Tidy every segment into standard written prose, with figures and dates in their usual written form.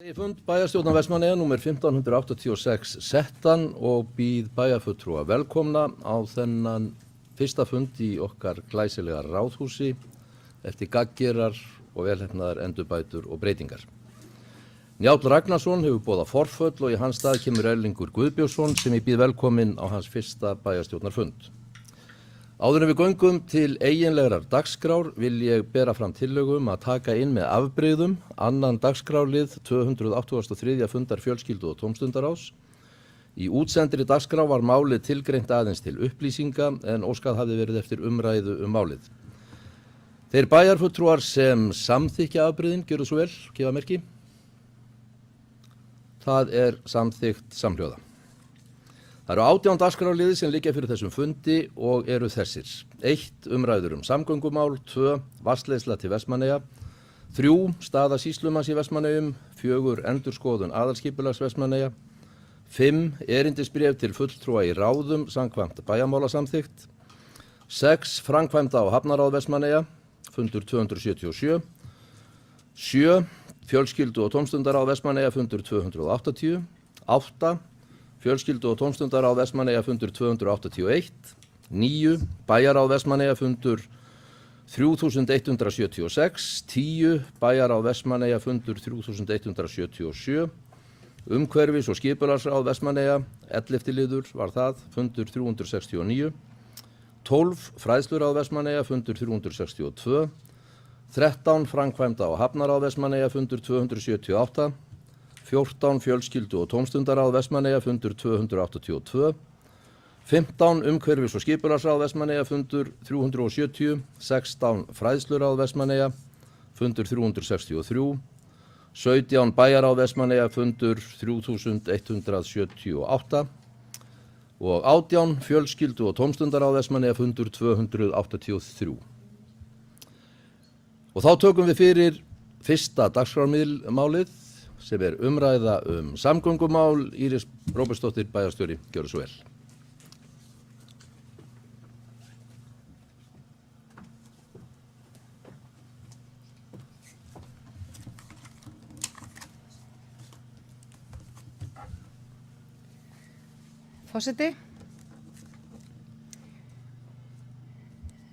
Ég fund bæjarstjórnar Vestmannaeyja númer 1586 settan og býð bæjarfulltrúa velkomna á þennan fyrsta fund í okkar glæsilega ráðhúsi eftir gagngerar og velheppnaðar endurbætur og breytingar. Njáll Ragnarsson hefur boðað forföll og í hans stað kemur Erlingur Guðbjörnsson sem ég býð velkominn á hans fyrsta bæjarstjórnarfund. Áður en við göngum til eiginlegrar dagskrár vil ég bera fram tillögu að taka inn með afbrigðum annan dagskrárlið 283. fundar fjölskyldu og tómstundaráðs. Í útsendri dagskrá var málið tilgreint aðeins til upplýsinga en óskað hafði verið eftir umræðu málið. Þeir bæjarfulltrúar sem samþykkja afbrigðin, gjöru svo vel, gefa merki. Það samþykkt samhljóða. Það eru 18 dagskrárliðir sem liggja fyrir þessum fundi og eru þessir. 1. Umræður samgöngumál, 2. Vatnsleiðsla til Vestmannaeyja, 3. Staða sýslumanns í Vestmannaeyjum, 4. Endurskoðun aðalskipulags Vestmannaeyja, 5. Erindisbréf til fulltrúa í ráðum samkvæmt bæjarmálasamþykkt, 6. Framkvæmda á hafnaráð Vestmannaeyja, fundur 277, 7. Fjölskyldu og tómstundaráð Vestmannaeyja, fundur 280, 8. Fjölskyldu og tómstundaráð Vestmannaeyja fundur 281, 9. Bæjaráð Vestmannaeyja fundur 3176, 10. Bæjaráð Vestmannaeyja fundur 3177, Umhverfis- og skipulagsráð Vestmannaeyja, 11. liður var það, fundur 369, 12. Fræðsluráð Vestmannaeyja fundur 362, 13. Framkvæmda á hafnaráð Vestmannaeyja fundur 278, 14. Fjölskyldu og tómstundaráð Vestmannaeyja fundur 282, 15. Umhverfis- og skipulagsráð Vestmannaeyja fundur 370, 16. Fræðsluráð Vestmannaeyja fundur 363, 17. Bæjaráð Vestmannaeyja fundur 3178 og 18. Fjölskyldu- og tómstundaráð Vestmannaeyja fundur 283. Og þá tökum við fyrir fyrsta dagskrármálið sem umræða samgöngumál. Íris Róbertsdóttir, bæjarstjóri, gjörðu svo vel. Forseti.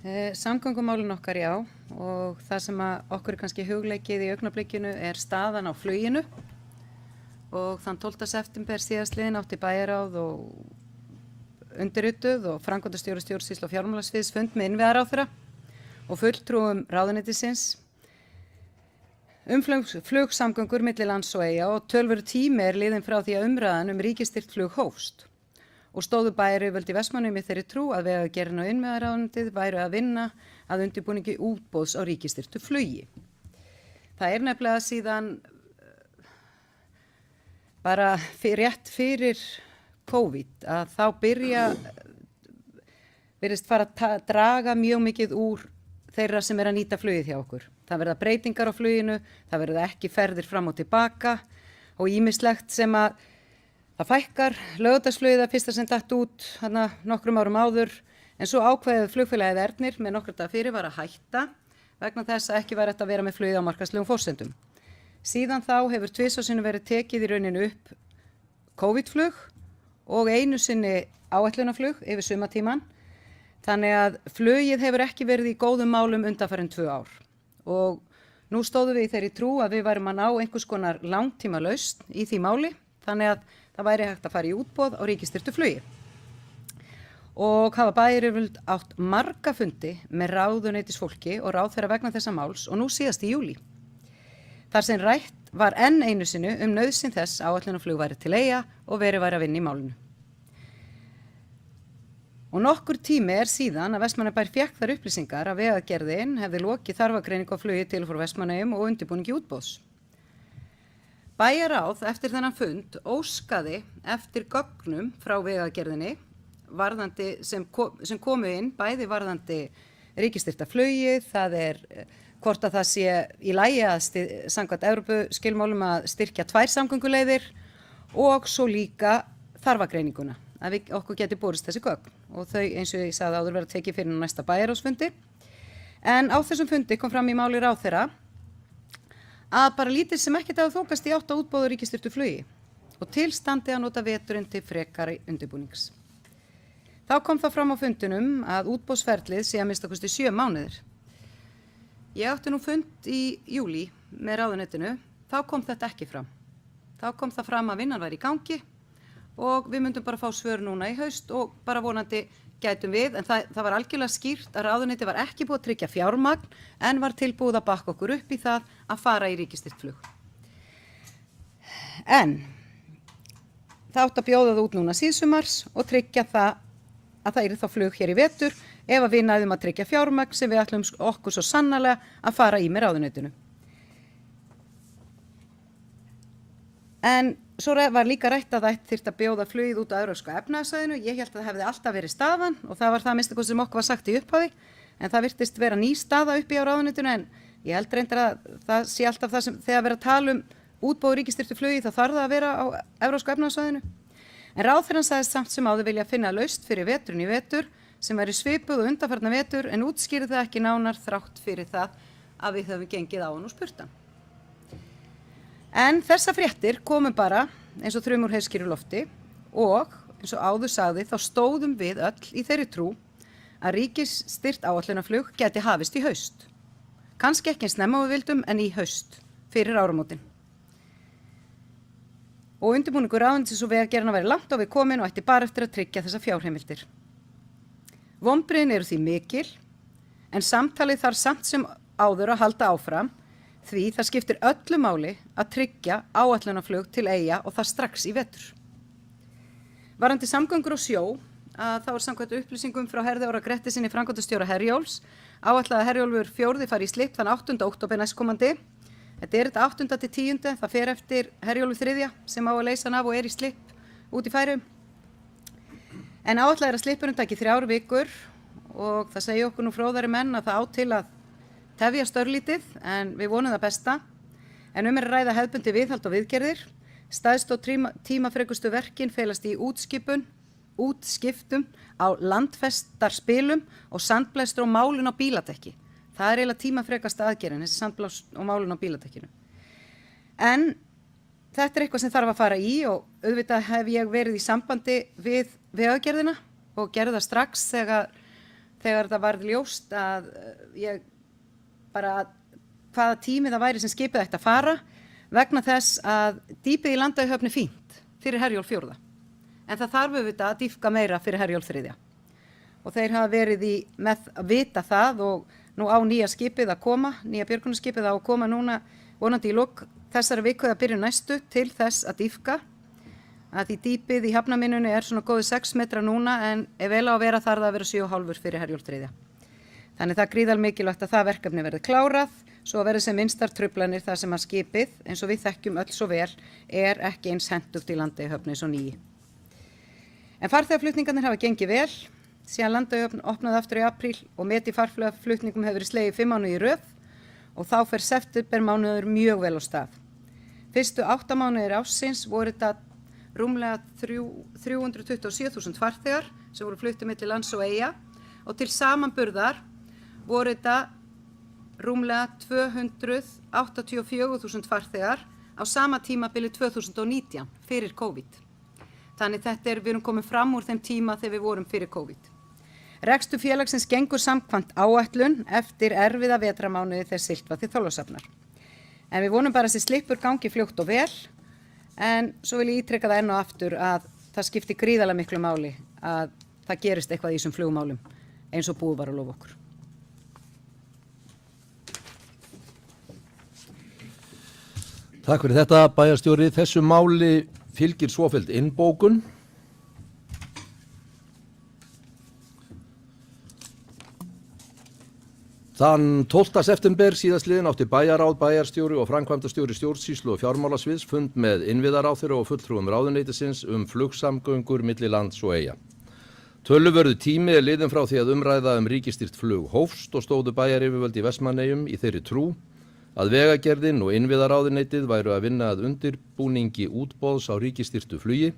Samgöngumálin okkar, já, og það sem okkur kannski hugleikið í augnablikinu staðan á fluginu og þann 12. september síðastliðinn átti bæjaráð og undirrituð og framkvæmdastjóri stjórnsýslu og fjármálasviðs fund með innviðaráðherra og fulltrúum ráðuneytisins flugsamgöngur milli lands og eyja og töluverður tími liðinn frá því að umræðan ríkisstyrkt flug hófst. Og stóðu bæjaryfirvöld í Vestmannaeyjum í þeirri trú að Vegagerðin og innviðaráðuneytið væru að vinna að undirbúningi útboðs á ríkisstyrktu flugi. Það nefnilega síðan bara rétt fyrir COVID að þá virðist fara að draga mjög mikið úr þeirra sem að nýta flugið hjá okkur. Það verða breytingar á fluginu, það verða ekki ferðir fram og tilbaka og ýmislegt sem að það fækkar, laugardagsflugið fyrsta sem datt út nokkrum árum áður en svo ákveðið flugfélagið Ernir með nokkra daga fyrir var að hætta vegna þess að ekki væri hægt að vera með flugið á markaðslegum forsendum. Síðan þá hefur tvisvar sinnum verið tekið í rauninu upp COVID-flug og einu sinni áætlunarflug yfir sumartímann. Þannig að flugið hefur ekki verið í góðum málum undanfarin 2 ár. Og nú stóðum við í þeirri trú að við værum að ná einhvers konar langtíma lausn í því máli. Þannig að það væri hægt að fara í útboð á ríkisstyrktu flugi. Og hafa bæjaryfirvöld átt marga fundi með ráðuneytisfólki og ráðherra vegna þessa máls og nú síðast í júlí. Þar sem rætt var enn einu sinni nauðsyn þess áætlunarflug væri til eyja og verið væri að vinna í málinu. Og nokkur tími síðan að Vestmannaeyjabær fékk þær upplýsingar að Vegagerðin hefði lokið þarfagreiningu á flugi til og frá Vestmannaeyjum og undirbúningi útboðs. Bæjaráð eftir þennan fund óskaði eftir gögnum frá Vegagerðinni sem komu inn bæði varðandi ríkisstyrkta flugið, það hvort að það sé í lagi að samkvæmt Evrópuskilmálum að styrkja 2 samgönguleiðir og svo líka þarfagreininguna, að okkur geti borist þessi gögn og þau eins og ég sagði áður verða tekið fyrir næsta bæjaráðsfundi. En á þessum fundi kom fram í máli ráðherra að bara lítið sem ekkert hafa þokast í átt að útboða ríkisstyrktu flugi og til standi að nota veturinn til frekari undirbúnings. Þá kom það fram á fundunum að útboðsferlið sé að minnsta kosti 7 mánuðir. Ég átti nú fund í júlí með ráðuneytinu, þá kom þetta ekki fram. Þá kom það fram að vinnan væri í gangi og við myndum bara fá svör núna í haust og bara vonandi gætum við, en það var algjörlega skýrt að ráðuneyti var ekki búið að tryggja fjármagn en var tilbúið að bakka okkur upp í það að fara í ríkisstyrkt flug. En það átti að bjóða það út núna síðsumars og tryggja það að það yrði þá flug hér í vetur ef að við næðum að tryggja fjármagn sem við ætlum okkur svo sannarlega að fara í með ráðuneytinu. En svo var líka rætt að það þyrfti að bjóða flugið út á Evrópska efnahagssvæðinu. Ég held að það hefði alltaf verið staðan og það var það minnsta sem okkur var sagt í upphafi, en það virtist vera ný staða uppi á ráðuneytinu, en ég held reyndar að það sé alltaf það sem þegar verið að tala um útboð ríkisstyrktu flugi þá þarf það að vera á Evrópska efnahagssvæðinu. En ráðherrann sagðist samt sem áður vilja finna lausn fyrir veturinn í vetur sem væri svipuð og undanfarna vetur en útskýrði það ekki nánar þrátt fyrir það að við höfum gengið á hann og spurt hann. En þessa fréttir komu bara eins og þrumur heiðskíru lofti og eins og áður sagði þá stóðum við öll í þeirri trú að ríkisstyrkt áætlunarflug gæti hafist í haust. Kannski ekki eins snemma við vildum en í haust fyrir áramótin. Og undirbúningur ráðuneytis og vegagerðarnar væri langt á við komin og ætti bara eftir að tryggja þessa fjárheimildir. Vonbrigðin eru því mikil en samtalið þarf samt sem áður að halda áfram því það skiptir öllu máli að tryggja áætlunarflug til Eyja og það strax í vetur. Varðandi samgöngur á sjó, að þá samkvæmt upplýsingum frá Herði Orra Grettissyni framkvæmdastjóra Herjólfs, áætlað að Herjólfur 4. fari í slipp þann 8. október næstkomandi. Þetta er þetta 8. til 10. Það fer eftir Herjólfur 3. sem á að leysa hann af og er í slipp út í Færeyjum. En áætlað er að slippurinn taki 3 vikur og það segja okkur nú fróðari menn að það á til að tefja störlítið, en við vonum það besta. En er að ræða hefðbundi viðhald og viðgerðir. Stærstu og tímafrekustu verkin felast í útskiptum á landfestarspilum og sandblæstri og málun á bíladekki. Það er eiginlega tímafrekasta aðgerðin, þessi sandblæstri og málun á bíladekkinu. En þetta er eitthvað sem þarf að fara í og auðvitað hef ég verið í sambandi við vegagerðina og gerði það strax þegar það varð ljóst að ég bara hvaða tími það væri sem skipið ætti að fara vegna þess að dýpið í Landeyjahöfn er fínt fyrir Herjólf 4. En það þarf auðvitað að dýpka meira fyrir Herjólf 3. Og þeir hafa verið með að vita það og nú á nýja skipið að koma, nýja björgunarskipið á að koma núna vonandi í lok þessara viku eða byrjun næstu til þess að dýpka. Að því dýpið í hafnarmynnunni er svona góði 6 metra núna en ef vel á að vera þarf það að vera 7,5 fyrir Herjólf 3. Þannig það er gríðarlega mikilvægt að það verkefni verði klárað, svo verði sem minnstar truflanir þar sem að skipið, eins og við þekkjum öll svo vel, er ekki eins hentugt í Landeyjahöfn eins og nýi. En farþegaflutningarnir hafa gengið vel, síðan Landeyjahöfn opnaði aftur í apríl og met í farþegaflutningum hefur verið slegið 5 mánuði í röð og þá fer septembermánuður mjög vel á stað. Fyrstu 8 mánuðir ársins voru þetta rúmlega 327.000 farþegar sem voru fluttir milli lands og Eyja og til samanburðar voru þetta rúmlega 284.000 farþegar á sama tímabili 2019 fyrir COVID. Þannig við erum komið fram úr þeim tíma þegar við vorum fyrir COVID. Rekstur félagsins gengur samkvæmt áætlun eftir erfiða vetramánuði þegar siglt var til Þorlákshafnar. En við vonum bara að þessi slippur gangi fljótt og vel, en svo vil ég ítreka það enn og aftur að það skiptir gríðarlega miklu máli að það gerist eitthvað í þessum flugmálum eins og búið var að lofa okkur. Takk fyrir þetta, bæjarstjóri. Þessu máli fylgir svofelld innbókun. Þann 12. september síðastliðinn átti bæjarráð, bæjarstjóri og framkvæmdastjóri stjórnsýslu og fjármálasviðs fund með innviðaráðherra og fulltrúum ráðuneytisins flugsamgöngur milli lands og Eyja. Töluverðu tími er liðinn frá því að umræða ríkisstyrkt flug hófst og stóðu bæjaryfirvöld í Vestmannaeyjum í þeirri trú að vegagerðin og innviðaráðuneytið væru að vinna að undirbúningi útboðs á ríkisstyrktu flugi.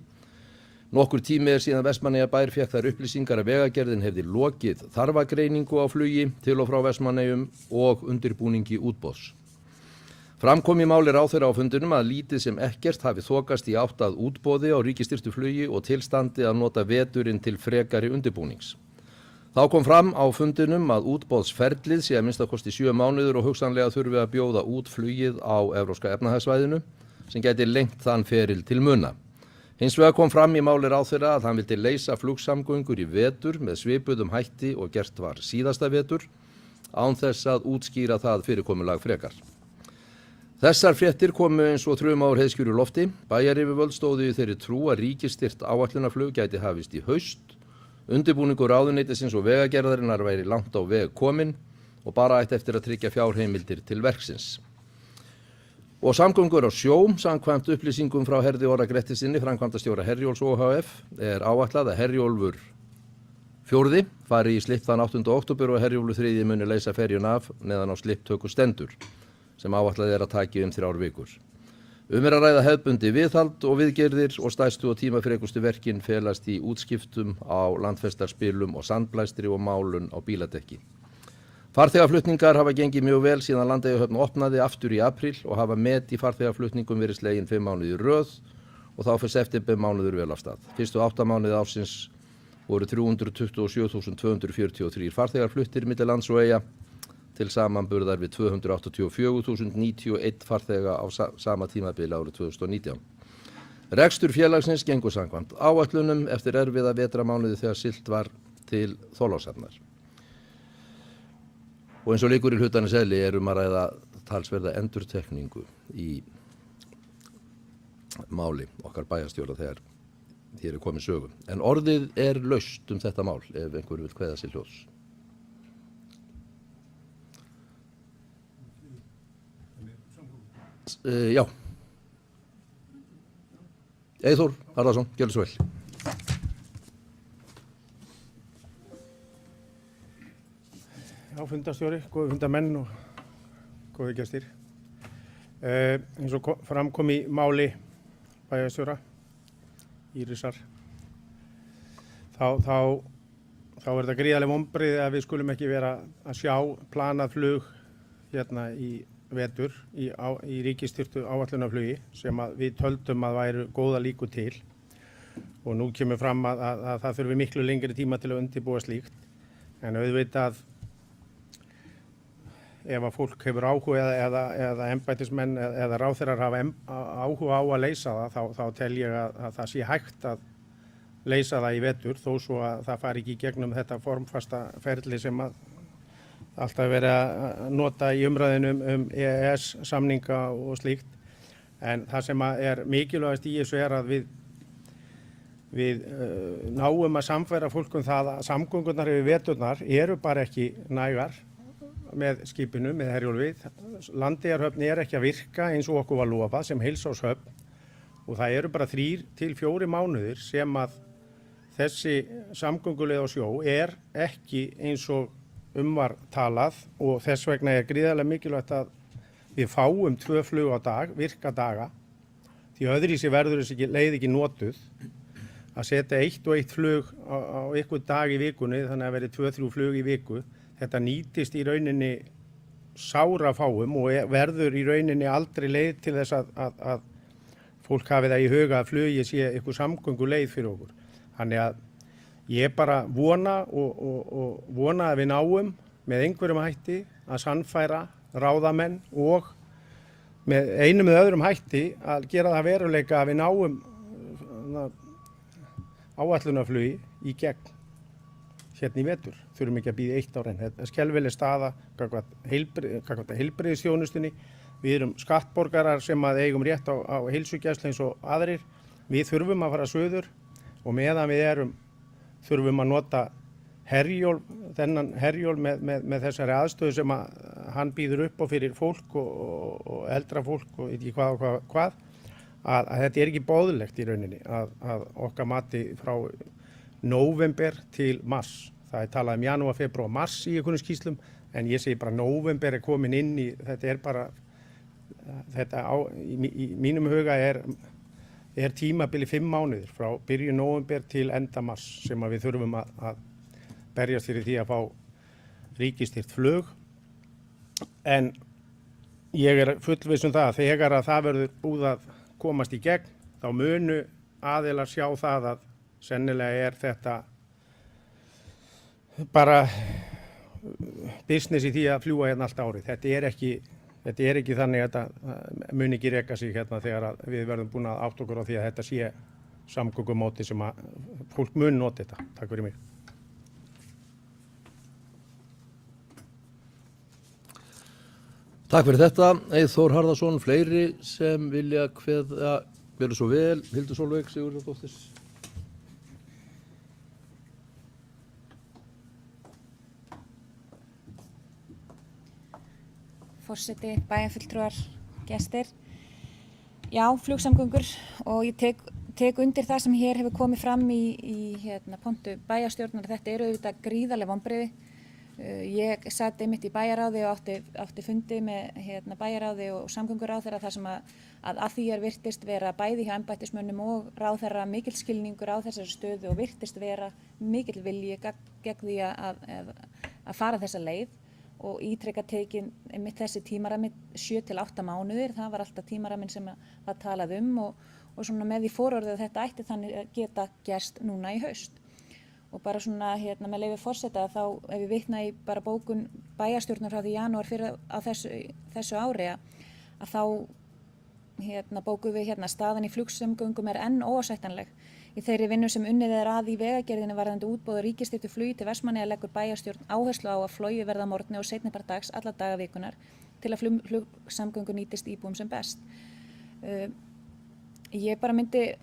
Nokkur tími er síðan Vestmannaeyjabær fékk þær upplýsingar að vegagerðin hefði lokið þarfagreiningu á flugi til og frá Vestmannaeyjum og undirbúningi útboðs. Fram kom í máli ráðherra á fundinum að lítið sem ekkert hafi þokast í átt að útboði á ríkisstyrktu flugi og tilstandi að nota veturinn til frekari undirbúnings. Þá kom fram á fundinum að útboðsferlið sé að minnsta kosti 7 mánuður og hugsanlega þurfi að bjóða út flugið á Evrópska efnahagssvæðinu sem gæti lengt þann feril til muna. Hins vegar kom fram í máli ráðherra að hann vildi leysa flugsamgöngur í vetur með svipuðum hætti og gert var síðasta vetur án þess að útskýra það fyrirkomulag frekar. Þessar fréttir komu eins og þrumaður heiðskjur í lofti. Bæjaryfirvöld stóðu í þeirri trú að ríkisstyrkt áætlunarflug gæti hafist í haust. Undirbúningur ráðuneytisins og vegagerðarinnar væri langt á veg kominn og bara ætti eftir að tryggja fjárheimildir til verksins. Og samgöngur á sjó, samkvæmt upplýsingum frá Herði Orra Grettissyni, framkvæmdastjóra Herjólfs ohf, er áætlað að Herjólfur 4. fari í slipp þann 8. október og Herjólfur 3. muni leysa ferjuna af meðan á slipptöku stendur, sem áætlað er að taki 3 vikur. Er að ræða hefðbundi viðhald og viðgerðir og stærstu og tímafrekustu verkin felast í útskiptum á landfestarspilum og sandblæstri og málun á bíladekki. Farþegaflutningar hafa gengið mjög vel síðan Landeyjahöfn opnaði aftur í apríl og hafa met í farþegaflutningum verið slegin 5 mánuði í röð og þá fyrir september mánuður vel af stað. Fyrstu 8 mánuði ársins voru 327.243 farþegar fluttir milli lands og eyja til samanburðar við 284.091 farþega á sama tímabili árið 2019. Rekstur félagsins gengur samkvæmt áætlunum eftir erfiða vetramánuði þegar siglt var til Þorlákshafnar. Og eins og liggur í hlutarins eðli er að ræða talsverða endurtekningu í máli okkar bæjarstjóra þegar hér er komið sögu. En orðið er laust þetta mál ef einhver vil kveða sér hljóðs. Já. Eyþór Harðarson, gjörðu svo vel. Já, fundarstjóri, góði fundarmenn og góði gestir. Eins og framkom í máli bæjarstjóra Írisar, þá er þetta gríðarleg vonbrigði að við skulum ekki vera að sjá planað flug hérna í vetur í ríkisstyrktu áætlunarflugi sem að við töldum að væru góða líkur til og nú kemur fram að það þurfi miklu lengri tíma til að undirbúa slíkt en auðvitað ef að fólk hefur áhuga eða embættismenn eða ráðherrar hafa áhuga á að leysa það þá tel ég að það sé hægt að leysa það í vetur þó svo að það fari ekki í gegnum þetta formfasta ferli sem að alltaf verið að nota í umræðinum EES samninga og slíkt. En það sem er mikilvægast í þessu er að við náum að samfæra fólk það að samgöngurnar yfir veturnar eru bara ekki nægar með skipinu, með Herjólfi. Landeyjahöfn er ekki að virka eins og okkur var lofað sem heilsárshöfn og það eru bara 3 til 4 mánuðir sem að þessi samgönguleið á sjó er ekki eins og var talað og þess vegna er gríðarlega mikilvægt að við fáum 2 flug á dag, virka daga, því öðruvísi verður þessi leið ekki notuð að setja 1 og 1 flug á einhvern dag í vikunni, þannig að verði 2-3 flug í viku. Þetta nýtist í rauninni sárafáum og verður í rauninni aldrei leið til þess að fólk hafi það í huga að flugi sé einhver samgönguleið fyrir okkur. Þannig að ég bara vona að við náum með einhverjum hætti að sannfæra ráðamenn og með einum eða öðrum hætti að gera það veruleika að við náum áætlunarflugi í gegn hérna í vetur. Þurfum ekki að bíða 1 ár enn. Þetta er skelfileg staða gagnvart heilbrigðisþjónustunni. Við erum skattborgarar sem að eigum rétt á heilsugæslu eins og aðrir. Við þurfum að fara suður og meðan við þurfum að nota Herjólf, þennan Herjólf með þessari aðstöðu sem að hann býður upp á fyrir fólk og eldra fólk og ekki hvað að þetta er ekki boðlegt í rauninni að okkar mati frá nóvember til mars. Það er talað janúar, febrúar og mars í einhvern skýrslum en ég segi bara nóvember er komin inn í þetta er bara í mínum huga er tímabili 5 mánuðir frá byrjun nóvember til enda mars sem að við þurfum að berjast fyrir því að fá ríkisstyrkt flug en ég er fullviss það að þegar að það verður búið að komast í gegn, þá munu aðilar sjá það að sennilega þetta bara business í því að fljúga hérna allt árið. Þetta er ekki þannig að þetta muni ekki reka sig hérna þegar að við verðum búin að átta okkur á því að þetta sé samgöngumóti sem að fólk mun nota þetta. Takk fyrir mig. Takk fyrir þetta. Eyþór Harðarson, fleiri sem vilja kveða, verið svo vel. Hildur Sólveig Sigurðardóttir. Forseti, bæjarfulltrúar, gestir. Já, flugsamgöngur og ég tek undir það sem hér hefur komið fram í pontu bæjarstjórnar. Þetta eru auðvitað gríðarleg vonbrigði. Ég sat einmitt í bæjarráði og átti fundi með bæjarráði og samgönguráðherra þar sem að því virtist vera bæði hjá embættismönnum og ráðherra mikill skilningur á þessari stöðu og virtist vera mikill vilji gegn því að fara þessa leið. Og ítrekka tekin einmitt þessi tímarammi 7 til 8 mánuðir, það var alltaf tímarammin sem var talað og svona með því fororðið að þetta ætti þannig að geta gerst núna í haust. Og bara svona með leyfi forseta þá ef við vitna í bara bókun bæjarstjórnar frá því janúar fyrir á þessu ári að þá bókum við staðan í flugsamgöngum er enn óásættanleg. Í þeirri vinnu sem unnið er að í vegagerðinni varðandi útboð og ríkisstyrktu flugi til Vestmannaeyja leggur bæjarstjórn áherslu á að flogið verði að morgni og seinnipart dags alla daga vikunar til að flugsamgöngur nýtist íbúum sem best. Ég bara myndi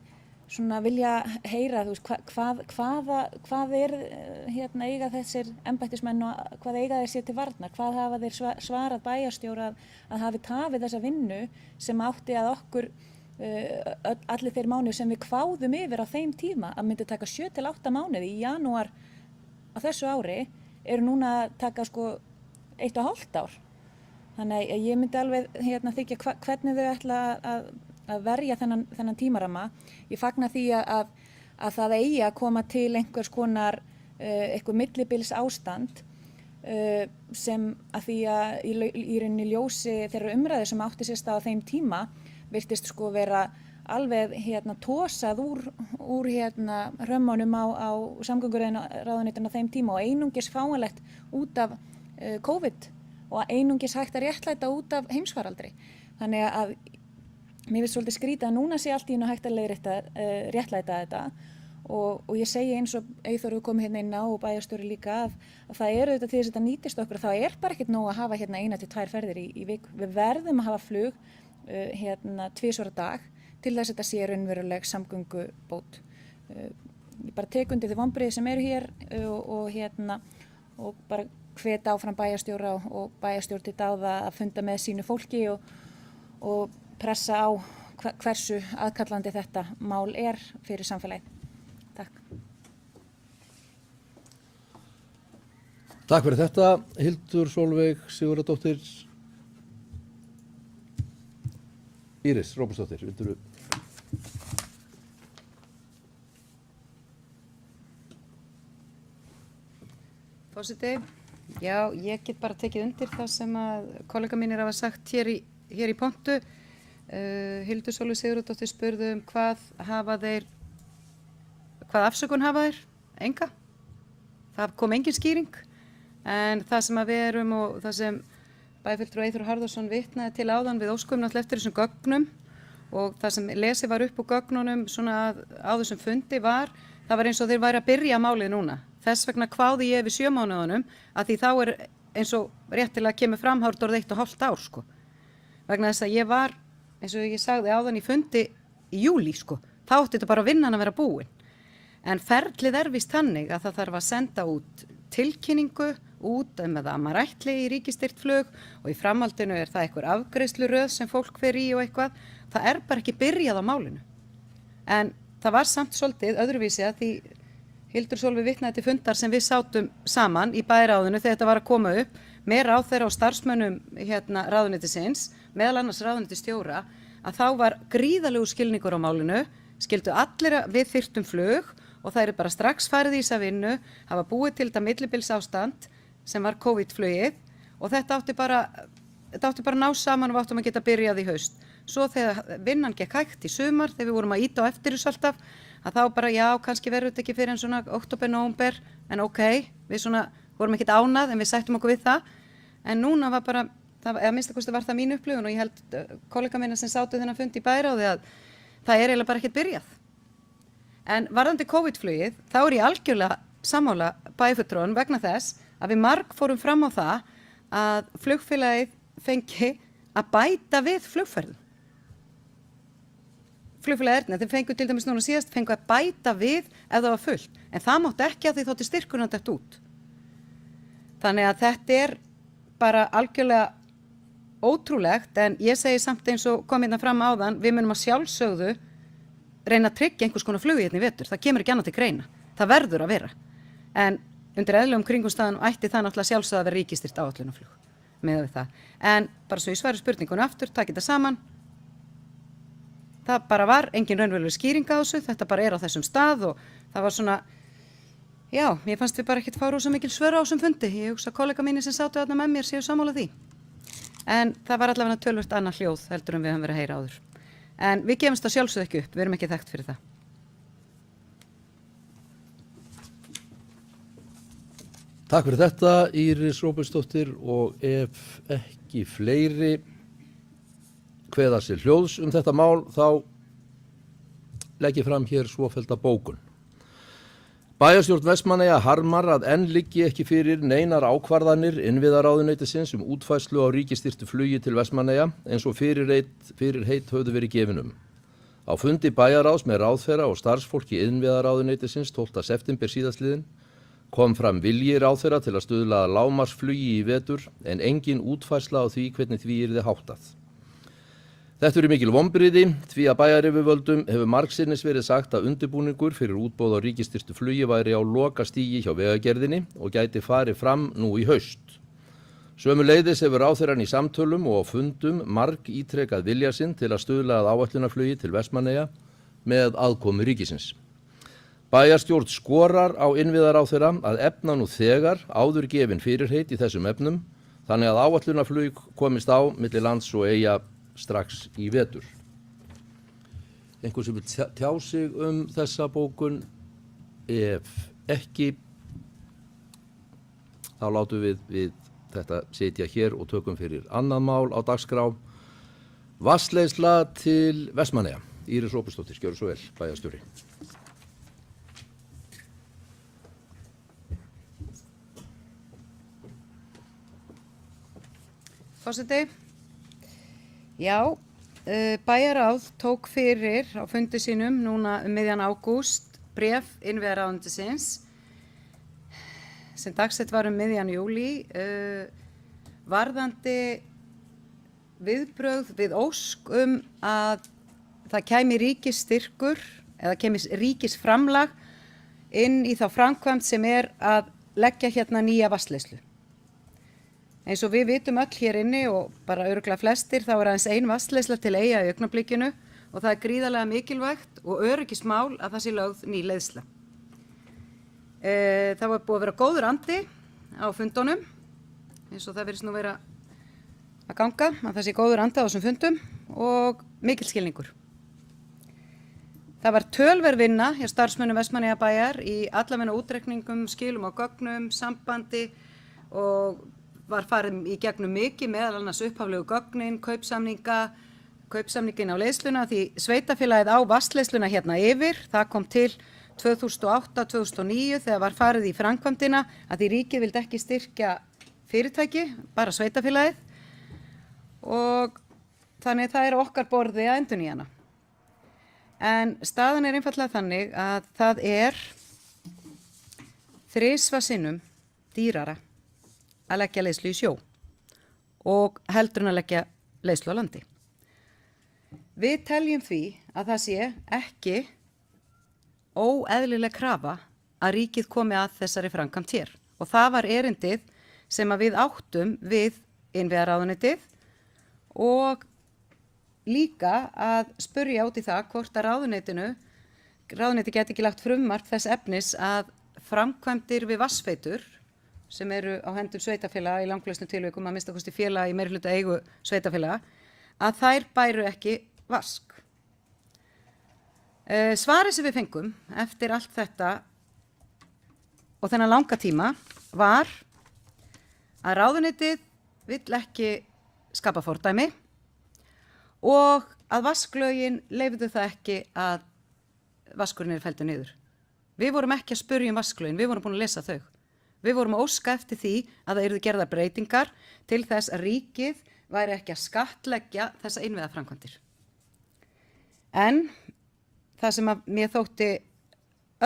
svona vilja heyra hvað er eiga þessir embættismenn og hvað eiga þeir sér til varnar, hvað hafa þeir svarað bæjarstjóra að hafi tafið þessa vinnu sem átti að okkur allir þeir mánuði sem við kváðum yfir á þeim tíma að myndi taka 7 til 8 mánuði í janúar á þessu ári eru núna að taka 1,5 ár. Þannig að ég myndi alveg þykja hvernig þau ætla að verja þennan tímaramma. Ég fagna því að það eigi að koma til einhvers konar eitthvað millibils ástand sem að því að í rauninni ljósi þeirra umræðu sem átti sér stað á þeim tíma virtist vera alveg tosað úr römmunum á samgönguráðuneytinu á þeim tíma og einungis fáanlegt út af COVID og einungis hægt að réttlæta út af heimsfaraldri. Þannig að mér finnst svolítið skrítið að núna sé allt í einu hægt að réttlæta þetta og ég segi eins og Eyþór við komum inn á og bæjarstjóri líka að það eru auðvitað til þess að þetta nýtist okkur, þá er bara ekkert nóg að hafa 1 til 2 ferðir í viku. Við verðum að hafa flug 2 dag til þess að þetta sé raunveruleg samgöngubót. Ég bara tek undir þau vonbrigði sem eru hér og bara hvet áfram bæjarstjóra og bæjarstjórn til dáða að funda með sínu fólki og pressa á hversu aðkallandi þetta mál er fyrir samfélagið. Takk. Takk fyrir þetta, Hildur Sólveig Sigurðardóttir. Íris Róbersdóttir, vildur þú? Forseti, já, ég get bara tekið undir það sem að kollega mínir hafa sagt hér í pontu. Hildur Sólveig Sigurðardóttir spurði hvað afsökun hafa þeir? Enga. Það kom engin skýring. En það sem að við erum og það sem bæjarfulltrúi Eyþór Harðarson vitnaði til áðan við óskum náttúrulega eftir þessum gögnum og það sem lesið var upp úr gögnunum svona á þessum fundi það var eins og þeir væri að byrja málið núna. Þess vegna kváði ég við 7 mánuðunum að því þá er eins og réttilega kemur fram hárið orðið 1,5 ár sko. Vegna þess að ég var, eins og ég sagði áðan í fundi í júlí sko, þá átti þetta bara vinnan að vera búin. En ferlið er víst þannig að það þarf að senda út tilkynningu út með að maður ætli í ríkisstyrkt flug og í framhaldinu er það einhver afgreiðsluröð sem fólk fer í og eitthvað. Það er bara ekki byrjað á málinu. En það var samt svolítið öðruvísi að því Hildur Sólveig vitnaði til fundar sem við sátum saman í bæjarráðinu þegar þetta var að koma upp með ráðherra og starfsmönnum ráðuneytisins, meðal annars ráðuneytisstjóra, að þá var gríðalegur skilningur á málinu, skildu allir að við þyrftum flug og það eru bara strax farið í þessa vinnu, hafa búið til þetta millibils ástand sem var COVID-flugið og þetta átti bara þetta átti bara að ná saman og við áttum að geta byrjað í haust. Svo þegar vinnan gekk hægt í sumar, þegar við vorum að ýta á eftir þessu alltaf, að þá bara, já, kannski verður þetta ekki fyrir en svona október, nóvember, en ok, við svona vorum ekkert ánað, en við sættum okkur við það. En núna var bara, eða minnst að kosti var það mín upplifun og ég held kollega minna sem sátu þennan fund í bæráði að það er eiginlega bara ekkert byrjað. En varðandi COVID-flugið, þá er ég algjörlega sammála bæjarfulltrúanum vegna þess að við marg fórum fram á það að flugfélagið fengi að bæta við flugferðum. Flugfélagið Erna, þeir fengu til dæmis núna síðast, fengu að bæta við ef það var fullt. En það mátti ekki að því þótti styrkurinn dett út. Þannig að þetta er bara algjörlega ótrúlegt, en ég segi samt eins og kom hérna fram áðan, við munum að sjálfsögðu reyna að tryggja einhvers konar flug hérna í vetur. Það kemur ekki annað til greina. Það verður að vera. En undir eðlilegum kringumstæðum ætti það náttúrulega sjálfsögðu að vera ríkisstyrkt áætlunarflug með við það. En bara svo ég svari spurningunni aftur, takk þetta saman. Það bara var engin raunveruleg skýring á þessu, þetta bara á þessum stað og það var svona, já, mér fannst við bara ekkert fá rosa mikil svör á þessum fundi. Ég hugsa að kollega mínir sem sátu þarna með mér séu sammála því. En það var allavega tölvört annað hljóð heldur en við höfum verið að heyra áður. En við gefumst það sjálfsögðu ekki upp, við erum ekki þekkt fyrir það. Takk fyrir þetta, Íris Róbertsdóttir, og ef ekki fleiri kveða sér hljóðs þetta mál, þá legg ég fram hér svofellda bókun. Bæjarstjórn Vestmannaeyja harmar að enn liggi ekki fyrir neinar ákvarðanir innviðaráðuneytisins útfærslu á ríkisstyrktu flugi til Vestmannaeyja eins og fyrirheit höfðu verið gefin Á fundi bæjarráðs með ráðherra og starfsfólki innviðaráðuneytisins 12. september síðastliðinn kom fram vilji ráðherra til að stuðla að lágmarksflugi í vetur en engin útfærsla á því hvernig því yrði háttað. Þetta eru mikil vonbrigði því að bæjaryfirvöldum hefur margsinnis verið sagt að undirbúningur fyrir útboð á ríkisstyrktu flugi væri á lokastigi hjá vegagerðinni og gæti farið fram nú í haust. Sömuleiðis hefur ráðherrann í samtölum og á fundum ítrekað vilja sinn til að stuðla að áætlunarflugi til Vestmannaeyja með aðkomu ríkisins. Bæjarstjórn skorar á innviðaráðherra að efna nú þegar áður gefin fyrirheit í þessum efnum þannig að áætlunarflug komist á milli lands og eyja strax í vetur. Einhver sem vil tjá sig þessa bókun? Ef ekki, þá látum við þetta sitja hér og tökum fyrir annað mál á dagskrá. Vatnsleiðsla til Vestmannaeyja. Íris Róbertsdóttir, gjörðu svo vel, bæjarstjóri. Forseti. Já, bæjarráð tók fyrir á fundi sínum núna miðjan ágúst bréf innviðaráðuneytisins sem dagsett var miðjan júlí varðandi viðbrögð við ósk að það kæmi ríkisstyrkur eða kæmi ríkisframlag inn í þá framkvæmd sem að leggja hérna nýja vatnsleiðslu. Eins og við vitum öll hér inni og bara örugglega flestir þá aðeins ein vatnsleiðsla til eyja í augnablikinu og það gríðarlega mikilvægt og öryggismál að það sé lögð ný leiðsla. Það var búið að vera góður andi á fundunum eins og það virðist nú vera að ganga að það sé góður andi á þessum fundum og mikill skilningur. Það var töluverð vinna hjá starfsmönnum Vestmannaeyjabæjar í allavega útreikningum, skilum á gögnum, sambandi og var farið í gegnum mikið meðal annars upphaflegu gögnin, kaupsamningin á leiðsluna því sveitafélagið á vatnsleiðsluna hérna yfir, það kom til 2008-2009 þegar var farið í framkvæmdina að því ríkið vildi ekki styrkja fyrirtæki, bara sveitafélagið og þannig það er okkar borði að endurnýja hana. En staðan er einfaldlega þannig að það er 3 sinnum dýrara að leggja leiðslu í sjó og heldur en að leggja leiðslu á landi. Við teljum því að það sé ekki óeðlileg krafa að ríkið komi að þessari framkvæmd hér og það var erindið sem að við áttum við innviðaráðuneytið og líka að spurja út í það hvort að ráðuneyti geti ekki lagt frumvarp þess efnis að framkvæmdir við vatnsveitur sem eru á hendum sveitafélaga í langflestum tilvikum, að minnsta kosti félaga í meirihluta eigu sveitafélaga, að þær bæru ekki vask. Svarið sem við fengum eftir allt þetta og þennan langa tíma var að ráðuneytið vill ekki skapa fordæmi og að vasklögin leyfðu það ekki að vaskurinn er felldur niður. Við vorum ekki að spurja um vasklögin, við vorum búin að lesa þau. Við vorum að óska eftir því að það yrðu gerðar breytingar til þess að ríkið væri ekki að skattleggja þessa innviðaframkvæmdir. En það sem að mér þótti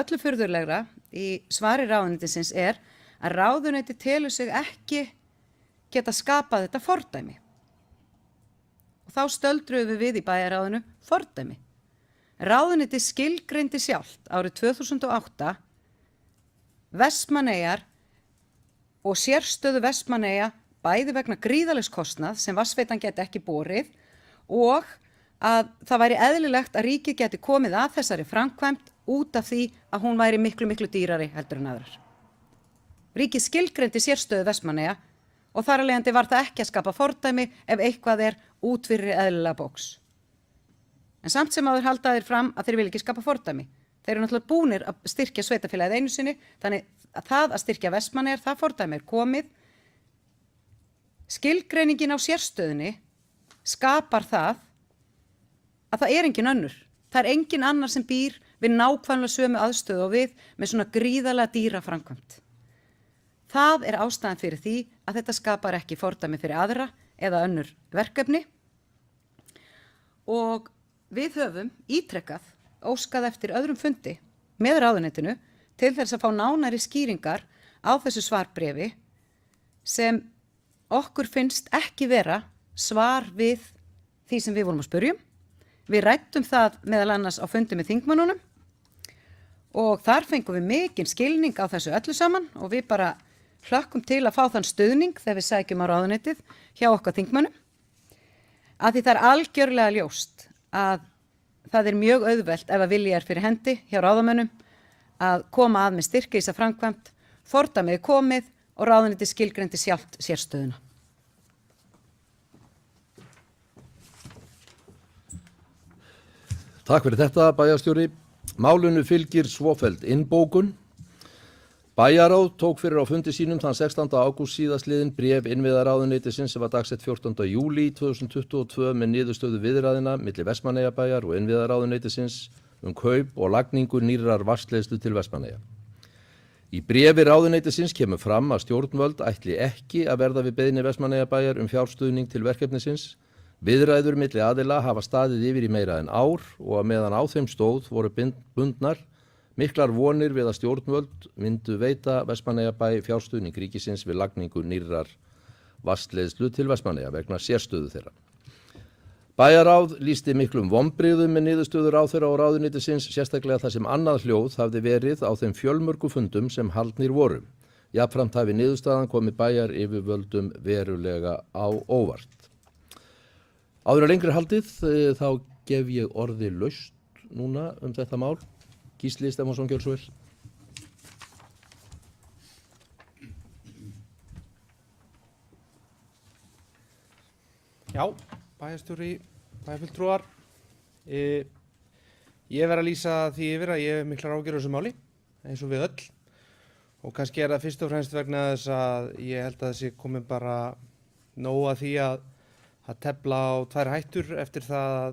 öllu furðulegra í svari ráðuneytisins er að ráðuneyti telur sig ekki geta skapað þetta fordæmi. Og þá stöldruðum við í bæjarráðinu fordæmi. Ráðuneyti skilgreindi sjálft árið 2008 Vestmannaeyjar og sérstöðu Vestmannaeyja bæði vegna gríðarlegs kostnað sem vatnsveitan geti ekki borið og að það væri eðlilegt að ríkið geti komið að þessari framkvæmd út af því að hún væri miklu, miklu dýrari heldur en aðrar. Ríkið skilgreindi sérstöðu Vestmannaeyja og þar af leiðandi var það ekki að skapa fordæmi ef eitthvað er út fyrir eðlilega bóks. En samt sem áður halda þeir fram að þeir vil ekki skapa fordæmi. Þeir eru náttúrulega búnir að styrkja sveitafélagið einu sinni, þannig að það að styrkja Vestmannaeyjar, það fordæmi er komið. Skilgreiningin á sérstöðunni skapar það að það er engin önnur. Það er engin annar sem býr við nákvæmlega sömu aðstöðu og við með svona gríðarlega dýra framkvæmd. Það er ástæðan fyrir því að þetta skapar ekki fordæmi fyrir aðra eða önnur verkefni. Og við höfum ítrekkað óskað eftir öðrum fundi með ráðuneytinu til þess að fá nánari skýringar á þessu svarbréfi sem okkur finnst ekki vera svar við því sem við vorum að spyrjum. Við ræddum það meðal annars á fundi með þingmönnunum og þar fengum við mikinn skilning á þessu öllu saman og við bara hlökkum til að fá þann stuðning þegar við sækjum á ráðuneytið hjá okkar þingmönnum. Að því það er algjörlega ljóst að það er mjög auðvelt ef að vilji er fyrir hendi hjá ráðamönnum að koma að með styrki í þessa framkvæmd, fordæmið er komið og ráðuneytið skilgreindi sjálft sérstöðuna. Takk fyrir þetta, bæjarstjóri. Málinu fylgir svofelld innbókun. Bæjarráð tók fyrir á fundi sínum þann 16. ágúst síðastliðinn bréf innviðaráðuneytisins sem var dagsett 14. júlí 2022 með niðurstöðu viðræðina milli Vestmannaeyjabæjar og innviðaráðuneytisins kaup og lagningu nýrrar vatnsleiðslu til Vestmannaeyja. Í bréfi ráðuneytisins kemur fram að stjórnvöld ætli ekki að verða við beiðni Vestmannaeyjabæjar fjárstuðning til verkefnisins. Viðræður milli aðila hafa staðið yfir í meira en ár og að meðan á þeim stóð voru bundnar miklar vonir við að stjórnvöld myndu veita Vestmannaeyjabæ fjárstuðning ríkisins við lagningu nýrrar vatnsleiðslu til Vestmannaeyja vegna sérstöðu þeirra. Bæjarráð lýsti miklum vonbrigðum með niðurstöðu ráðherra og ráðuneytisins, sérstaklega þar sem annað hljóð hafði verið á þeim fjölmörgu fundum sem haldnir voru. Jafnframt hafi niðurstaðan komið bæjaryfirvöldum verulega á óvart. Áður að lengri haldið þá gef ég orði laust núna þetta mál. Gísli Stefánsson, gjörðu svo vel. Já, bæjarstjóri, bæjarfulltrúar. Ég verð að lýsa því yfir að ég hef miklar áhyggjur af þessu máli, eins og við öll. Og kannski er það fyrst og fremst vegna þess að ég held að þessi komin bara nóg að því að tefla á tvær hættur eftir það að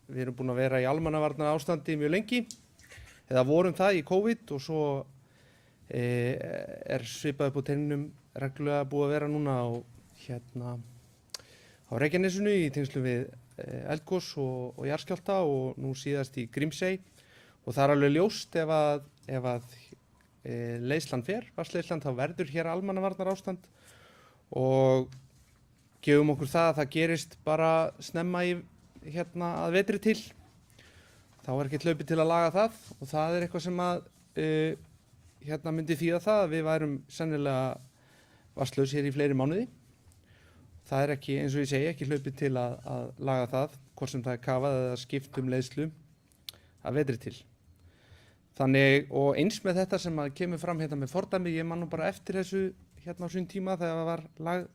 við erum búin að vera í almannavarna ástandi mjög lengi. Eða vorum það í COVID og svo er svipað upp á teininum reglulega búið að vera núna á Reykjanesinu í tengslum við eldgos og jarðskjálfta og nú síðast í Grímsey. Og það er alveg ljóst ef að leiðslan fer, vatnsleiðslan, þá verður hér almannavarnar ástand og gefum okkur það að það gerist bara snemma að vetri til. Þá er ekki hlaupið til að laga það og það er eitthvað sem að myndi þýða það að við værum sennilega vatnslaus hér í fleiri mánuði. Það er ekki, eins og ég segi, ekki hlaupið til að laga það, hvort sem það er kafað eða skipt leiðslu að vetri til. Þannig, og eins með þetta sem að kemur fram með fordæmi, ég man nú bara eftir þessu hérna á sín tíma þegar var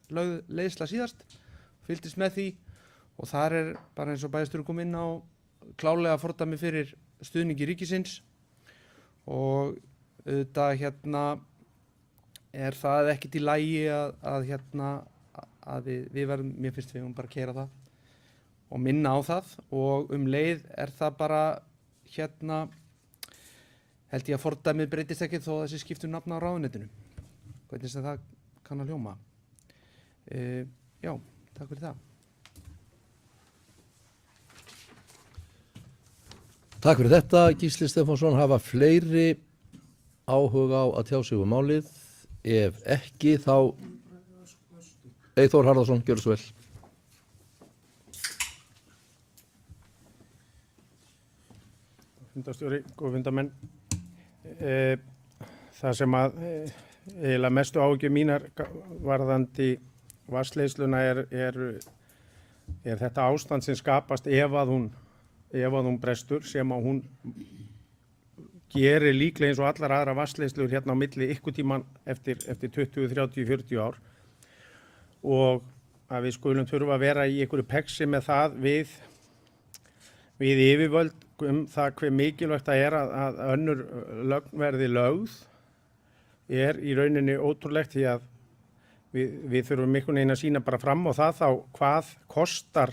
lögð leiðsla síðast, fylgdist með því og þar bara eins og bæjarstjóri kom inn á klálega fordæmi fyrir stuðningi ríkisins og auðvitað hérna það ekkert í lagi að við verðum, mér finnst við bara að keyra það og minna á það og leið það bara hérna held ég að fordæmið breytist ekki þó þessi skiptum nafna á ráðuneytinu. Hvernig sem það kann að hljóma. Já, takk fyrir það. Takk fyrir þetta, Gísli Stefánsson. Hafa fleiri áhuga á að tjá sig málið? Ef ekki, þá Eyþór Harðarson, gjörðu svo vel. Fundarstjóri, góð fundamenn. Það sem að eiginlega mestu áhyggjur mínar varðandi vatnsleiðsluna er þetta ástand sem skapast ef að hún brestur, sem að hún gerir líklega eins og allar aðra vatnsleiðslur hérna á milli ykkur tíman eftir 20, 30, 40 ár og að við skulum þurfa að vera í einhverju peksi með það við yfirvöld það hve mikilvægt það er að önnur lögn verði lögð í rauninni ótrúlegt því að við þurfum einhvern veginn að sýna bara fram á það þá hvað kostar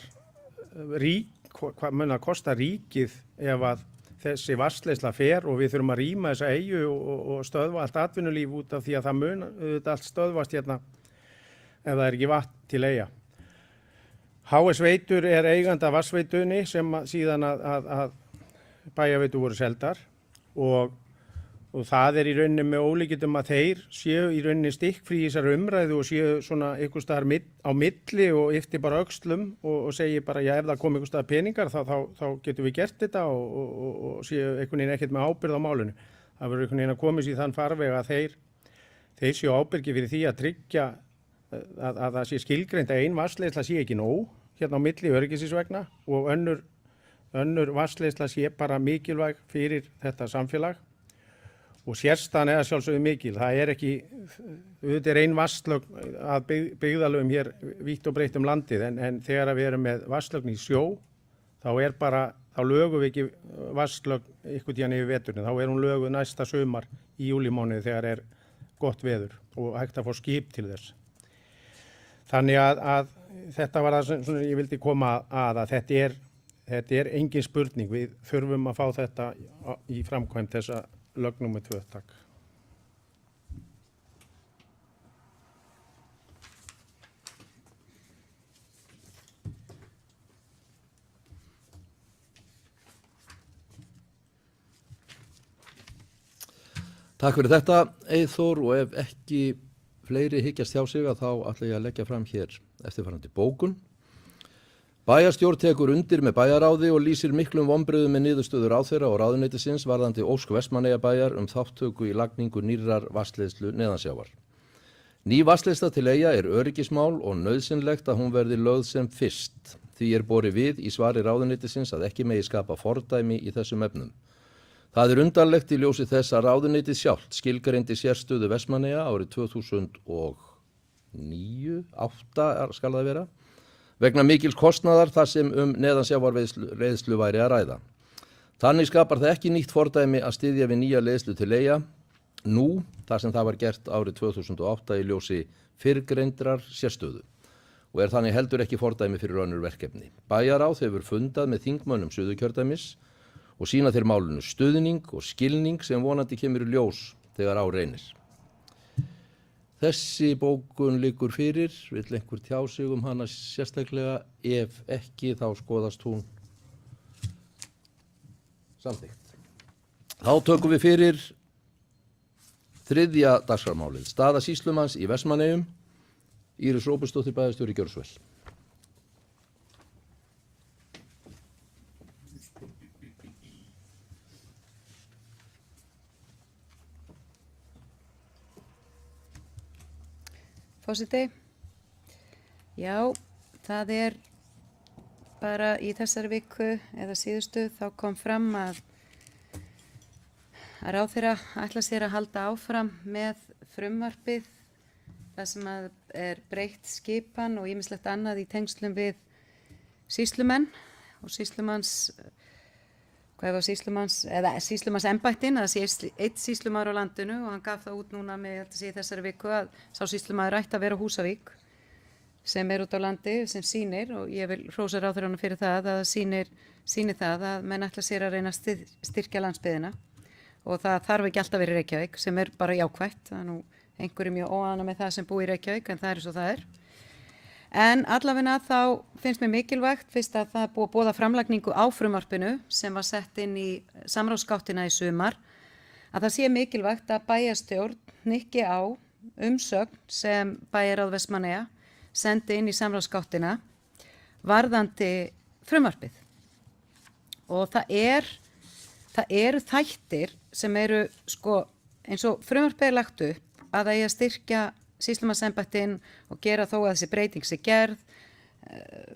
ríkið ef að þessi vatnsleiðsla fer og við þurfum að rýma þessa eyju og stöðva allt atvinnulíf út af því að það mun auðvitað allt stöðvast hérna ef það er ekki vatn til eyja. HS Veitur eigandi af vatnsveitunni sem síðan að bæjarveitur voru seldar og það í rauninni með ólíkindum að þeir séu í rauninni stikkfrí í þessari umræðu og séu svona einhvers staðar á milli og yfti bara öxlum og segi bara já ef það kom einhvers staðar peningar þá getum við gert þetta og séu einhvern veginn ekkert með ábyrgð á málinu. Það verður einhvern veginn að koma sér í þann farveg að þeir séu ábyrgi fyrir því að tryggja að það sé skilgreint að ein vatnsleiðsla sé ekki nóg hérna á milli öryggisins vegna og önnur vatnsleiðsla sé bara mikilvæg fyrir þetta samfélag og sérstaðan sjálfsögðu mikil. Það ekki, auðvitað ein vatnslögn að byggðalögum hér vítt og breytt landið en þegar við erum með vatnslögn í sjó þá lögum við ekki vatnslögn ykkur tíðan yfir veturinn. Þá hún löguð næsta sumar í júlímánuði þegar gott veður og hægt að fá skip til þess. Þannig að þetta var það sem ég vildi koma að þetta engin spurning. Við þurfum að fá þetta í framkvæmd þessa lögn númer 2, takk. Takk fyrir þetta, Eyþór, og ef ekki fleiri hyggjast hjá sig þá ætla ég að leggja fram hér eftirfarandi bókun. Bæjarstjórn tekur undir með bæjaráði og lýsir miklum vonbrigðum með niðurstöðu ráðherra og ráðuneytisins varðandi ósk Vestmannaeyjabæjar þátttöku í lagningu nýrrar vatnsleiðslu neðansjávar. Ný vatnsleiðsla til Eyja öryggismál og nauðsynlegt að hún verði lögð sem fyrst. Því borið við í svari ráðuneytisins að ekki megi skapa fordæmi í þessum efnum. Það undarlegt í ljósi þess að ráðuneytið sjálft skilgreindi sérstöðu Vestmannaeyja árið 2008 skal það vera, vegna mikils kostnaðar þar sem neðansjávarleiðslu væri að ræða. Þannig skapar það ekki nýtt fordæmi að styðja við nýja leiðslu til Eyja nú, þar sem það var gert árið 2008 í ljósi fyrrgreindrar sérstöðu og þannig heldur ekki fordæmi fyrir önnur verkefni. Bæjaráð hefur fundað með þingmönnum Suðurkjördæmis og sýna þeir málinu stuðning og skilning sem vonandi kemur í ljós þegar á reynir. Þessi bókun liggur fyrir, vill einhver tjá sig hana sérstaklega, ef ekki þá skoðast hún samþykkt. Þá tökum við fyrir 3. dagskrármálið, staða sýslumanns í Vestmannaeyjum. Íris Róbertsdóttir bæjarstjóri, gjörðu svo vel. Forseti, já, það bara í þessari viku eða síðustu þá kom fram að ráðherra ætla sér að halda áfram með frumvarpið það sem að breytt skipan og ýmislegt annað í tengslum við sýslumenn og sýslumanns embættin, að það sé einn sýslumaður á landinu og hann gaf það út núna með, ég held að sé í þessari viku, að sá sýslumaður ætti að vera á Húsavík sem út á landi, sem sýnir, og ég vil hrósa ráðherranum fyrir það, að sýnir það að menn ætla sér að reyna að styrkja landsbyggðina og það þarf ekki alltaf verið í Reykjavík, sem bara jákvætt. Það nú einhverjum mjög óánægðir með það sem búi í Reykjavík, en það svo það En allavega þá finnst mér mikilvægt, fyrst að það búið að boða framlagningu á frumvarpinu sem var sett inn í samráðsgáttina í sumar, að það sé mikilvægt að bæjarstjórn hnykki á umsögn sem bæjarráð Vestmannaeyja sendi inn í samráðsgáttina varðandi frumvarpið. Og það eru þættir sem eru eins og frumvarpið lagt upp að það eigi að styrkja sýslumannsembættin og gera þó að þessi breyting sé gerð,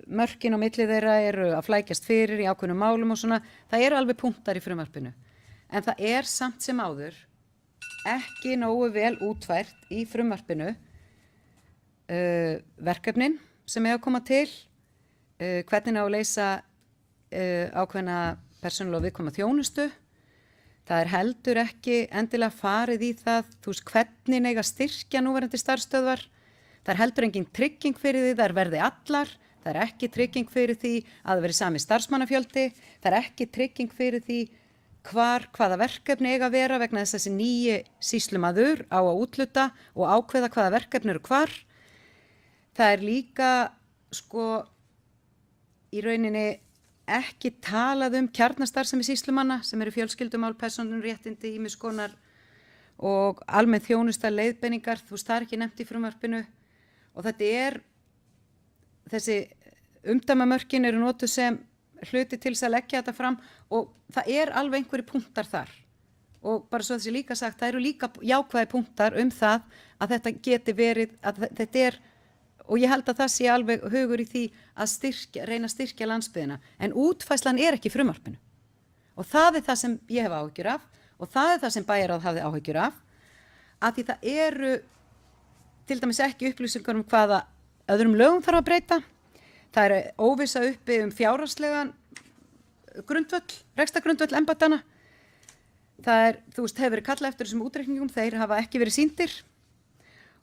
mörkin á milli þeirra eru að flækjast fyrir í ákveðnum málum og svona, það eru alveg punktar í frumvarpinu. En það samt sem áður ekki nógu vel útfært í frumvarpinu verkefnin sem að koma til, hvernig á að leysa ákveðna persónulega viðkvæma þjónustu. Það heldur ekki endilega farið í það, hvernig eiga styrkja núverandi starfsstöðvar. Það heldur engin trygging fyrir því, það verði allar. Það ekki trygging fyrir því að það veri sami starfsmannafjöldi. Það ekki trygging fyrir því hvaða verkefni eiga að vera vegna þess að þessi nýji sýslumaður á að úthluta og ákveða hvaða verkefni eru hvar. Það líka, í rauninni ekki talað kjarnastarfsemi sýslumanna sem eru fjölskyldumál, persónuréttindi, ýmiss konar og almenn þjónusta, leiðbeiningar, það ekki nefnt í frumvarpinu. Og þessi umdæmamörkin eru notuð sem hluti til þess að leggja þetta fram og það alveg einhverjir punktar þar. Og bara svo þessi líka sagt, það eru líka jákvæði punktar það að þetta geti verið, að þetta og ég held að það sé alveg hugur í því að reyna að styrkja landsbyggðina. En útfærslan ekki í frumvarpinu. Og það það sem ég hef áhyggjur af og það það sem bæjarráð hafði áhyggjur af, að því það eru til dæmis ekki upplýsingar hvaða öðrum lögum þarf að breyta. Það óvissa uppi fjárhagslegan grundvöll, rekstrargrundvöll embættanna. Það hefur verið kallað eftir þessum útreikningum, þeir hafa ekki verið sýndir.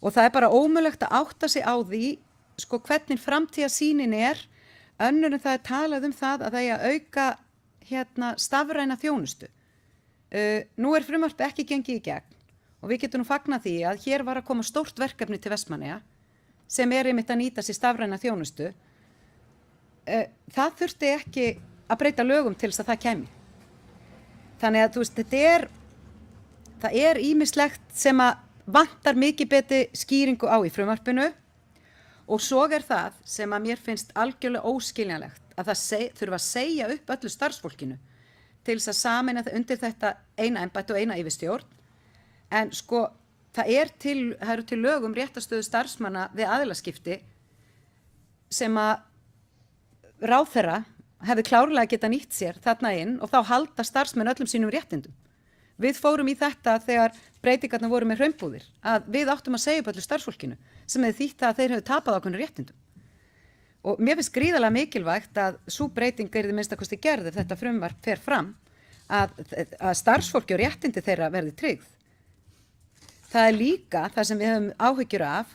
Og það bara ómögulegt að átta sig á því, hvernig framtíðarsýnin önnur en það talað það að það eigi að auka stafræna þjónustu. Nú frumvarpið ekki gengið í gegn og við getum nú fagnað því að hér var að koma stórt verkefni til Vestmannaeyja sem einmitt að nýta sér stafræna þjónustu. Það þurfti ekki að breyta lögum til þess að það kæmi. Þannig að það ýmislegt sem að vantar mikið beti skýringu á í frumvarpinu og svo það sem að mér finnst algjörlega óskiljanlegt að það þurfa að segja upp öllu starfsfólkinu til þess að sameina það undir þetta eina embætti og eina yfirstjórn. En það eru til lög réttarstöðu starfsmanna við aðilaskipti sem að ráðherra hefði klárlega geta nýtt sér þarna inn og þá halda starfsmenn öllum sínum réttindum. Við fórum í þetta þegar breytingarnar voru með hraunbúðir, að við áttum að segja upp öllu starfsfólkinu sem þýtt það að þeir hefðu tapað ákveðnum réttindum. Og mér finnst gríðarlega mikilvægt að sú breyting yrði minnstakosti gerð ef þetta frumvarp fer fram, að starfsfólki og réttindi þeirra verði tryggð. Það líka það sem við höfum áhyggjur af,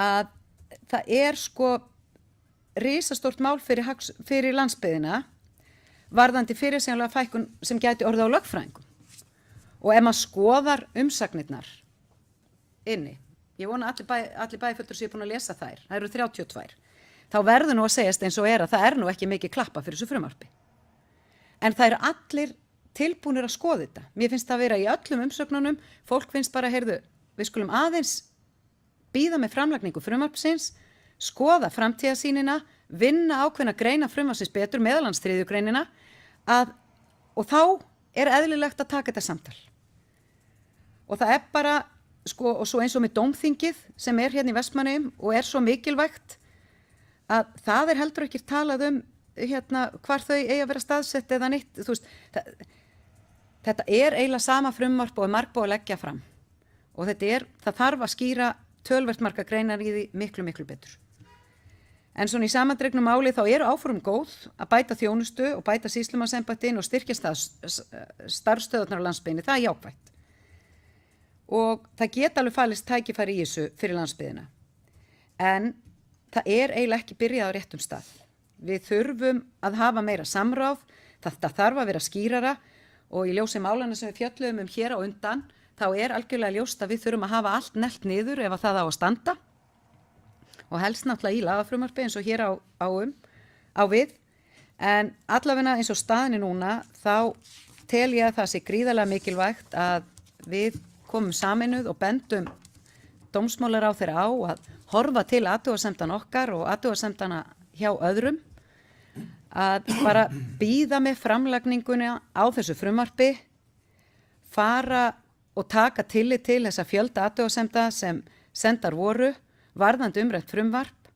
að það risastórt mál fyrir landsbyggðina, varðandi fyrirsjáanlega fækkun sem gæti orðið á lögfræðingum. Og ef maður skoðar umsagnirnar inni, ég vona allir bæjarfulltrúar séu búin að lesa þær, það eru 32, þá verður nú að segjast eins og að það nú ekki mikið klappa fyrir þessu frumvarpi. En það eru allir tilbúnir að skoða þetta. Mér finnst það vera í öllum umsögnunum, fólk finnst bara, við skulum aðeins bíða með framlagningu frumvarpsins, skoða framtíðarsýnina, vinna ákveðna greina frumvarpsins betur, meðal annars 3. greinina, og þá eðlilegt að taka þetta samtal. Og það bara, og svo eins og með dómþingið sem hérna í Vestmannaeyjum og svo mikilvægt, að það heldur ekki talað hvar þau eigi að vera staðsett eða nýtt. Þetta eiginlega sama frumvarp og margbúið að leggja fram. og það þarf að skýra tölvert marga greinar í því miklu betur. En svona í samandregnu máli þá eru áform góð að bæta þjónustu og bæta sýslumannsembættin og styrkja starfsstöðvarnar á landsbyggðinni, það er jákvætt. Og það geta alveg falist tækifæri í þessu fyrir landsbyggðina. En það er eiginlega ekki byrjað á réttum stað. Við þurfum að hafa meira samráð, þetta þarf að vera skýrara og í ljósi málana sem við fjölluðum hér á undan, þá er algjörlega ljóst að við þurfum að hafa allt neglt niður ef að það á að standa og helst náttúrulega í lagafrumvarpi eins og hér á við. En allavega eins og staðinni núna, þá tel ég að það sé gríðarlega mikilvægt að við komum sameinuð og bendum dómsmálaráðherra á að horfa til athugasemdana okkar og athugasemdana hjá öðrum, að bara bíða með framlagninguna á þessu frumvarpi, fara og taka tillit til þessa fjölda athugasemda sem sendar voru, varðandi umrætt frumvarp.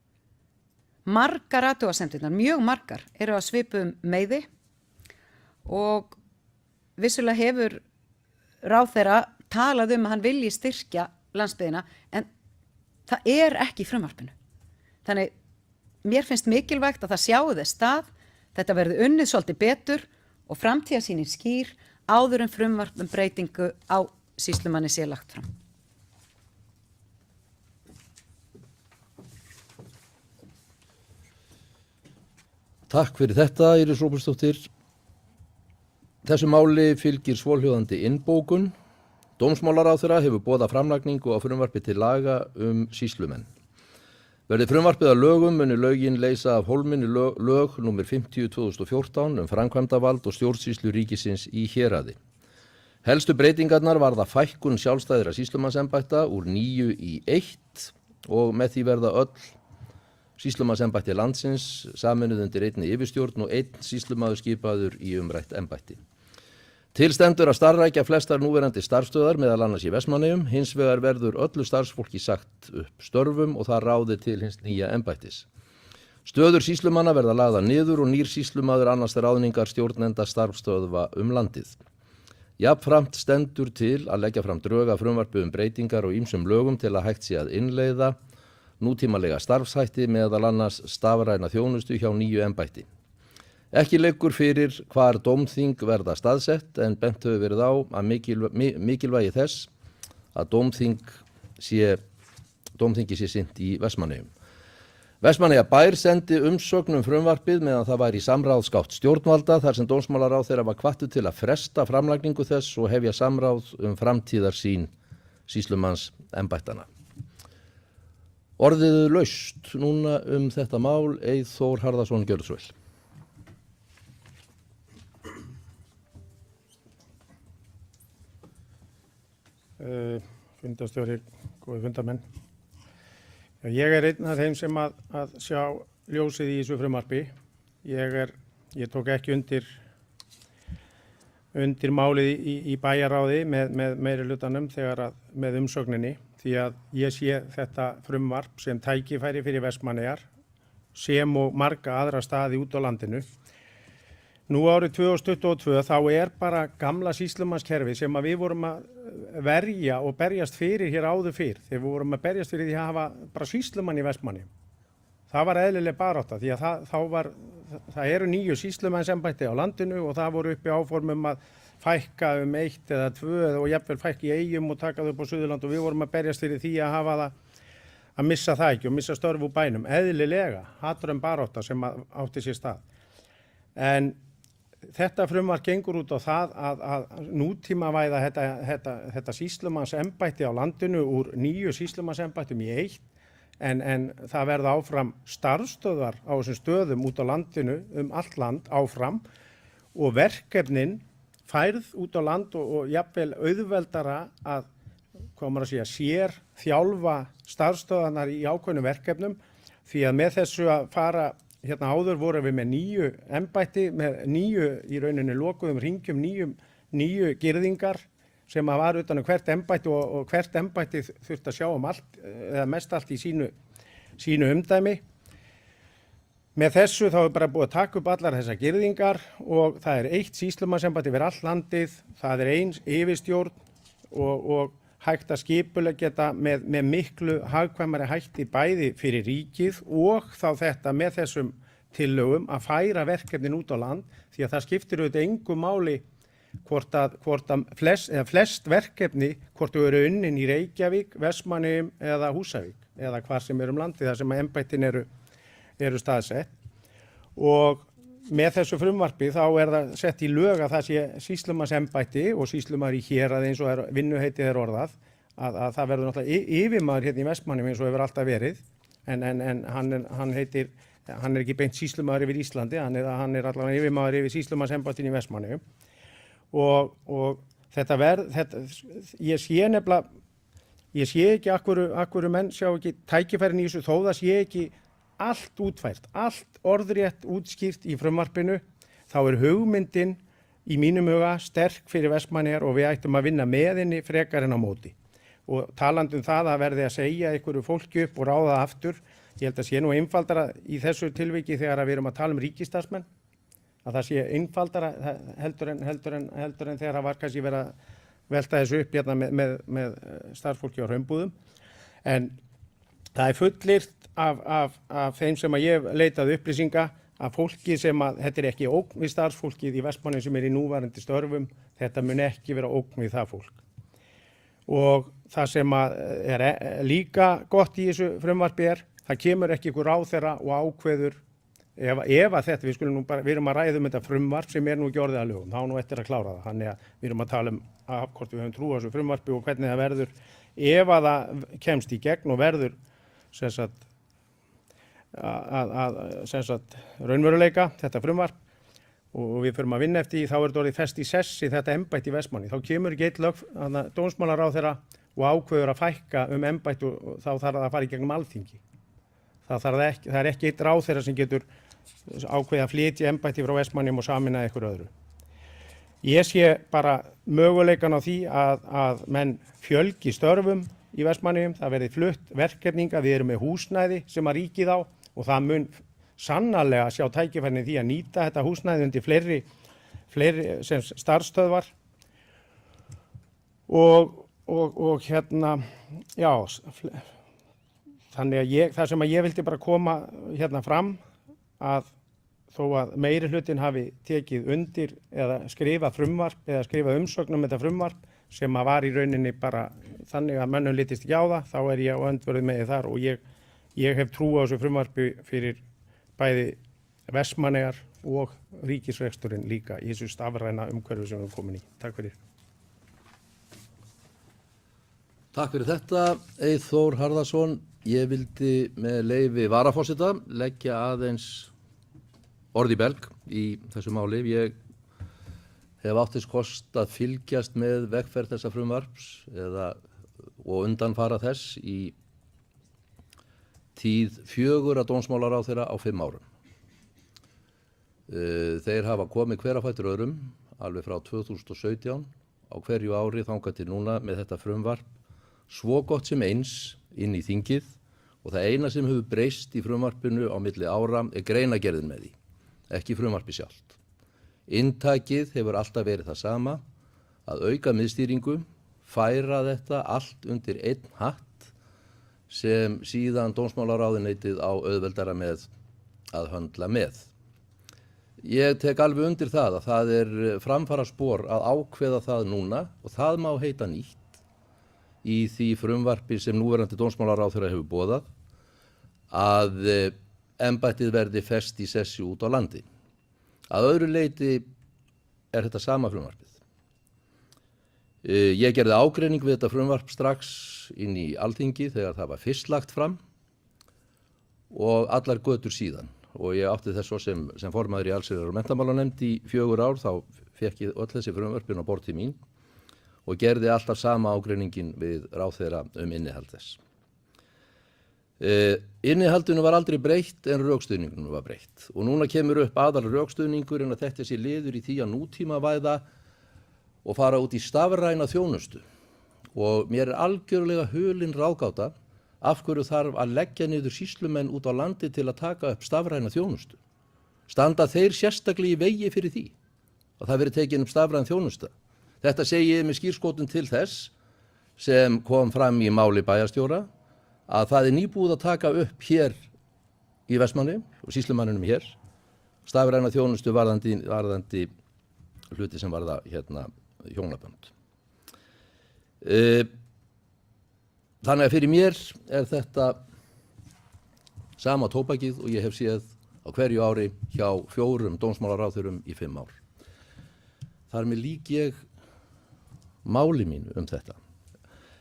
Margar athugasemdirnar, mjög margar, eru að svipum meiði og vissulega hefur ráðherra talað að hann vilji styrkja landsbyggðina, en það er ekki í frumvarpinu. Þannig, mér finnst mikilvægt að það sjáu þess stað, þetta verði unnið svolítið betur og framtíðarsýnin skýr áður en frumvarp breytingu á sýslumanni sé lagt fram. Takk fyrir þetta, Íris Róbertsdóttir. Þessu máli fylgir svohljóðandi innbókun. Dómsmálaráðherra hefur boðað framlagningu á frumvarpi til laga sýslumenn. Verði frumvarpið að lögum muni lögin leysa af hólminni lög nr. 50/2014 framkvæmdavald og stjórnsýslu ríkisins í héraði. Helstu breytingarnar varða fækkun sjálfstæðra sýslumannsembætta úr 9 í 1 og með því verða öll sýslumannsembætti landsins sameinuð undir einni yfirstjórn og einn sýslumaður skipaður í umrætt embætti. Til stendur að starfrækja flestar núverandi starfsstöðvar meðal annars í Vestmannaeyjum, hins vegar verður öllu starfsfólki sagt upp störfum og það ráði til hins nýja embættis. Stöður sýslumanna verða lagðar niður og nýr sýslumaður annast ráðningar stjórnenda starfsstöðva landið. Jafnframt stendur til að leggja fram drög að frumvarpi breytingar og ýmsum lögum til að hægt sé að innleiða nútímalega starfshætti meðal annars stafræna þjónustu hjá nýju embætti. Ekki liggur fyrir hvar dómþing verða staðsett en bent hefur verið á að mikilvægi þess að dómþingi sé sinnt í Vestmannaeyjum. Vestmannaeyjabær sendi umsögn frumvarpið meðan það var í samráðsgátt stjórnvalda þar sem dómsmálaráðherra var hvattur til að fresta framlagningu þess og hefja samráð framtíðarsýn sýslumanns embættanna. Orðið laust núna þetta mál, Eyþór Harðarson, gjörðu svo vel. Fundarstjóri, góði fundarmenn. Ég er einn af þeim sem að sjá ljósið í þessu frumvarpi. Ég tók ekki undir málið í bæjarráði með meirihlutanum með umsögninni því að ég sé þetta frumvarp sem tækifæri fyrir Vestmannaeyjar sem og marga aðra staði út á landinu. Nú árið 2022 þá er bara gamla sýslumannskerfi sem að við vorum að verja og berjast fyrir hér áður fyrr. Þegar við vorum að berjast fyrir því að hafa bara sýslumann í Vestmannaeyjum. Það var eðlileg barátta því að það eru 9 sýslumannsembætti á landinu og það voru uppi áformum að fækka 1 eða 2 og jafnvel fækka í Eyjum og taka þau upp á Suðurland og við vorum að berjast fyrir því að hafa það að missa það ekki og missa störf úr bænum. Eðlilega, haturinn barátta sem átti sér stað. En þetta frumvarp gengur út á það að nútímavæða þetta sýslumannsembætti á landinu úr 9 sýslumannsembættum í 1 en það verða áfram starfsstöðvar á þessum stöðum út á landinu allt land áfram og verkefnin færð út á land og jafnvel auðveldara að sér þjálfa starfsstöðvarnar í ákveðnum verkefnum því að með þessu að fara hérna áður vorum við með 9 embætti með 9 í rauninni lokuðum hringjum 9 girðingar sem að var utan hvert embætti og hvert embætti þurfti að sjá allt eða mest allt í sínu umdæmi. Með þessu þá er bara búið að taka upp allar þessar girðingar og það er 1 sýslumannsembætti fyrir allt landið, það er 1 yfirstjórn og hægt að skipuleggja þetta með miklu hagkvæmari hætti bæði fyrir ríkið og þá þetta með þessum tillögum að færa verkefnin út á land, því að það skiptir auðvitað engu máli hvort að flest verkefni, hvort þau eru unnin í Reykjavík, Vestmannaeyjum eða Húsavík eða hvar sem er landið þar sem embættin eru staðsett. Og með þessu frumvarpi þá það sett í lög að það sé sýslumannsembætti og sýslumaður í héraði eins og vinnuheitið orðað, að það verður náttúrulega yfirmaður hérna í Vestmannaeyjum eins og hefur alltaf verið, en hann er ekki beint sýslumaður yfir Íslandi, hann er allavega yfirmaður yfir sýslumannsembættin í Vestmannaeyjum. Og ég sé ekki akkur menn sjá ekki tækifærin í þessu, þó það sé ekki allt útfært, allt orðrétt útskýrt í frumvarpinu, þá hugmyndin í mínum huga sterk fyrir Vestmannaeyjar og við ættum að vinna með henni frekar en á móti. Og talandi það að verði að segja einhverju fólki upp og ráða aftur, ég held að sé nú einfaldara í þessu tilviki þegar við erum að tala ríkisstarfsmenn, að það sé einfaldara heldur en þegar það var kannski verið að velta þessu upp hérna með starfsfólki á hraunbúðum. En það fullyrt af þeim sem að ég leitaði upplýsinga að fólki sem að þetta ekki ógn við starfsfólkið í Vestmannaeyjum sem í núverandi störfum, þetta mun ekki vera ógn við það fólk. Og það sem að líka gott í þessu frumvarpi það kemur ekki ykkur ráðherra og ákveður ef að þetta, við erum að ræða þetta frumvarp sem nú ekki orðið að lögum, þá nú eftir að klára það. Þannig að við erum að tala hvort við höfum trú á þessu frumvarpi og hvernig það verður ef að það kemst í gegn og verður raunveruleika þetta frumvarp og við förum að vinna eftir því, þá þetta orðið fest í sessi þetta embætti í Vestmannaeyjum. Þá kemur ekki eitt dómsmálaráðherra og ákveður að fækka embætti og þá þarf það að fara í gegnum Alþingi. Það er ekki eitt ráðherra sem getur ákveðið að flytja embætti frá Vestmannaeyjum og sameina ykkur öðru. Ég sé bara möguleikan á því að menn fjölgi störfum í Vestmannaeyjum, það verði flutt verkefninga, við erum með húsnæði sem að ríkið á og það mun sannarlega sjá tækifærin í því að nýta þetta húsnæði undir fleiri sem starfsstöðvar og hérna, já, þannig að það sem að ég vildi bara koma hérna fram að þó að meiri hlutin hafi tekið undir eða skrifað frumvarp eða skrifað umsögn þetta frumvarp sem að var í rauninni bara þannig að mönnum litist ekki á það, þá ég á öndverðu með þar og ég hef trú á þessu frumvarpi fyrir bæði Vestmannaeyjar og ríkisreksturinn líka í þessu stafræna umhverfi sem við erum komin í. Takk fyrir. Takk fyrir þetta, Eyþór Harðarson. Ég vildi með leyfi varaforseta leggja aðeins orð í belg í þessu máli. Ég hef átt þess kost að fylgjast með vegferð þessa frumvarps og undanfara þess í tíð 4 dómsmálaráðherra á 5 árum. Þeir hafa komið hver á fætur öðrum alveg frá 2017 á hverju ári þangað til núna með þetta frumvarp svo gott sem eins inn í þingið og það eina sem hefur breyst í frumvarpinu á milli ára greinagerðin með því, ekki frumvarpi sjálft. Inntakið hefur alltaf verið það sama, að auka miðstýringu, færa þetta allt undir einn hatt sem síðan dómsmálaráðuneytið á auðveldara með að höndla með. Ég tek alveg undir það að það framfara spor að ákveða það núna og það má heita nýtt í því frumvarpi sem núverandi dómsmálaráðherra hefur boðað að embættið verði fest í sessi út á landi. Að öðru leyti þetta sama frumvarpið. Ég gerði ágreining við þetta frumvarp strax inn í Alþingi þegar það var fyrst lagt fram og allar götur síðan. Og ég átti þess svo sem formaður í allsherjar- og menntamálanefnd í 4 ár, þá fékk ég öll þessi frumvörpin á borð til mín og gerði alltaf sama ágreiningin við ráðherra innihald þess. Innihaldinu var aldrei breytt en rökstuðningunum var breytt og núna kemur upp aðal rökstuðningur en að þetta sé liður í því að nútímavæða og fara út í stafræna þjónustu og mér algjörlega hulin ráðgáta af hverju þarf að leggja niður sýslumenn út á landi til að taka upp stafræna þjónustu. Standa þeir sérstaklega í vegi fyrir því að það veri tekin upp stafræn þjónusta. Þetta segi ég með skírskotun til þess sem kom fram í máli bæjarstjóra að það nýbúið að taka upp hér í Vestmannaeyjum og sýslumanninum hér stafræna þjónustu varðandi hluti sem varða hjónabönd. Þannig að fyrir mér þetta sama tóbakið og ég hef séð á hverju ári hjá 4 dómsmálaráðherrum í 5 ár. Þar með lýk ég máli mínu þetta.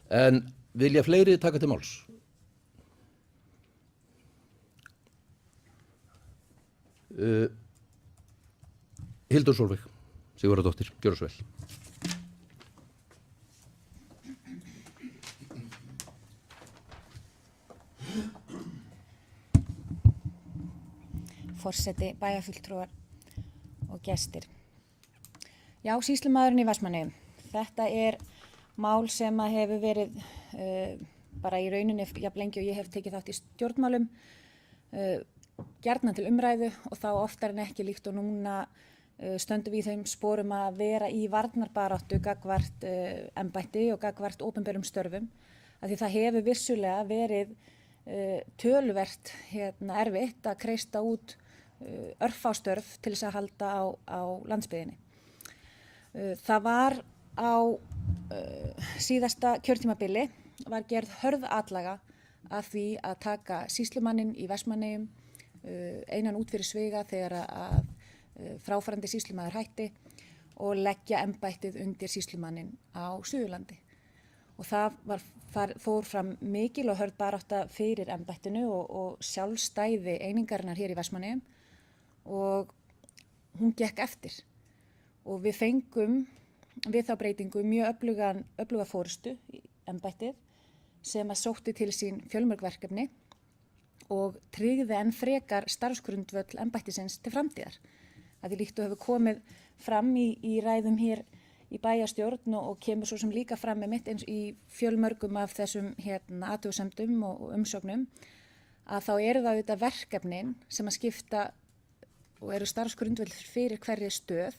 En vilja fleiri taka til máls? Hildur Sólveig Sigurðardóttir, gjörðu svo vel. Forseti, bæjarfulltrúar og gestir. Já, sýslumaðurinn í Vestmannaeyjum. Þetta mál sem að hefur verið bara í rauninni jafn lengi og ég hef tekið þátt í stjórnmálum, gjarnan til umræðu og þá oftar en ekki líkt og núna stöndum við í þeim sporum að vera í varnarbaráttu gagnvart embætti og gagnvart opinberum störfum. Af því það hefur vissulega verið töluvert erfitt að kreista út örfástörf til þess að halda á landsbyggðinni. Það var á síðasta kjörtímabili var gerð hörð atlaga að því að taka sýslumanninn í Vestmannaeyjum einan út fyrir sviga þegar að fráfarandi sýslumaður hætti og leggja embættið undir sýslumanninn á Suðurlandi. Og það fór fram mikil og hörð barátta fyrir embættinu og sjálfstæði einingarinnar hér í Vestmannaeyjum og hún gekk eftir. Og við fengum við þá breytingu mjög öfluga forystu í embættið sem að sótti til sín fjölmörg verkefni og tryggði enn frekar starfsgrundvöll embættisins til framtíðar. Að því líkt og hefur komið fram í ræðum hér í bæjarstjórn og kemur svo sem líka fram með mitt eins í fjölmörgum af þessum athugasemdum og umsóknum að þá eru það auðvitað verkefnin sem að skipta og eru starfsgrundvöll fyrir hverri stöð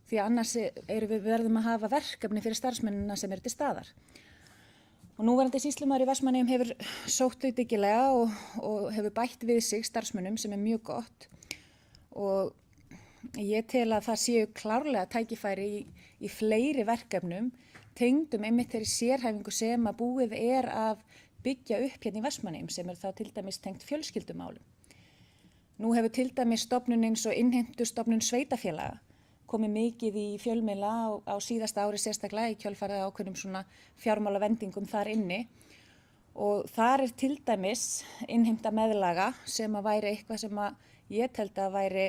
því að annars við verðum að hafa verkefni fyrir starfsmennina sem eru til staðar. Og núverandi sýslumaður í Vestmannaeyjum hefur sótt þau dyggilega og hefur bætt við sig starfsmönnum sem mjög gott og ég tel að það séu klárlega tækifæri í fleiri verkefnum tengdum einmitt þeirri sérhæfingu sem að búið að byggja upp hérna í Vestmannaeyjum sem þá til dæmis tengt fjölskyldumálum. Nú hefur til dæmis stofnun eins og innheimtustofnun sveitarfélaga komið mikið í fjölmiðla á síðasta ári sérstaklega í kjölfarið ákveðnum svona fjármálavendingum þar inni og þar til dæmis innheimta meðlaga sem að væri eitthvað sem að ég teldi að væri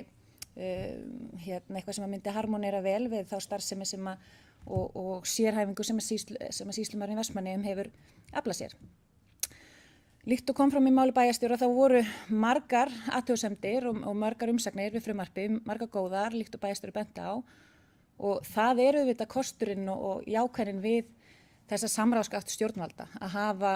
eitthvað sem að myndi harmonera vel við þá starfsemi sem að og sérhæfingu sem að sýslumaðurinn í Vestmannaeyjum hefur aflað sér. Líkt og kom fram í máli bæjarstjóra þá voru margar athugasemdir og margar umsagnir við frumvarpi, margar góðar líkt og bæjarstjóri benti á og það auðvitað kosturinn og jákvæðin við þessa samráðsgátt stjórnvalda að hafa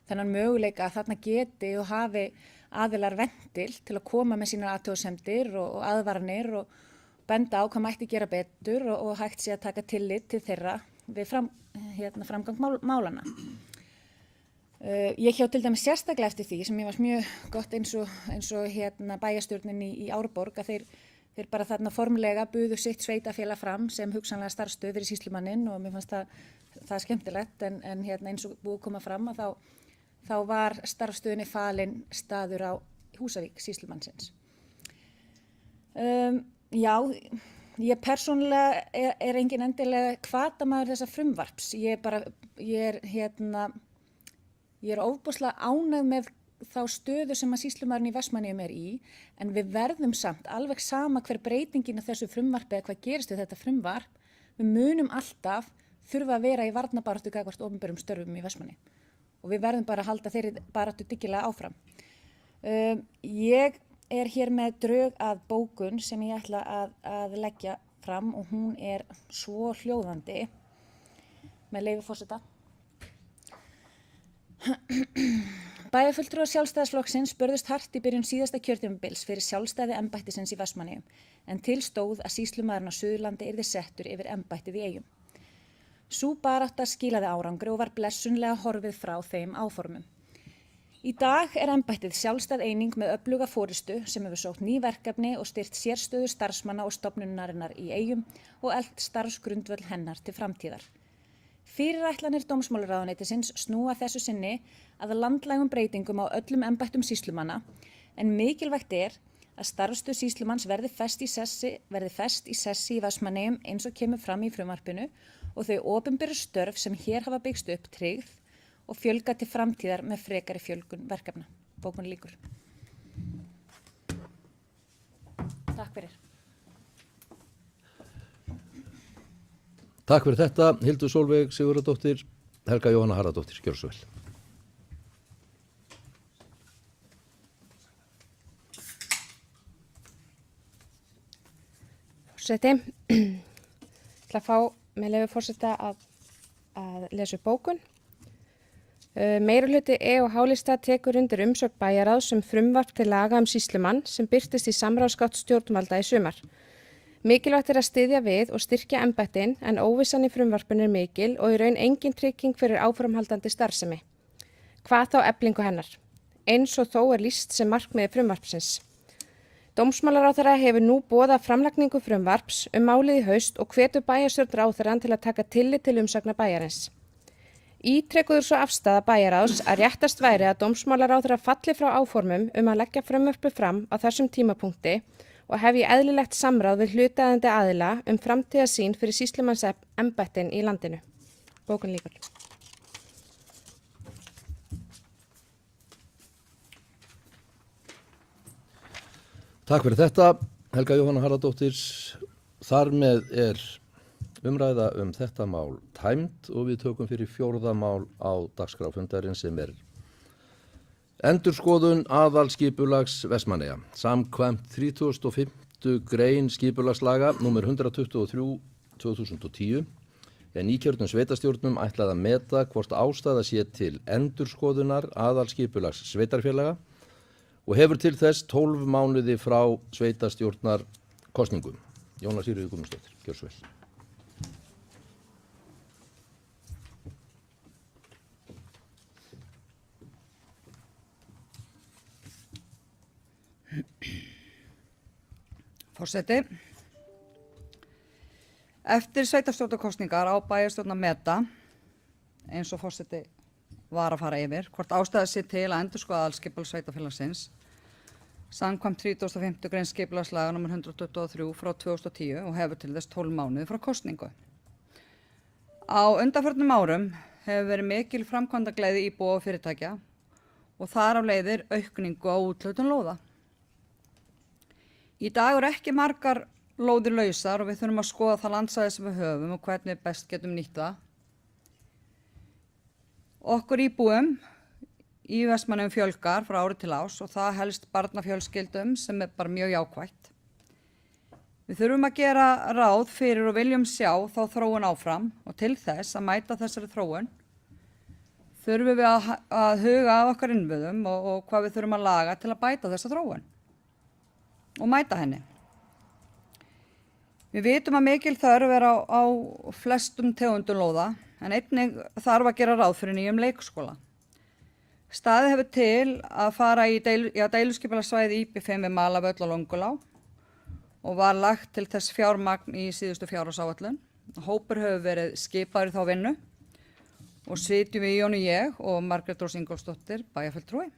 þennan möguleika að þarna geti og hafi aðilar ventil til að koma með sínar athugasemdir og aðvaranir og benda á hvað mætti gera betur og hægt sé að taka tillit til þeirra við framgang málana. Ég hjá til dæmis sérstaklega eftir því sem ég var mjög gott eins og bæjarstjórnin í Árborg að þeir bara þarna formlega buðu sitt sveitafélag fram sem hugsanlega starfsstöð fyrir sýslumanninn og mér fannst það skemmtilegt en eins og búið að koma fram að þá var starfsstöðinni falin staður á Húsavík sýslumannsins. Já, ég persónulega er engin endilega hvatamaður þessa frumvarps. Ég er ofboðslega ánægð með þá stöðu sem að sýslumaðurinn í Vestmannaeyjum er í, en við verðum samt alveg sama hver breytingin af þessu frumvarpi eða hvað gerist við þetta frumvarp, við munum alltaf þurfa að vera í varnarbaráttu gagnvart opinberum störfum í Vestmannaeyjum. Og við verðum bara að halda þeirri baráttu dyggilega áfram. Ég er hér með drög að bókun sem ég ætla að leggja fram og hún er svo hljóðandi með leyfi forseta. Bæjarfulltrúar Sjálfstæðisflokksins börðust hart í byrjun síðasta kjörtímabils fyrir sjálfstæði embættisins í Vestmannaeyjum en til stóð að sýslumaðurinn á Suðurlandi yrði settur yfir embættið í Eyjum. Sú barátta skilaði árangri og var blessunlega horfið frá þeim áformum. Í dag er embættið sjálfstæð eining með öfluga forystu sem hefur sótt ný verkefni og styrt sérstöðu starfsmanna og stofnunarinnar í Eyjum og eflt starfsgrundvöll hennar til framtíðar. Fyrirætlanir dómsmálaráðuneytisins snúa þessu sinni að landlægum breytingum á öllum embættum sýslumanna, en mikilvægt að starfsstöð sýslumanns verði fest í sessi í Vestmannaeyjum eins og kemur fram í frumvarpinu og þau opinberu störf sem hér hafa byggst upp tryggð og fjölga til framtíðar með frekari fjölgun verkefna. Bókun lýkur. Takk fyrir. Takk fyrir þetta, Hildur Sólveig Sigurðardóttir, Helga Jóhanna Harðardóttir, gjörðu svo vel. Forseti, ég ætla að fá með leyfi forseta að lesa upp bókun. Meirihluti og H-lista tekur undir umsögn bæjarráðs frumvarp til laga sýslumann sem birtist í samráðsgátt stjórnvalda í sumar. Mikilvægt að styðja við og styrkja embættin en óvissan í frumvarpinu mikil og í raun engin trygging fyrir áframhaldandi starfsemi. Hvað þá eflingu hennar? Eins og þó lýst sem markmiði frumvarpsins. Dómsmálaráðherra hefur nú boðað framlagningu frumvarps málið í haust og hvetur bæjarstjórn ráðherrann til að taka tillit til umsagna bæjarins. Ítrekuður svo afstaða bæjarráðs að réttast væri að dómsmálaráðherra falli frá áformum að leggja frumvarpið fram á þessum tímapunkti og hefji eðlilegt samráð við hlutaðeigandi aðila framtíðarsýn fyrir sýslumannsembættin í landinu. Bókun lýkur. Takk fyrir þetta, Helga Jóhanna Harðardóttir. Þar með umræða þetta mál tæmd og við tökum fyrir 4. mál á dagskrá fundarins sem endurskoðun aðalskipulags Vestmannaeyja. Samkvæmt 35. grein skipulagslaga nr. 123/2010 nýkjörnum sveitarstjórnum ætlað að meta hvort ástæða sé til endurskoðunar aðalskipulags sveitarfélaga og hefur til þess 12 mánuði frá sveitarstjórnar kosningum. Jóna Sigríður Guðmundsdóttir, gjörðu svo vel. Forseti, eftir sveitarstjórnarkosningar á bæjarstjórn að meta, eins og forseti var að fara yfir, hvort ástæða sé til að endurskoða aðalskipulag sveitarfélagsins samkvæmt 35. grein skipulagslaga nr. 123/2010 og hefur til þess 12 mánuði frá kosningu. Á undanförnum árum hefur verið mikil framkvæmdagleði íbúa og fyrirtækja og þar af leiðir aukningu á úthlutun lóða. Í dag ekki margar lóðir lausar og við þurfum að skoða það landsvæði sem við höfum og hvernig við best getum nýtt það. Okkur íbúum í Vestmannaeyjum fjölgar frá ári til árs og það helst barnafjölskyldum sem bara mjög jákvætt. Við þurfum að gera ráð fyrir og viljum sjá þá þróun áfram og til þess að mæta þessari þróun þurfum við að huga að okkar innviðum og hvað við þurfum að laga til að bæta þessa þróun og mæta henni. Við vitum að mikil þörf á flestum tegundum lóða en einnig þarf að gera ráð fyrir nýjum leikskóla. Staðið hefur til að fara í deiluskipulagssvæði IB5 við Malavöll og Löngulá og var lagt til þess fjármagn í síðustu fjárhagsáætlun. Hópur hefur verið skipaður í þá vinnu og sitjum við í honum ég og Margrét Rós Ingólfsdóttir, bæjarfulltrúi,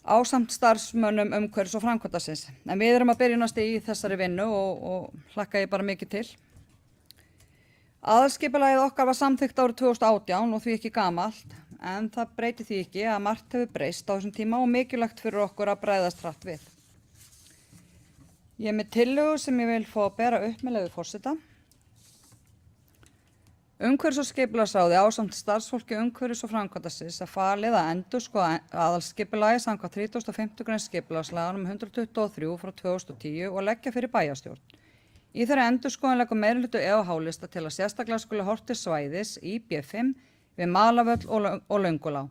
ásamt starfsmönnum umhverfis og framkvæmdasviðs. En við erum að byrjunast í þessari vinnu og hlakka ég bara mikið til. Aðalskipulagið okkar var samþykkt árið 2018 og því ekki gamalt, en það breytir því ekki að margt hefur breyst á þessum tíma og mikilvægt fyrir okkur að bregðast hratt við. Ég með tillögu sem ég vil fá að bera upp með leyfi forseta. Umhverfis- og skipulagsráði ásamt starfsfólki umhverfis og framkvæmdasviðs falið að endurskoða aðalskipulagið samkvæmt 35. grein skipulagslaga nr. 123/2010 og leggja fyrir bæjarstjórn. Í þeirri endurskoðun leggur meirihluti og H-lista til að sérstaklega skuli horft til svæðis í B5 við Malavöll og Löngulá.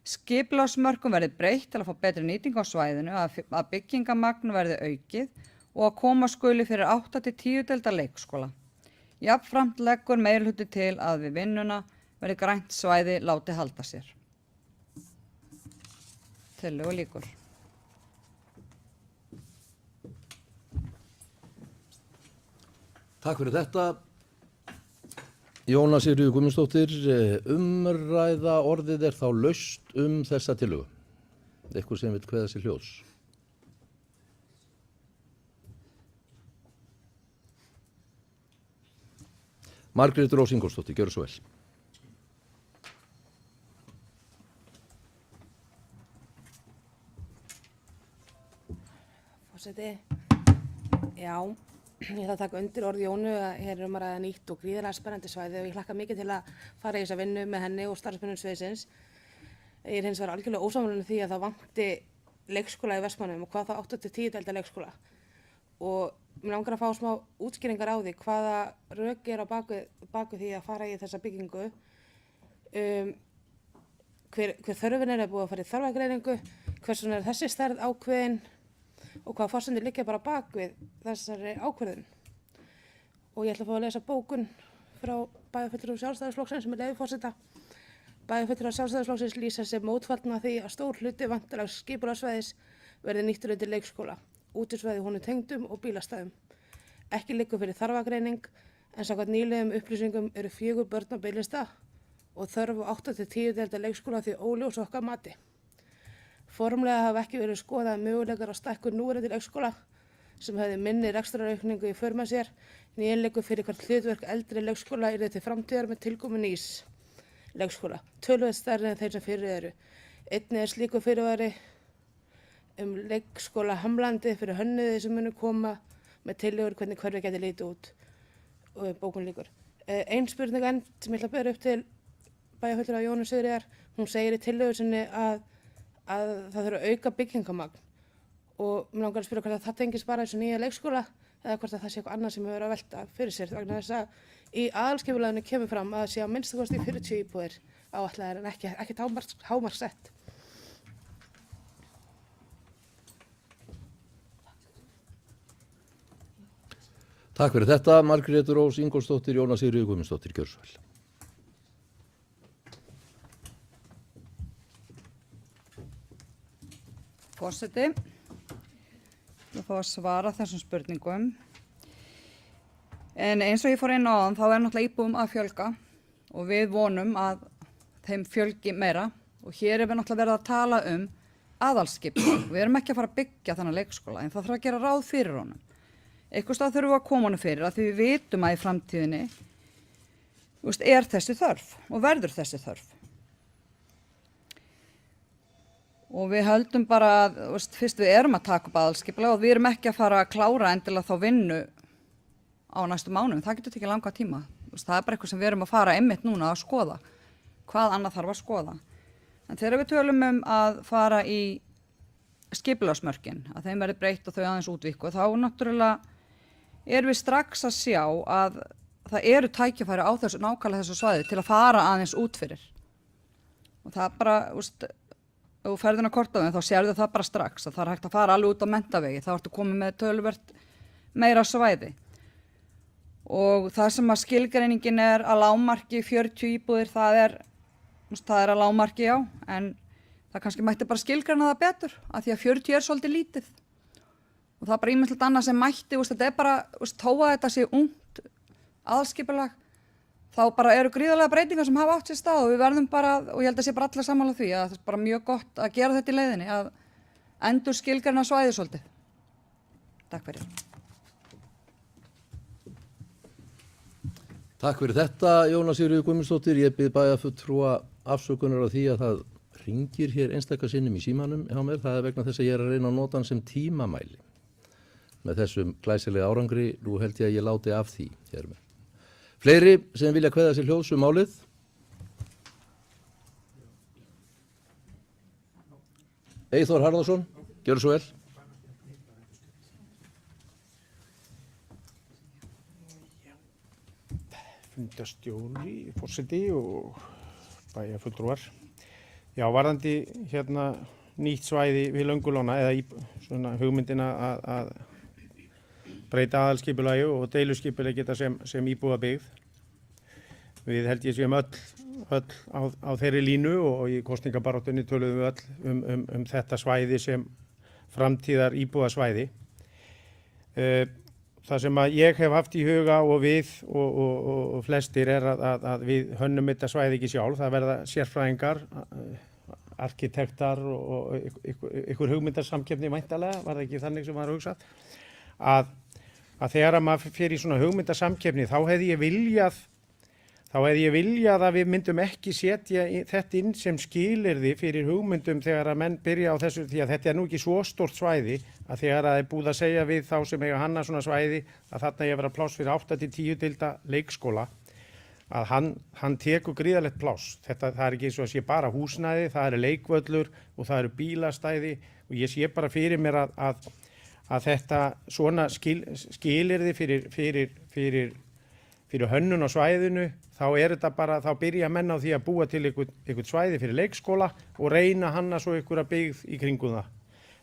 Skipulagsmörkum verði breytt til að fá betri nýtingu á svæðinu, að byggingamagn verði aukið og að koma skuli fyrir 8 til 10 deilda leikskóla. Jafnframt leggur meirihluti til að við vinnuna verði grænt svæði láti halda sér. Tillögu lýkur. Takk fyrir þetta. Jóna Sigríður Guðmundsdóttir, umræða orðið þá laust þessa tillögu. Eitthvað sem vil kveða sér hljóðs. Margrét Rós Ingólfsdóttir, gjörðu svo vel. Forseti, já, ég ætla að taka undir orð Jónu að hér að ræða nýtt og gríðarlega spennandi svæði og ég hlakka mikið til að fara í þessa vinnu með henni og starfsmönnum sviðsins. Ég hins vegar algjörlega ósammála því að það vanti leikskóla í Vestmannaeyjum og hvað það 8-10 deilda leikskóla. Og mér langar að fá smá útskýringar á því hvaða rök á baku því að fara í þessa byggingu. Hver þörfin er búið að fara í þarfagreiningu, hversu er þessi stærð ákveðin og hvaða forsendur liggja bara bakvið þessari ákvörðun. Og ég ætla að fá að lesa bókun frá bæjarfulltrúa Sjálfstæðisflokksins sem leyfi forseta. Bæjarfulltrúar Sjálfstæðisflokksins lýsa sig mótfallna því að stór hluti væntanlegs skipulagssvæðis verði nýttur undir leikskóla, útisvæði honum tengdum og bílastæðum. Ekki liggur fyrir þarfagreining en samkvæmt nýlegum upplýsingum eru 4 börn á biðlista og þörf á 8-10 deilda leikskóla því óljós okkar mati. Formlega hafa ekki verið skoðað möguleikar á stækkun núverandi leikskóla sem hefði minni rekstraraukningu í för með sér, né liggur fyrir hvert hlutverk eldri leikskóla yrði til framtíðar með tilkomu nýs leikskóla, töluvert stærri en þeir sem fyrir eru. Einnig er slíkur fyrirvari leikskóla hamlandi fyrir hönnuði sem munu koma með tillögur hvernig hverfi geti litið út og bókun lýkur. Ein spurning enn sem ég ætla að bera upp til bæjarfulltrúa Jónu Sigríðar, hún segir í tillögu sinni að það þurfa að auka byggingamagn og mér langar að spyrja hvort það tengist bara þessu nýja leikskóla eða hvort það sé eitthvað annað sem hefur verið að velta fyrir sér vegna þess að í aðalskipulaginu kemur fram að það sé að minnsta kosti 40 íbúðir áætlaðar en ekkert hámarksett. Takk fyrir þetta, Margrét Rós Ingólfsdóttir, Jóna Sigríður Guðmundsdóttir, gjörðu svo vel. Forseti, ég fá að svara þessum spurningum. En eins og ég fór inn á áðan, þá er náttúrulega íbúðum að fjölga og við vonum að þeim fjölgi meira og hér er við náttúrulega verið að tala aðalskipulag. Við erum ekki að fara að byggja þennan leikskóla en það þarf að gera ráð fyrir honum. Einhvers stað þurfum við að koma honum fyrir að því við vitum að í framtíðinni er þessi þörf og verður þessi þörf. Og við höldum bara að fyrst við erum að taka upp aðalskipulag og við erum ekki að fara að klára endilega þá vinnu á næstu mánuðum. Það getur tekið langa tíma. Það er bara eitthvað sem við erum að fara einmitt núna að skoða. Hvað annað þarf að skoða. En þegar við tölum að fara í skipulagsmörkin, að þeim verði breytt og þau aðeins útvíkku, þá náttúrulega erum við strax að sjá að það eru tækifæri á þessu nákvæmlega þessu svæði til að fara aðeins út fyrir. Og það bara, ef þú ferðin að korta þeim þá sérðu það bara strax að það er hægt að fara alveg út á Menntavegi, þá ertu komið með töluvert meira svæði. Og það sem að skilgreiningin er að lágmarki 40 íbúðir, það er að lágmarki já, en það kannski mætti bara skilgreina það betur, af því að 40 er svolítið lítið. Og það er bara ýmislegt annað sem mætti, þetta er bara, þó að þetta sé ungt aðalskipulag, þá bara eru gríðarlega breytingar sem hafa átt sér stað og við verðum bara, og ég held að sé bara allir sammála því, að það er bara mjög gott að gera þetta í leiðinni, að endur skilgreina svæðið svolítið. Takk fyrir. Takk fyrir þetta, Jóna Sigríður Guðmundsdóttir. Ég bið bæjarfulltrúa afsökunar á því að það hringir hér einstaka sinnum í símanum hjá mér. Það er vegna þess að ég er að reyna að nota hann sem tímamæli með þessum glæsilega árangri. Nú held ég að ég láti af því hér með. Fleiri sem vilja kveða sér hljóðs málið? Eyþór Harðarsson, gjörðu svo vel. Fundarstjóri, forseti og bæjarfulltrúar. Já, varðandi nýtt svæði við Löngulóna eða svona hugmyndina að breyta aðalskipulagi og deiluskipulagi geta sem íbúabyggð. Við held ég séum öll á þeirri línu og í kosningabaráttunni töluðum við öll um þetta svæði sem framtíðar íbúasvæði. Það sem að ég hef haft í huga og við og flestir að við hönnum þetta svæði ekki sjálf. Það verða sérfræðingar, arkitektar og ykkur hugmyndarsamkeppni væntanlega, var það ekki þannig sem var hugsað, að þegar að maður fer í svona hugmyndarsamkeppni þá hefði ég viljað að við myndum ekki setja þetta inn sem skilyrði fyrir hugmyndum þegar að menn byrja á þessu, því að þetta nú ekki svo stórt svæði að þegar að það búið að segja við þá sem eiga hanna svona svæði að þarna ég vera pláss fyrir 8-10 deilda leikskóla, að hann tekur gríðarlegt pláss. Það er ekki eins og að sé bara húsnæði, það eru leikvöllur og það eru bílastæði og ég sé bara fyrir mér að þetta svona skilyrði fyrir hönnun á svæðinu, þá þetta bara, þá byrja menn á því að búa til einhvern svæði fyrir leikskóla og reyna hanna svo einhverja byggð í kringum það.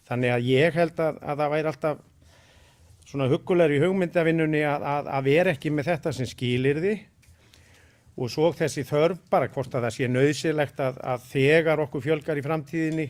Þannig að ég held að það væri alltaf svona huggulegur í hugmyndavinnunni að vera ekki með þetta sem skilyrði og svo þessi þörf bara hvort að það sé nauðsynlegt að þegar okkur fjölgar í framtíðinni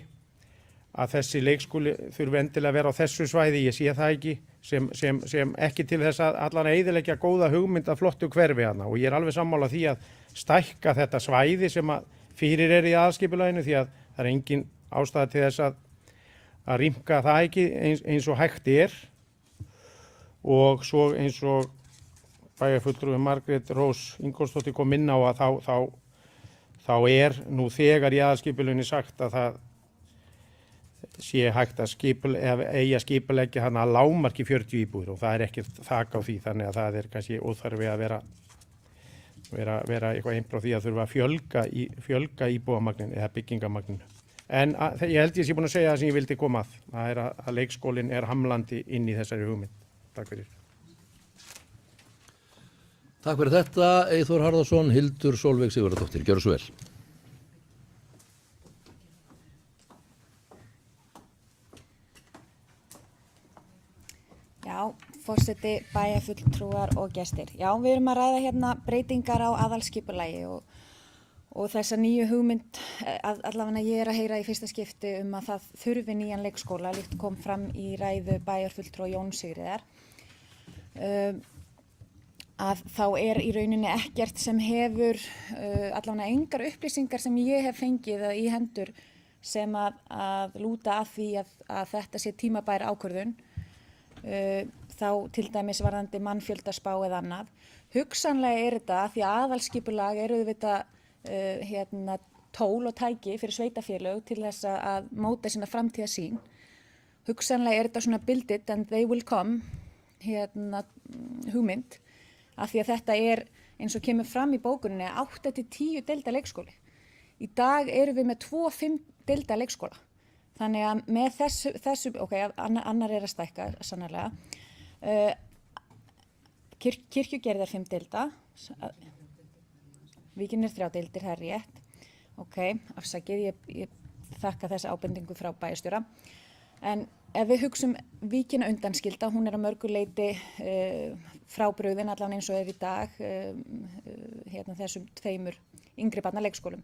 að þessi leikskóli þurfi endilega að vera á þessu svæði, ég sé það ekki, sem ekki til þess að allan eyðileggja góða hugmynd af flottu hverfi hana og ég er alveg sammála því að stækka þetta svæði sem að fyrir í aðalskipulaginu því að það er engin ástæða til þess að rýmka það ekki eins og hægt er og svo eins og bæjarfulltrúi Margrét Rós Ingólfsdóttir kom inn á að þá nú þegar í aðalskipulaginu sagt að það sé hægt að eigi að skipuleggja hann að lágmarki 40 íbúðir og það er ekki þak á því þannig að það er kannski óþarfi að vera eitthvað einbrá því að þurfa að fjölga íbúðamagninu eða byggingamagninu. En ég held ég sé búin að segja það sem ég vildi koma að. Það er að leikskólinn er hamlandi inn í þessari hugmynd. Takk fyrir. Takk fyrir þetta, Eyþór Harðarson, Hildur Sólveig Sigurðardóttir. Gjörðu svo vel. Já, forseti, bæjarfulltrúar og gestir. Já, við erum að ræða hérna breytingar á aðalskipulagi og þessa nýju hugmynd, allavega ég er að heyra í fyrsta skipti að það þurfi nýjan leikskóla, líkt kom fram í ræðu bæjarfulltrúa Jóns Sigríðar. Að þá er í rauninni ekkert sem hefur, allavega engar upplýsingar sem ég hef fengið í hendur sem að lúta að því að þetta sé tímabær ákvörðun. Þá til dæmis varðandi mannfjöldaspá eða annað. Hugsanlega þetta því að aðalskipulag auðvitað tól og tæki fyrir sveitafélög til þess að móta sína framtíðarsýn. Hugsanlega þetta svona build it and they will come hugmynd af því að þetta eins og kemur fram í bókuninni 8-10 deilda leikskóli. Í dag erum við með 2-5 deilda leikskóla. Þannig að með þessu annar að stækka sannarlega. Kirkjugerð 5 deilda, Víkin 3 deildir, það er rétt. Afsakið, ég þakka þessa ábendingu frá bæjarstjóra. En ef við hugsum Víkina undanskilda, hún að mörgu leyti frábrugðin allan eins og í dag þessum 2 yngri barna leikskólum.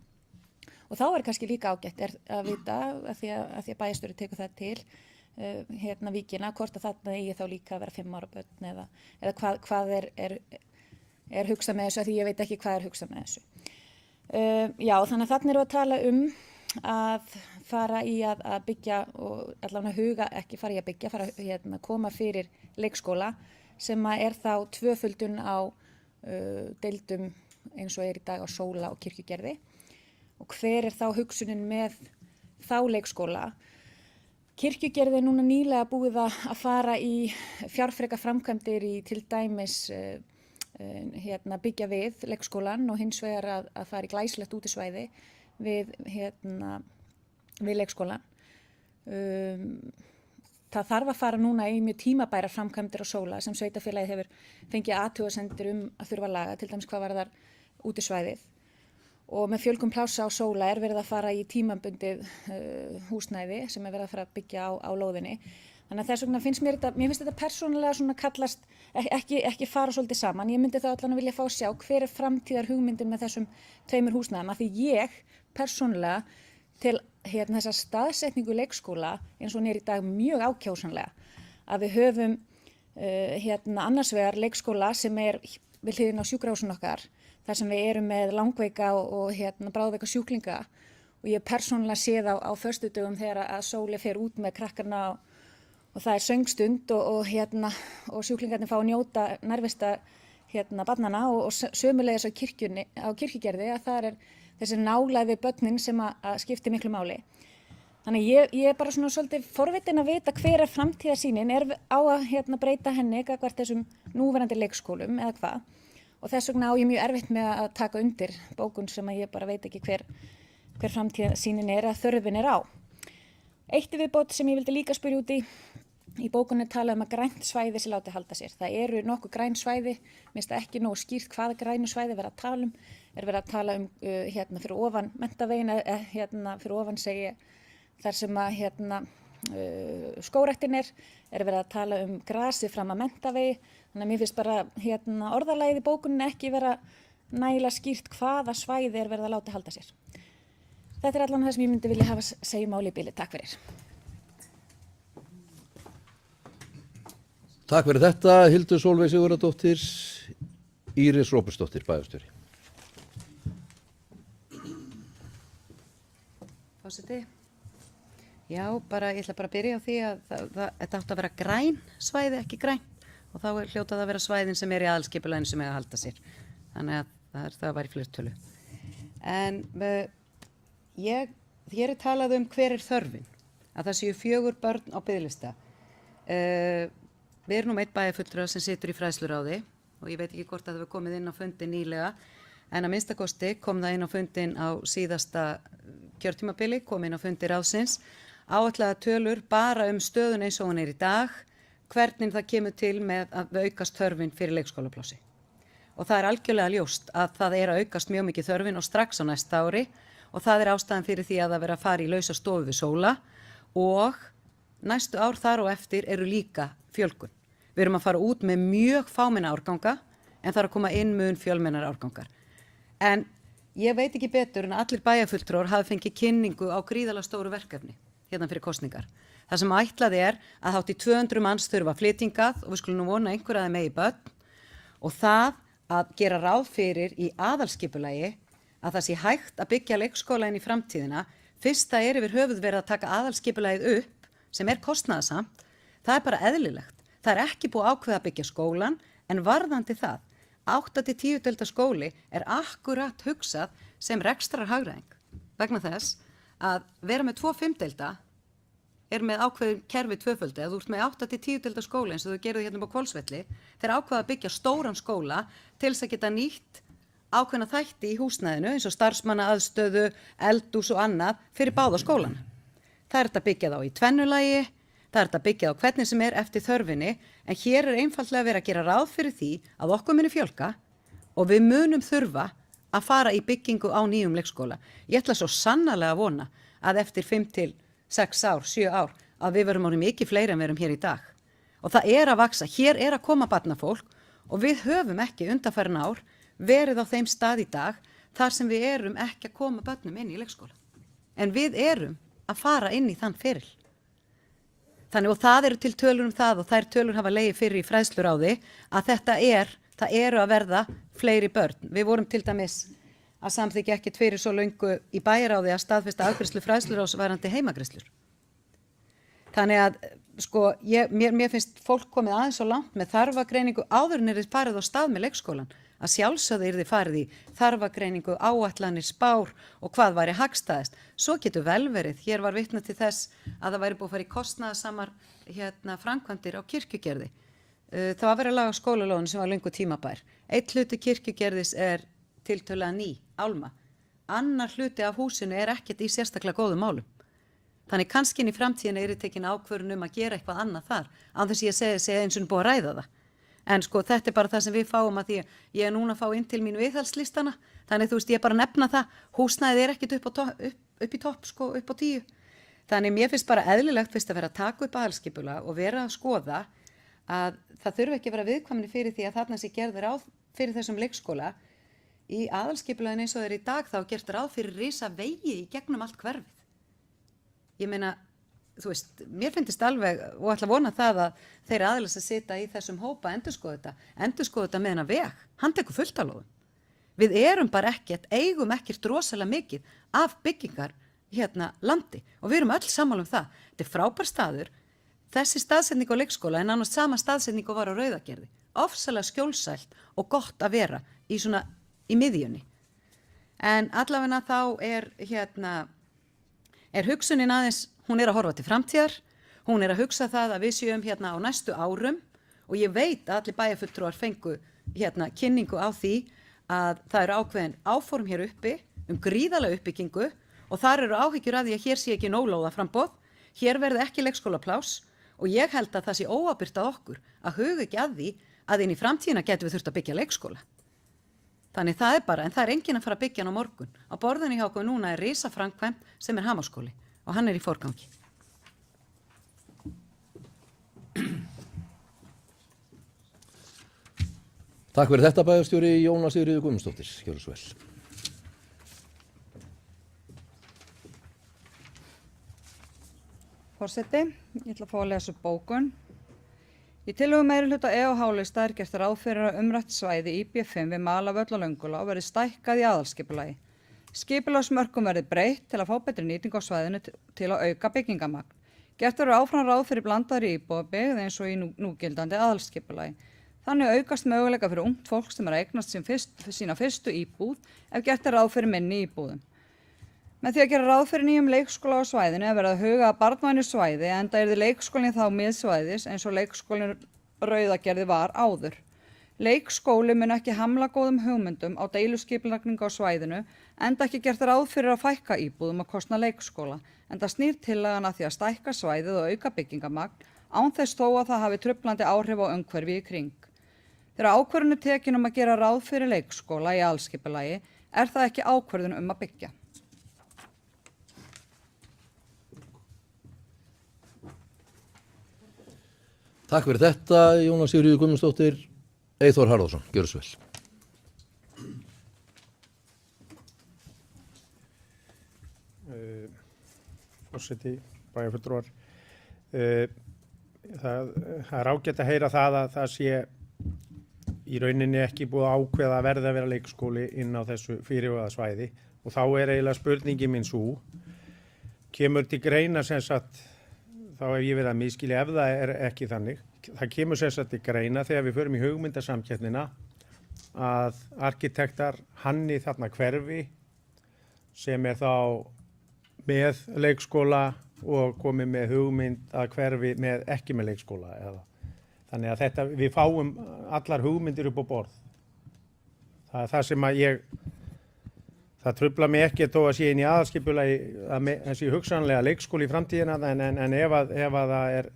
Og þá kannski líka ágætt að vita, að því að bæjarstjóri tekur það til, Víkina, hvort að þarna eigi þá líka að vera 5 ára börn eða hvað er hugsað með þessu, af því ég veit ekki hvað er hugsað með þessu. Já, þannig að þarna erum við að tala að fara í að byggja og allavega huga, ekki fara í að byggja, fara að koma fyrir leikskóla sem þá tvöföldun á deildum eins og í dag á Sóla og Kirkjugerði. Og hver þá hugsunin með þá leikskóla? Kirkjugerði núna nýlega búið að fara í fjárfreka framkvæmdir í til dæmis byggja við leikskólan og hins vegar að fara í glæsilegt útisvæði við leikskólan. Það þarf að fara núna í mjög tímabærar framkvæmdir á Sóla sem sveitafélagið hefur fengið athugasemdir að þurfa að laga, til dæmis hvað varðar útisvæðið. Og með fjölgun plássa á Sóla verið að fara í tímabundið húsnæði sem verið að fara að byggja á lóðinni. Þannig að þess vegna mér finnst þetta persónulega svona kallast, ekki fara svolítið saman. Ég myndi þá allan að vilja fá að sjá hver framtíðar hugmyndin með þessum 2 húsnæðum, af því ég persónulega til þessa staðsetningu leikskóla eins og hún í dag mjög ákjásanlega. Að við höfum annars vegar leikskóla sem við hliðin á sjúkrahúsin okkar, þar sem við erum með langveika og bráðveika sjúklinga og ég persónulega séð á föstudögum þegar að Sóli fer út með krakkarna og það er söngstund og sjúklingarnir fá að njóta nærvista barnanna og sömulegis á kirkjugerði að það er þessi nálægð við börnin sem að skipti miklu máli. Þannig ég er bara svona svolítið forvitin að vita hver framtíðarsýnin á að breyta henni gagnvart þessum núverandi leikskólum eða hvað. Og þess vegna á ég mjög erfitt með að taka undir bókun sem að ég bara veit ekki hver framtíðarsýnin að þörfin á. Eitt viðbót sem ég vildi líka spyrja út í bókunni talað að grænt svæði sem láti halda sér. Það eru nokkuð græn svæði, minnst það ekki nógu skýrt hvaða grænu svæði verið að tala um. Verið að tala um fyrir ofan menntavegin, fyrir ofan segi þar sem að skógræktin verið að tala um grasið fram að menntavegi. Þannig að mér finnst bara orðalagið í bókunni ekki vera nægilega skýrt hvaða svæði verið að láta halda sér. Þetta allan það sem ég myndi vilja hafa segja máli í bili. Takk fyrir. Takk fyrir þetta, Hildur Sólveig Sigurðardóttir, Íris Róbertsdóttir, bæjarstjóri. Forseti. Já, ég ætla bara að byrja á því að þetta átti að vera græn svæði, ekki græn. Og þá hljóta það að vera svæðin sem í aðalskipulaginu sem að halda sér. Þannig að það var í fleirtölu. En hér talað um hver þörfin. Að það séu 4 börn á biðlista. Við erum með 1 bæjarfulltrúa sem situr í fræðsluráði og ég veit ekki hvort að það hefur komið inn á fundin nýlega en að minnstakosti kom það inn á fundin á síðasta kjörtímabili, kom inn á fundi ráðsins, áætlaða tölur bara um stöðun eins og hún í dag, hvernig það kemur til með að aukast þörfin fyrir leikskólaplássi. Og það algjörlega ljóst að það að aukast mjög mikið þörfin og strax á næsta ári og það ástæðan fyrir því að það vera að fara í lausa stofu við Sóla og næstu ár þar og eftir eru líka fjölgun. Við erum að fara út með mjög fámenna árganga en það að koma inn mun fjölmennar árgangar. En ég veit ekki betur en að allir bæjarfulltrúar hafi fengið kynningu á gríðarlega stóru verkefni fyrir kosningar. Það sem ætlað að hátt í 200 manns þurfa flytingað og við skulum nú vona einhver að þeim megi börn og það að gera ráð fyrir í aðalskipulagi að það sé hægt að byggja leikskóla inn í framtíðina. Fyrst það yfir höfuð verið að taka aðalskipulagið upp sem kostnaðarsamt, það bara eðlilegt. Það ekki búið ákveða að byggja skólan en varðandi það, 8-10 deilda skóli akkurat hugsað sem rekstrarhagræðing vegna þess að vera með 2 5-deilda með ákveðin kerfi tvöföldi. Ef þú ert með 8-10 deilda skóla eins og þú gerðu hérna á Hvolsvelli, þeir ákveða að byggja stóran skóla til þess að geta nýtt ákveðna þætti í húsnæðinu eins og starfsmannaaðstöðu, eldhús og annað fyrir báða skólana. Það þetta byggja þá í tvennulagi, það þetta byggja á hvernig sem eftir þörfinni, en hér einfaldlega verið að gera ráð fyrir því að okkur muni fjölga og við munum þurfa að fara í byggingu á nýjum leikskóla. Ég ætla svo sannarlega að vona að eftir 5-6 ár, 7 ár, að við verum orðið mikið fleiri en við erum hér í dag. Og það að vaksa, hér að koma barnafólk og við höfum ekki undanfarin ár verið á þeim stað í dag þar sem við erum ekki að koma börnum inn í leikskóla. En við erum að fara inn í þann feril. Þannig og það eru til tölur um það og þær tölur hafa legið fyrir í fræðsluráði að það eru að verða fleiri börn. Við vorum til dæmis að samþykkja ekkert fyrir svo löngu í bæjaráði að staðfesta afgreiðslu fræðsluráðs varðandi heimagreiðslur. Þannig að mér finnst fólk komið aðeins svo langt með þarfagreiningu áður en farið á stað með leikskólan. Að sjálfsögðu farið í þarfagreiningu, áætlanir, spár og hvað væri hagstæðast. Svo getur vel verið. Hér var vitnað til þess að það væri búið að fara í kostnaðarsamar framkvæmdir á kirkjugerði. Það var verið að laga skólalóðin sem var löngu tímabær. Einn hluti kirkjugerðis tiltölulega ný, álma. Annar hluti af húsinu ekkert í sérstaklega góðum málum. Þannig kannski inn í framtíðinni tekin ákvörðun að gera eitthvað annað þar, án þess ég segi eins og búið að ræða það. En þetta bara það sem við fáum að því að ég núna að fá inn til mín viðhaldslistana. Þannig ég bara nefna það, húsnæðið ekkert upp í topp, upp á 10. Þannig mér finnst bara eðlilegt fyrst að vera að taka upp aðalskipulag og vera að skoða að það þurfi ekki að vera viðkvæmni fyrir því að þarna sé gerð ráð fyrir þessum leikskóla. Í aðalskipulaginu eins og þeir í dag þá er gert ráð fyrir risa vegi í gegnum allt hverfið. Ég meina, þú veist, mér finnst alveg og ætla að vona það að þeir aðilar sem sita í þessum hópa endurskoða þetta með hennar veg, hann tekur fullt af lóðum. Við erum bara eigum ekkert rosalega mikið af byggingar landi og við erum öll sammála það. Þetta er frábær staður, þessi staðsetning á leikskóla er nánast sama staðsetning og var á Rauðagerði. Ofsalega skjólsælt og gott að vera í miðjunni. En allavega þá er hugsunin aðeins, hún er að horfa til framtíðar, hún er að hugsa það að við séum á næstu árum og ég veit að allir bæjarfulltrúar fengu kynningu á því að það eru ákveðin áform hér uppi gríðarlega uppbyggingu og þar eru áhyggjur af því að hér sé ekki nóg lóðaframboð, hér verði ekki leikskólapláss og ég held að það sé óábyrgt af okkur að huga ekki að því að inn í framtíðina getum við þurft að byggja leikskóla. Þannig það er bara, en það er enginn að fara að byggja hann á morgun. Á borðinu hjá okkur núna er risaframkvæmd sem er Hamarsskóli og hann er í forgangi. Takk fyrir þetta bæjarstjóri Jóna Sigríður Guðmundsdóttir. Gjörðu svo vel. Forseti, ég ætla að fá að lesa upp bókun. Í tillögu meirihluta EOH-lista er gert ráð fyrir að umrætt svæði IB5 við Malavöll og Löngulá verði stækkað í aðalskipulagi. Skipulagsmörkum verði breytt til að fá betri nýting á svæðinu til að auka byggingamagn. Gert verður áfram ráð fyrir blandaðri íbúðabyggð eins og í núgildandi aðalskipulagi. Þannig aukast möguleika fyrir ungt fólk sem er að eignast sína fyrstu íbúð ef gert er ráð fyrir minni íbúðum. Með því að gera ráð fyrir nýjum leikskóla á svæðinu er verið að huga að barnvænu svæði enda yrði leikskólinn þá miðsvæðis eins og leikskólinn Rauðagerði var áður. Leikskóli mun ekki hamla góðum hugmyndum á deiluskipulagningu á svæðinu enda ekki gert ráð fyrir að fækka íbúðum að kostna leikskóla enda snýr tillagan að því að stækka svæðið og auka byggingamagn án þess þó að það hafi truflandi áhrif á umhverfi í kring. Þegar ákvörðun er tekin að gera ráð fyrir leikskóla í aðalskipulagi er það ekki ákvörðun að byggja. Takk fyrir þetta, Jóna Sigríður Guðmundsdóttir. Eyþór Harðarsson, gjörðu svo vel. Forseti, bæjarfulltrúar. Það er ágætt að heyra það að það sé í rauninni ekki búið að ákveða að verða að vera leikskóli inn á þessu fyrirhugaða svæði og þá er eiginlega spurningi mín sú, kemur til greina sem sagt, þá hef ég verið að misskilja ef það er ekki þannig, það kemur sem sagt til greina þegar við förum í hugmyndasamkeppnina að arkitektar hanni þarna hverfi sem er þá með leikskóla og komið með hugmynd að hverfi með ekki með leikskóla eða. Þannig að þetta, við fáum allar hugmyndir upp á borð. Það er það sem að það truflar mig ekki þó að sé inn í aðalskipulagi að þessi hugsanlega leikskóli í framtíðina en ef að það er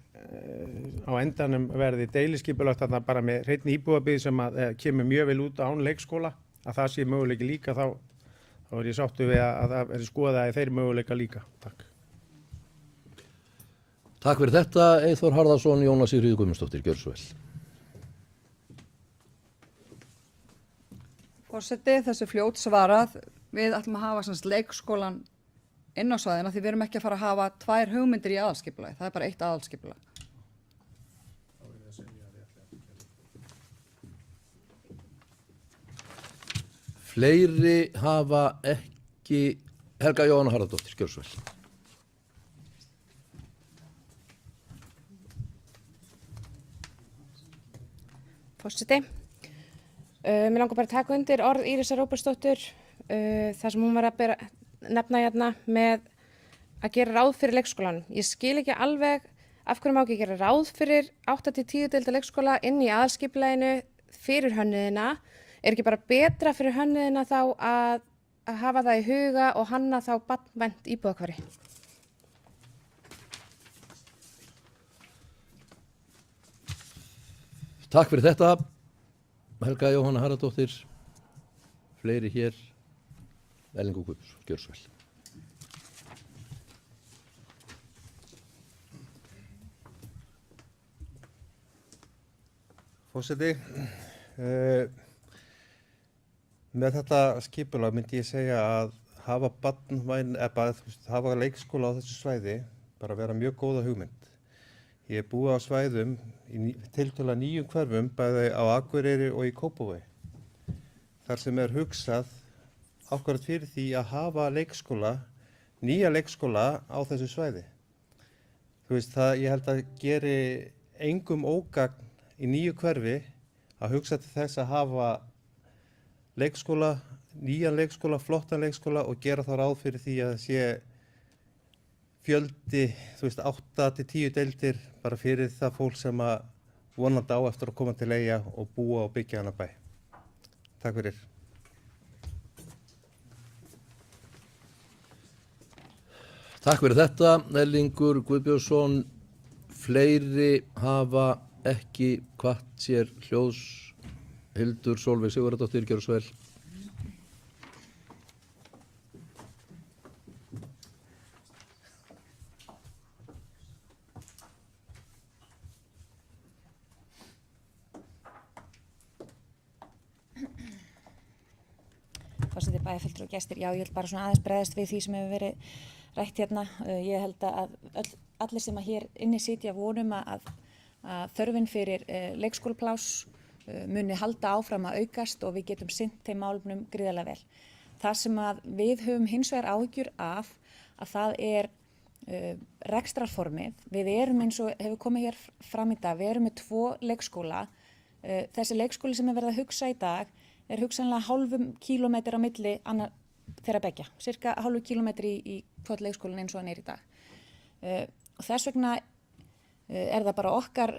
á endanum verði deiliskipulagt þarna bara með hreinn íbúðabyggð sem að kemur mjög vel út án leikskóla að það sé möguleiki líka þá er ég sáttur við að það verði skoðað þeir möguleika líka. Takk. Takk fyrir þetta, Eyþór Harðarsson, Jóna Sigríður Guðmundsdóttir, gjörðu svo vel. Forseti, þessu fljót svarað, við ætlum að hafa leikskólan inn á svæðina því við erum ekki að fara að hafa 2 hugmyndir í aðalskipulagi, það er bara 1 aðalskipulag. Fleiri hafa ekki, Helga Jóhanna Harðardóttir, gjörðu svo vel. Forseti. Mér langar bara að taka undir orð Írisar Róbertsdóttur þar sem hún var að nefna hérna með að gera ráð fyrir leikskólan. Ég skil ekki alveg af hverju má ekki gera ráð fyrir 8-10 deilda leikskóla inn í aðalskipulaginu fyrir hönnuðina. Er ekki bara betra fyrir hönnuðina þá að hafa það í huga og hanna þá barnvænt íbúðahverfi? Takk fyrir þetta, Helga Jóhanna Harðardóttir, fleiri hér, Erling Guðmundsson, gjörðu svo vel. Forseti, með þetta skipulag myndi ég segja að hafa hafa leikskóla á þessu svæði bara vera mjög góða hugmynd. Ég er búið á svæðum í tiltölulega nýjum hverfum, bæði á Akureyri og í Kópavogi. Þar sem er hugsað akkúrat fyrir því að hafa nýja leikskóla á þessu svæði. Þú veist, ég held að geri engum ógagn í nýju hverfi að hugsa til þess að hafa nýjan leikskóla, flottan leikskóla og gera þá ráð fyrir því að það sé fjöldi, 8 til 10 deildir bara fyrir það fólk sem að vonandi á eftir að koma til Eyja og búa og byggja hana bæ. Takk fyrir. Takk fyrir þetta, Erlingur Guðbjörnsson. Fleiri hafa ekki hvatt sér hljóðs. Hildur Sólveig Sigurðardóttir, gjörðu svo vel. Forseti, bæjarfulltrúar og gestir, já, ég vil bara svona aðeins bregðast við því sem hefur verið rætt hérna. Ég held að allir sem að hér inni sitja vonum að þörfin fyrir leikskólapláss muni halda áfram að aukast og við getum sinnt þeim málefnum gríðarlega vel. Það sem að við höfum hins vegar áhyggjur af, að það er rekstrarformið. Við erum, eins og hefur komið hér fram í dag, við erum með 2 leikskóla. Þessi leikskóli sem er verið að hugsa í dag er hugsanlega hálfum kílómetr á milli þeirra beggja, cirka hálfu kílómetri í hvort leikskólinn eins og hann er í dag. Og þess vegna er það bara okkar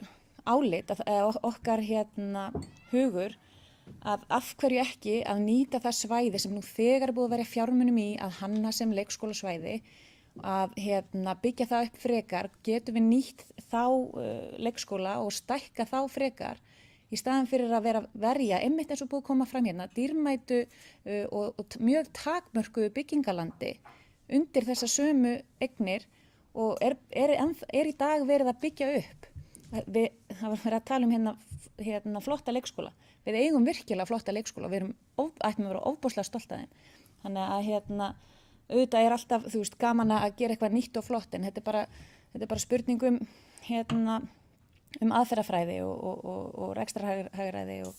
álit, okkar hugur, að af hverju ekki að nýta það svæði sem nú þegar er búið að vera fjármunum í að hanna sem leikskólasvæði, að byggja það upp frekar, getum við nýtt þá leikskóla og stækka þá frekar, í staðan fyrir að vera verja, einmitt eins og búið að koma fram hérna, dýrmætu og mjög takmörkuðu byggingalandi undir þessa sömu eignir og er í dag verið að byggja upp. Það var verið að tala um hérna flotta leikskóla. Við eigum virkilega flotta leikskóla, við ættum að vera ofboðslega stolt af þeim. Þannig að auðvitað er alltaf, gaman að gera eitthvað nýtt og flott, en þetta er bara spurning um aðferðafræði og rekstrarhagræði og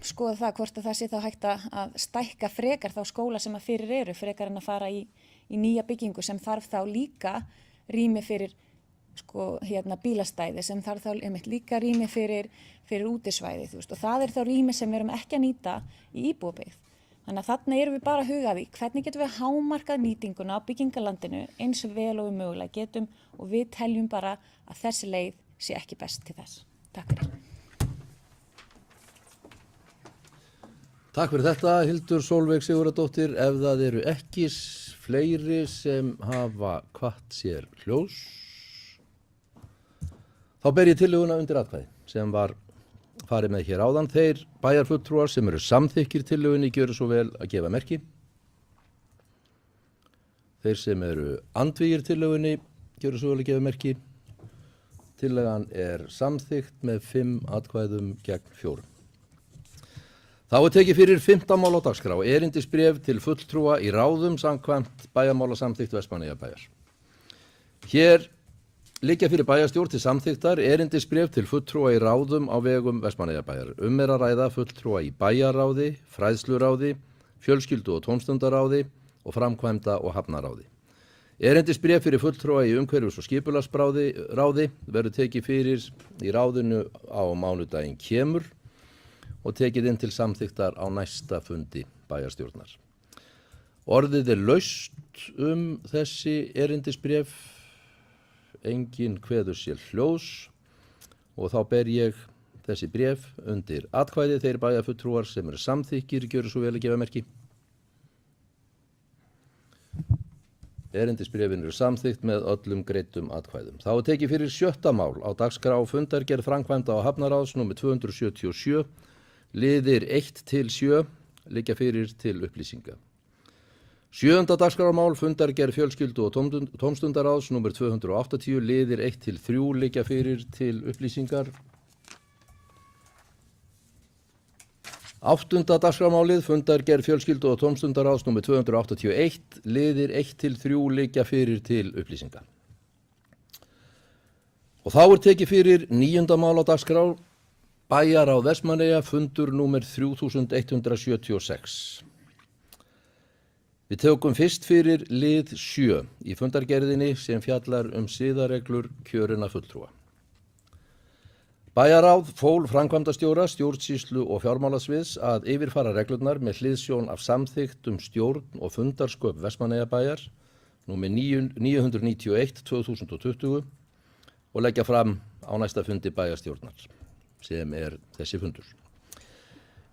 skoða það hvort að það sé þá hægt að stækka frekar þá skóla sem að fyrir eru, frekar en að fara í nýja byggingu sem þarf þá líka rými fyrir bílastæði, sem þarf þá líka rými fyrir útisvæði, og það er þá rými sem við erum ekki að nýta í íbúabyggð. Þannig að þarna erum við bara að huga því hvernig getum við hámarkað nýtinguna á byggingalandinu eins vel og við mögulega getum, og við teljum bara að þessi leið sé ekki best til þess. Takk fyrir. Takk fyrir þetta, Hildur Sólveig Sigurðardóttir. Ef það eru ekki fleiri sem hafa hvatt sér hljóðs, þá ber ég tillöguna undir atkvæði sem var farið með hér áðan. Þeir bæjarfulltrúar sem eru samþykkir tillögunni gjöru svo vel að gefa merki. Þeir sem eru andvígir tillögunni gjöru svo vel að gefa merki. Tillagan er samþykkt með 5 atkvæðum gegn 4. Þá er tekið fyrir 5. mál á dagskrá, erindisbréf til fulltrúa í ráðum samkvæmt bæjarmálasamþykkt Vestmannaeyjabæjar. Hér liggja fyrir bæjarstjórn til samþykktar erindisbréf til fulltrúa í ráðum á vegum Vestmannaeyjabæjar. Er að ræða fulltrúa í bæjarráði, fræðsluráði, fjölskyldu- og tómstundaráði og framkvæmda- og hafnaráði. Erindisbréf fyrir fulltrúa í umhverfis- og skipulagsráði verður tekið fyrir í ráðinu á mánudaginn kemur og tekið inn til samþykktar á næsta fundi bæjarstjórnar. Orðið er laust þessi erindisbréf. Enginn kveður sér hljóðs og þá ber ég þessi bréf undir atkvæði. Þeir bæjarfulltrúar sem eru samþykkir gjöru svo vel að gefa merki. Erindisbréfin eru samþykkt með öllum greiddum atkvæðum. Þá er tekið fyrir 7. mál á dagskrá fundargerð framkvæmda og hafnaráðs nr. 277. Liðir 1 til 7 liggja fyrir til upplýsinga. 7. dagskrármál fundargerð fjölskyldu og tómstundaráðs númer 280 liðir 1-3 liggja fyrir til upplýsingar. 8. dagskrármálið fundargerð fjölskyldu og tómstundaráðs númer 281 liðir 1-3 liggja fyrir til upplýsingar. Og þá tekið fyrir 9. mál á dagskrá Bæjarráð Vestmannaeyja fundur númer 3176. Við tökum fyrst fyrir lið 7 í fundargerðinni sem fjallar siðareglur kjörinna fulltrúa. Bæjarráð fól framkvæmdastjóra, stjórnsýslu og fjármálasviðs að yfirfara reglurnar með hliðsjón af samþykkt stjórn og fundarsköp Vestmannaeyjabæjar númer 991/2020 og leggja fram á næsta fundi bæjarstjórnar sem þessi fundur.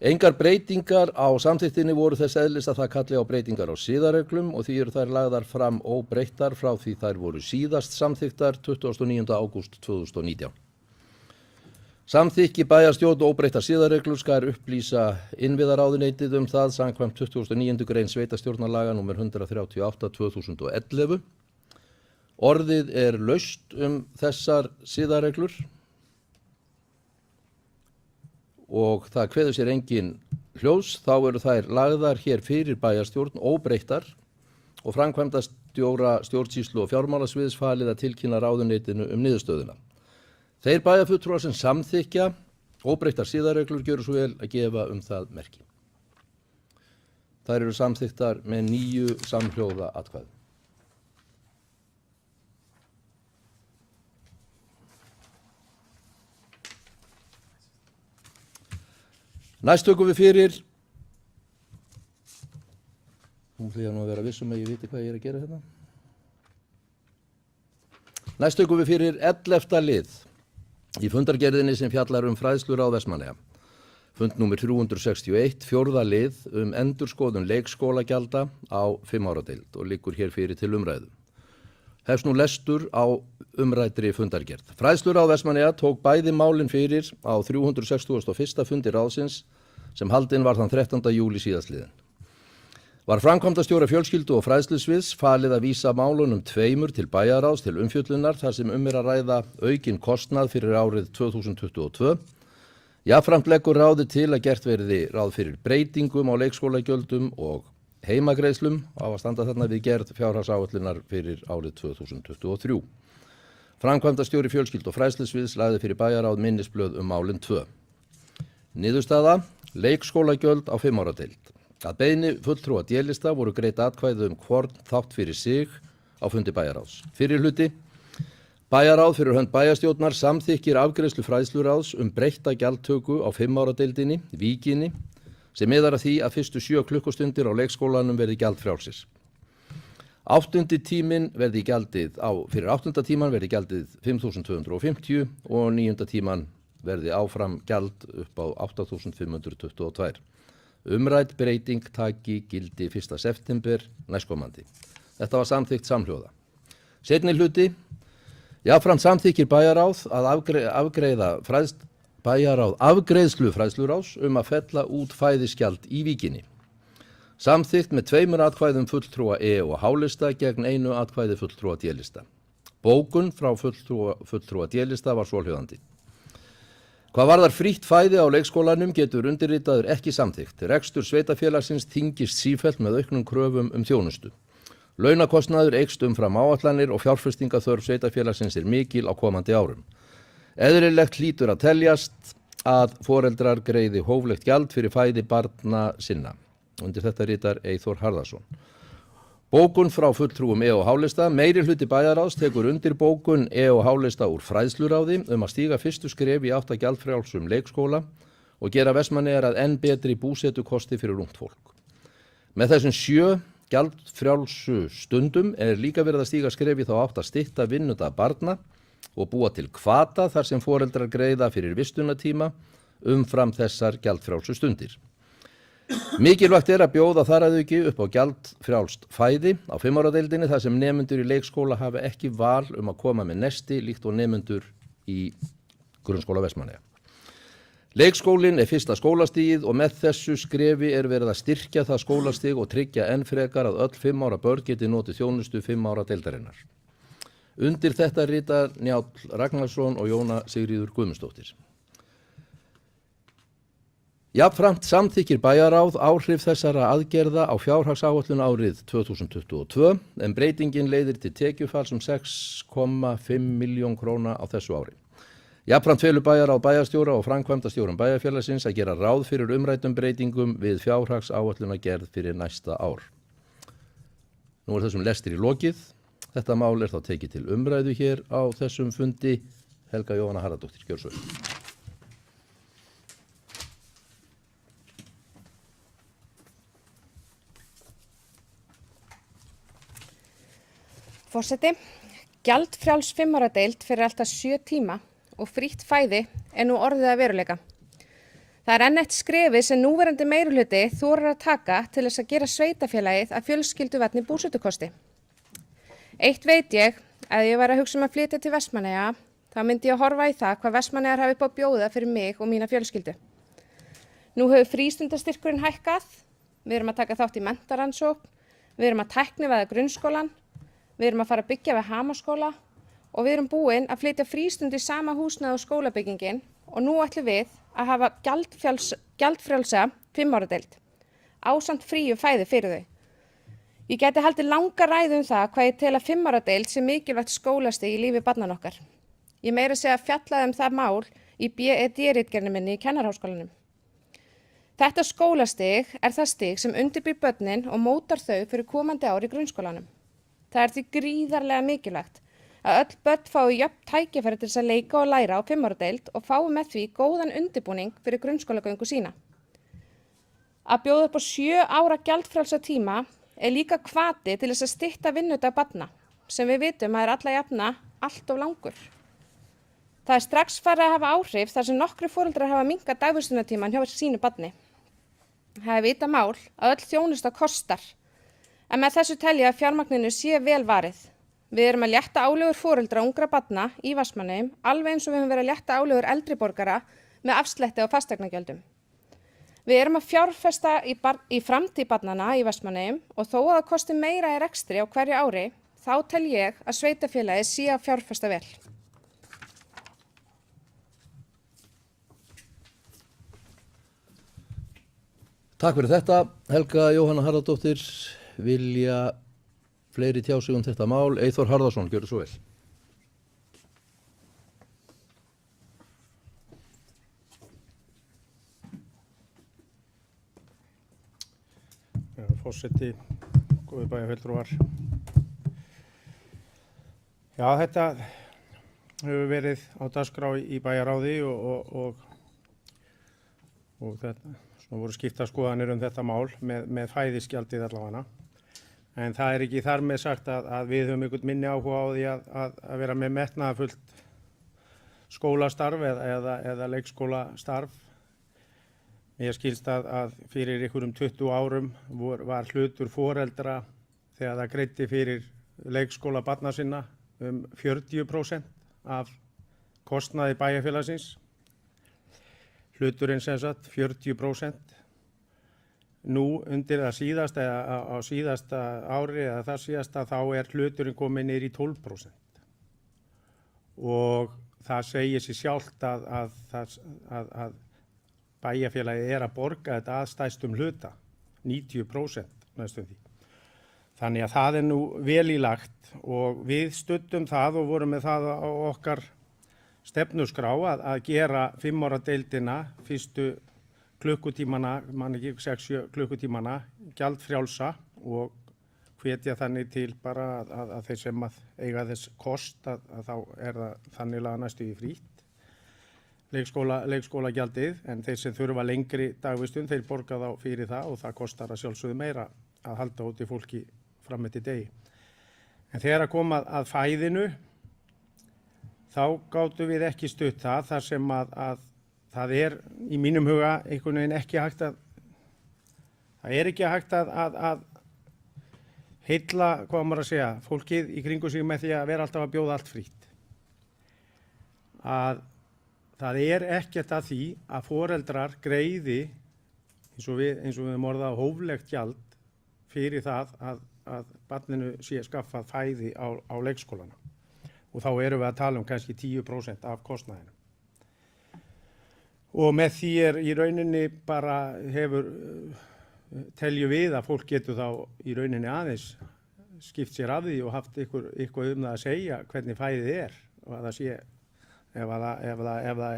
Engar breytingar á samþykktinni voru þess eðlis að það kalli á breytingar á siðareglum og því þær lagðar fram óbreyttar frá því þær voru síðast samþykktar 29. ágúst 2019. Samþykki bæjarstjórn óbreyttar siðareglur skal upplýsa innviðaráðuneytið það samkvæmt 29. grein sveitarstjórnarlaga nr. 138/2011. Orðið laust þessar siðareglur og það kveður sér engin hljós, þá eru þær lagðar hér fyrir bæjarstjórn óbreyttar og framkvæmdastjóra stjórnsýslu og fjármálasviðs falið að tilkynna ráðuneytinu niðurstöðuna. Þeir bæjarfulltrúar sem samþykkja óbreyttar siðareglur gjöru svo vel að gefa það merki. Þær eru samþykktar með 9 samhljóða atkvæðum. Næst tökum við fyrir, nú ætla ég að vera vissum að ég viti hvað ég að gera hérna. Næst tökum við fyrir 11. lið í fundargerðinni sem fjallar fræðsluráð Vestmannaeyja. Fund númer 361, 4. lið endurskoðun leikskólagjalda á 5 ára deild og liggur hér fyrir til umræðu. Hefst nú lestur á umræddri fundargerð. Fræðsluráð Vestmannaeyja tók bæði málin fyrir á 361. fundi ráðsins sem haldinn var þann 13. júlí síðastliðinn. Var framkvæmdastjóra fjölskyldu og fræðslusviðs falið að vísa málunum 2 til bæjarráðs til umfjöllunar þar sem að ræða aukinn kostnað fyrir árið 2022. Jafnframt leggur ráðið til að gert verði ráð fyrir breytingum á leikskólagjöldum og heimagreiðslum á að standa þarna við gerð fjárhagsáætlunar fyrir árið 2023. Framkvæmdastjóri fjölskyldu og fræðslusviðs lagði fyrir bæjarráð minnisblöð málin 2. Niðurstaða: leikskólagjöld á 5 ára deild. Að beiðni fulltrúa D-lista voru greidd atkvæði hvorn þátt fyrir sig á fundi bæjarráðs. Fyrri hluti: bæjarráð fyrir hönd bæjarstjórnar samþykkir afgreiðslu fræðsluráðs breytta gjaldtöku á 5 ára deildinni, Víkinni, sem miðar að því að fyrstu 7 klukkustundir á leikskólanum verði gjaldfrjálsir. 8. tíminn verði gjaldið fyrir 8. tíman verði gjaldið 5.250 og 9. tíman verði áfram gjald upp á 8.522. Umrædd breyting taki gildi 1. september næstkomandi. Þetta var samþykkt samhljóða. Seinni hluti: jafnframt samþykkir bæjarráð að afgreiðslu fræðsluráðs að fella út fæðisgjald í Víkinni. Samþykkt með 2 atkvæðum fulltrúa og H-lista gegn 1 atkvæði fulltrúa D-lista. Bókun frá fulltrúa D-lista var svohljóðandi. Hvað varðar frítt fæði á leikskólanum getur undirritaður ekki samþykkt. Rekstur sveitarfélagsins þyngist sífellt með auknum kröfum þjónustu. Launakostnaður eykst umfram áætlanir og fjárfestingaþörf sveitarfélagsins mikil á komandi árum. Eðlilegt hlýtur að teljast að foreldrar greiði hóflegt gjald fyrir fæði barna sinna. Undir þetta ritar Eyþór Harðarson. Bókun frá fulltrúum og H-lista: meiri hluti bæjarráðs tekur undir bókun og H-lista úr fræðsluráði að stíga fyrstu skref í átt að gjaldfrjálsum leikskóla og gera Vestmannaeyjar að enn betri búsetukosti fyrir ungt fólk. Með þessum 7 gjaldfrjálsu stundum líka verið að stíga skref í þá átt að stytta vinnudag barna og búa til hvata þar sem foreldrar greiða fyrir vistunatíma umfram þessar gjaldfrjálsu stundir. Mikilvægt að bjóða þar að auki upp á gjaldfrjálst fæði á 5 ára deildinni þar sem nemendur í leikskóla hafa ekki val að koma með nesti líkt og nemendur í grunnskóla Vestmannaeyja. Leikskólinn er fyrsta skólastigið og með þessu skrefi er verið að styrkja það skólastig og tryggja enn frekar að öll 5 ára börn geti notið þjónustu 5 ára deildarinnar. Undir þetta rita Njáll Ragnarsson og Jóna Sigríður Guðmundsdóttir. Jafnframt samþykkir bæjarráð áhrif þessara aðgerða á fjárhagsáætlun árið 2022 en breytingin leiðir til tekjufalls 6,5 milljón króna á þessu ári. Jafnframt felur bæjarráð bæjarstjóra og framkvæmdastjórum bæjarfélagsins að gera ráð fyrir umræddum breytingum við fjárhagsáætlunagerð fyrir næsta ár. Nú er þessum lestir í lokið. Þetta mál er þá tekið til umræðu hér á þessum fundi. Helga Jóhanna Harðardóttir, gjörðu svo vel. Forseti, gjaldfrjáls 5 ára deild fyrir alltaf 7 tíma og frítt fæði er nú orðið að veruleika. Það er enn eitt skrefi sem núverandi meirihluti þorir að taka til þess að gera sveitafélagið að fjölskylduvænni búsetukosti. Eitt veit ég, ef ég væri að hugsa að flytja til Vestmannaeyja, þá myndi ég að horfa í það hvað Vestmannaeyjar hafi upp á bjóða fyrir mig og mína fjölskyldu. Nú hefur frístundastyrkurinn hækkað, við erum að taka þátt í menntarannsókn, við erum að tæknivæða grunnskólann, við erum að fara að byggja við Hamaskóla og við erum búin að flytja frístund í sama húsnæði og skólabyggingin og nú ætlum við að hafa gjaldfrjálsa 5 ára deild, ásamt fríu fæði fyrir þau. Ég gæti haldið langa ræðu það hvað ég tel að 5 ára deild sé mikilvægt skólastig í lífi barnan okkar. Ég meira segja fjallaði það mál í BED-ritgerðinni minni í Kennaraháskólanum. Þetta skólastig er það stig sem undirbýr börnin og mótar þau fyrir komandi ár í grunnskólanum. Það er því gríðarlega mikilvægt að öll börn fái jöfn tækifæri til þess að leika og læra á 5 ára deild og fái með því góðan undirbúning fyrir grunnskólagöngu sína. Að bjóða upp á 7 ára gjaldfrjálsa tíma er líka hvati til þess að stytta vinnudag barna sem við vitum að er alla jafna allt of langur. Það er strax farið að hafa áhrif þar sem nokkri foreldrar hafa minnkað dagvistunartímann hjá sínu barni. Það er vita mál að öll þjónusta kostar. En með þessu telja að fjármagninu sé vel varið. Við erum að létta álögur foreldra ungra barna í Vestmannaeyjum alveg eins og við höfum verið að létta álögur eldri borgara með afslætti á fasteignagjöldum. Við erum að fjárfesta í framtíð barnanna í Vestmannaeyjum og þó að það kosti meira í rekstri á hverju ári, þá tel ég að sveitafélagið sé að fjárfesta vel. Takk fyrir þetta, Helga Jóhanna Harðardóttir. Vilja fleiri tjá sig þetta mál? Eyþór Harðarsson, gjörðu svo vel. Forseti, góði bæjarfulltrúar. Já, þetta hefur verið á dagskrá í bæjarráði og þetta, svona voru skipta skoðanir þetta mál með fæðisgjaldið allavega. En það er ekki þar með sagt að við höfum einhvern minni áhuga á því að vera með metnaðarfullt skólastarf eða leikskólastarf. Ég skilst að fyrir einhverjum 20 árum var hlutur foreldra þegar það greiddi fyrir leikskóla barna sinna 40% af kostnaði bæjarfélagsins. Hluturinn sem sagt 40%. Nú undir það síðasta eða á síðasta ári eða það síðasta þá er hluturinn komið niður í 12%. Og það segir sér sjálft að bæjarfélagið er að borga þetta að stærstum hluta, 90% næstum því. Þannig að það er nú vel í lagt og við studdum það og vorum með það á okkar stefnuskrá að gera 5 ára deildina fyrstu klukkutímana, man ekki 6 klukkutímana, gjaldfrjálsa og hvetja þannig til bara að þeir sem eiga þess kost að þá er það þannig næstu í frítt. Leikskólagjaldið, en þeir sem þurfa lengri dagvistun, þeir borga þá fyrir það og það kostar að sjálfsögðu meira að halda úti fólki fram eftir degi. En þegar að koma að fæðinu, þá gátum við ekki stutt þar sem að það er í mínum huga einhvern veginn ekki hægt það er ekki hægt að heilla, hvað maður að segja, fólkið í kringu sig með því að vera alltaf að bjóða allt frítt. það er ekkert að því að foreldrar greiði eins og við höfum orðað hóflegt gjald fyrir það að barninu sé skaffað fæði á leikskólana. Og þá erum við að tala kannski 10% af kostnaðinu. Og með því í rauninni bara teljum við að fólk getur þá í rauninni aðeins skipt sér af því og haft eitthvað það að segja hvernig fæðið og að það sé ef það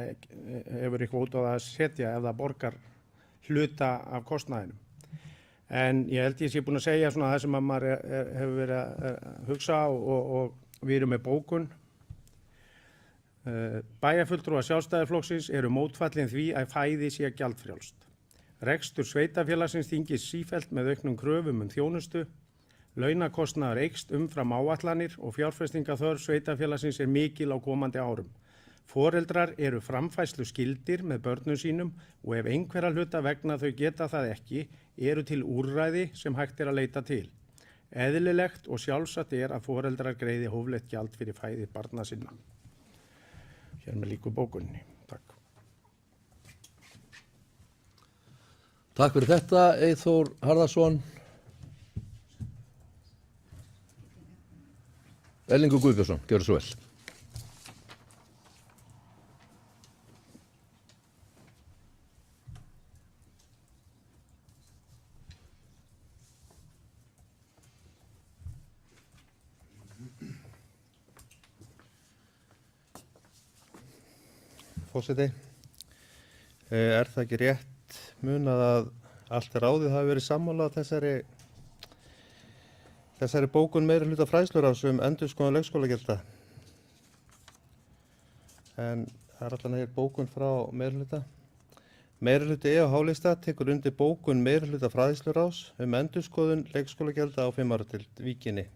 hefur eitthvað út á það að setja ef það borgar hluta af kostnaðinum. En ég held ég sé búin að segja svona það sem að maður hefur verið að hugsa og við erum með bókun. Bæjarfulltrúar Sjálfstæðisflokksins eru mótfallin því að fæði sé gjaldfrjálst. Rekstur sveitarfélagsins þyngist sífellt með auknum kröfum þjónustu. Launakostnaður eykst umfram áætlanir og fjárfestingaþörf sveitarfélagsins mikil á komandi árum. Foreldrar eru framfærslu skyldir með börnum sínum og ef einhverja hluta vegna þau geta það ekki, eru til úrræði sem hægt að leita til. Eðlilegt og sjálfsagt að foreldrar greiði hóflegt gjald fyrir fæði barna sinna. Hér með líku bókunni. Takk. Takk fyrir þetta, Eyþór Harðarson. Erlingur Guðbjörnsson, gjörðu svo vel. Forseti, það ekki rétt munað að allt ráðið hafi verið sammála þessari bókun meirihluta fræðsluráðs endurskoðun leikskólagjalda? En það allan hér bókun frá meirihluta. Meirihluti EH-lista tekur undir bókun meirihluta fræðsluráðs endurskoðun leikskólagjalda á 5 ára til Víkinni.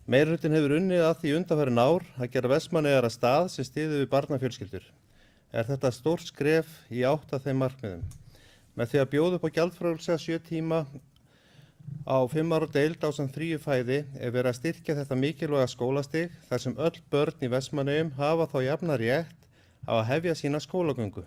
Meirihlutin hefur unnið að því undanfarin ár að gera Vestmannaeyjar að stað sem styður við barnafjölskyldur. Þetta stórt skref í átt að þeim markmiðum. Með því að bjóða upp á gjaldfrjálsa 7 tíma á 5 ára deild ásamt fríu fæði verið að styrkja þetta mikilvæga skólastig þar sem öll börn í Vestmannaeyjum hafa þá jafnan rétt á að hefja sína skólagöngu.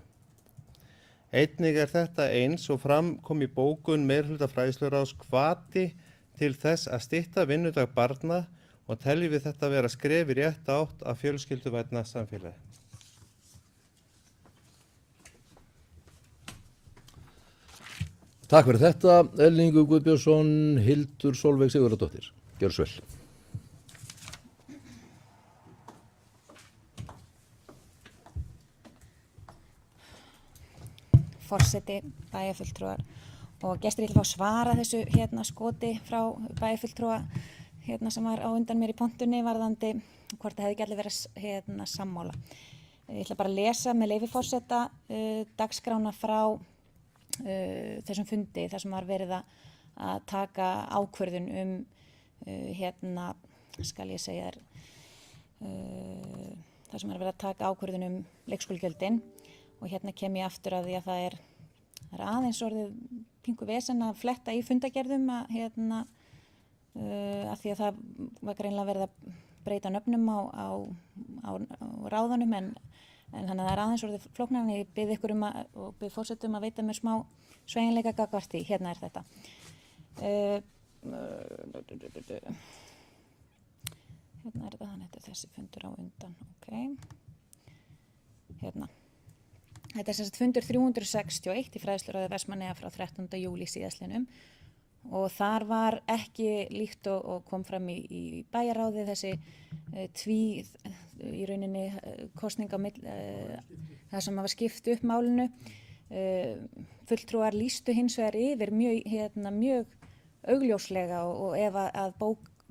Einnig þetta eins og fram kom í bókun meirihluta fræðsluráðs hvati til þess að stytta vinnudag barna og teljum við þetta vera skref í rétt átt að fjölskylduvænna samfélagi. Takk fyrir þetta, Erlingur Guðbjörnsson, Hildur Sólveig Sigurðardóttir. Gjörðu svo vel. Forseti, bæjarfulltrúar og gestur, ég ætla að fá að svara þessu skoti frá bæjarfulltrúa sem var á undan mér í pontunni varðandi hvort það hefði ekki allir verið sammála. Ég ætla bara að lesa með leyfi forseta dagskrána frá þessum fundi þar sem var verið að taka ákvörðun skal ég segja þar sem var verið að taka ákvörðun leikskólagjöldin og kem ég aftur að því að það er aðeins orðið pingu vesen að fletta í fundagerðum að því að það var greinilega verið að breyta nöfnum á ráðunum en þannig að það er aðeins orðið flóknar en ég bið ykkur og bið forsetum að veita mér smá sveigjanleika gagnvart því. Hérna er þetta. Hérna er þetta, þetta er þessi fundur á undan. Okay. Hérna. Þetta er fundur 361 í fræðsluráði Vestmannaeyja frá 13. júlí síðastliðnum og þar var ekki líkt og kom fram í bæjarráði þessi í rauninni kosning á það sem var skipt upp málinu. Fulltrúar lýstu hins vegar yfir mjög augljóslega og ef að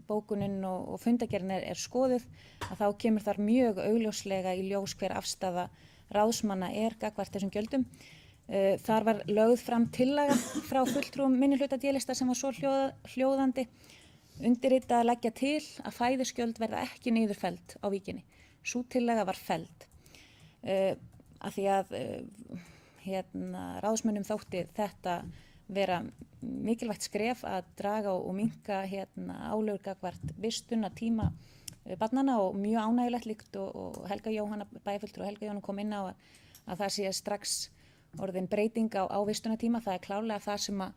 bókunin og fundagerðin er skoðuð að þá kemur þar mjög augljóslega í ljós hver afstaða ráðsmanna gagnvart þessum gjöldum. Þar var lögð fram tillaga frá fulltrúum minnihlutahópa D-lista sem var svo hljóðandi undirritað að leggja til að fæðisgjöld verða ekki niðurfelld á Víkinni. Sú tillaga var felld af því að ráðsmönnum þótti þetta vera mikilvægt skref að draga og minnka álögur gagnvart vistunartíma barnana og mjög ánægilegt líkt og Helga Jóhanna, bæjarfulltrúi Helga Jóhanna kom inn á að það sé strax orðin breyting á vistunatíma. Það er klárlega það sem að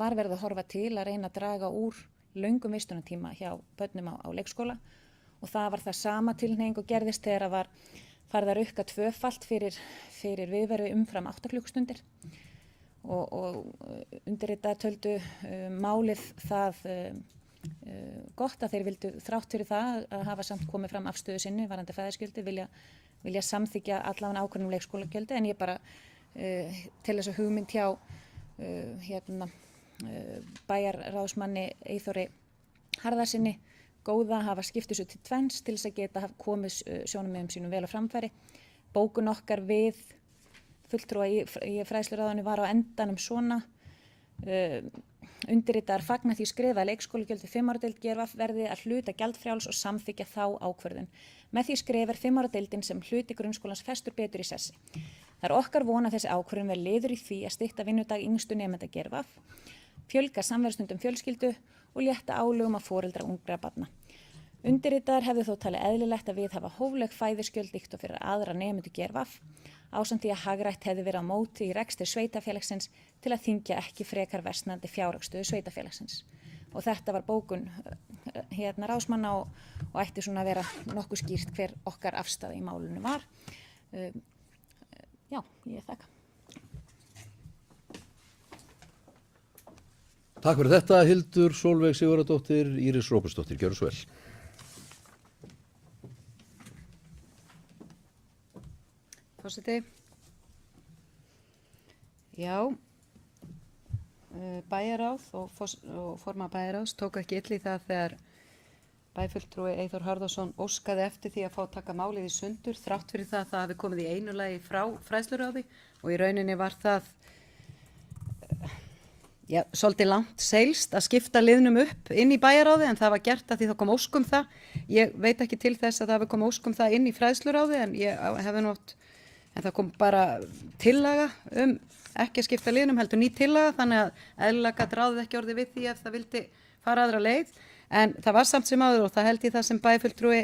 var verið að horfa til að reyna að draga úr löngum vistunatíma hjá börnum á leikskóla og það var það sama tilhneiging og gerðist þegar að var farið að rukka tvöfalt fyrir viðveru umfram 8 klukkustundir og undirritaðir töldu málið það gott að þeir vildu þrátt fyrir það að hafa samt komið fram afstöðu sinni varðandi fæðisgjaldi vilja samþykkja allavega ákvörðun leikskólagjaldi en ég bara til þess að hugmynd hjá bæjarráðsmanni Eyþóri Harðarsyni góða að hafa skipt þessu til tvenns til þess að geta komið sjónarmiðum sínum vel á framfæri. Bókun okkar við fulltrúa í fræðsluráðinu var á endanum svona undirritaðar fagna því skrifa að leikskólagjöld við 5 ára deild GRV verði að hluta gjaldfrjáls og samþykkja þá ákvörðun. Með því skrif 5 ára deildin sem hluti grunnskólans festur betur í sessi. Það er okkar von að þessi ákvörðun verði liður í því að stytta vinnudag yngstu nemenda GRV, fjölga samverðstundum fjölskyldu og létta álögum af foreldra ungra barna. Undirritaðar hefðu þó talið eðlilegt að viðhafa hófleg fæðisgjöld líkt og fyrir aðra nemendur GRV, ásamt því að hagrætt hefði verið á móti í rekstri sveitafélagsins til að þyngja ekki frekar versnandi fjárhagsstöðu sveitafélagsins. Og þetta var bókun ráðsmanna og ætti svona að vera nokkuð skýrt hver okkar afstaða í málunum var. Já, ég þakka. Takk fyrir þetta, Hildur Sólveig Sigurðardóttir, Íris Róbertsdóttir, gjörðu svo vel. Forseti. Já, bæjarráð og formaður bæjarráðs tók ekki illa í það þegar bæjarfulltrúi Eyþór Harðarson óskaði eftir því að fá taka málið í sundur þrátt fyrir það að það hafi komið í einu lagi frá fræðsluráði og í rauninni var það svolítið langt seilst að skipta liðnum upp inn í bæjarráði en það var gert að því það kom ósk um það. Ég veit ekki til þess að það hafi komið ósk um það inn í fræðsluráði en en það kom bara tillaga ekki að skipta liðnum heldur ný tillaga þannig að eðlilega gat ráðið ekki orðið við því ef það vildi fara aðra leið en það var samt sem áður og það held ég það sem bæjarfulltrúi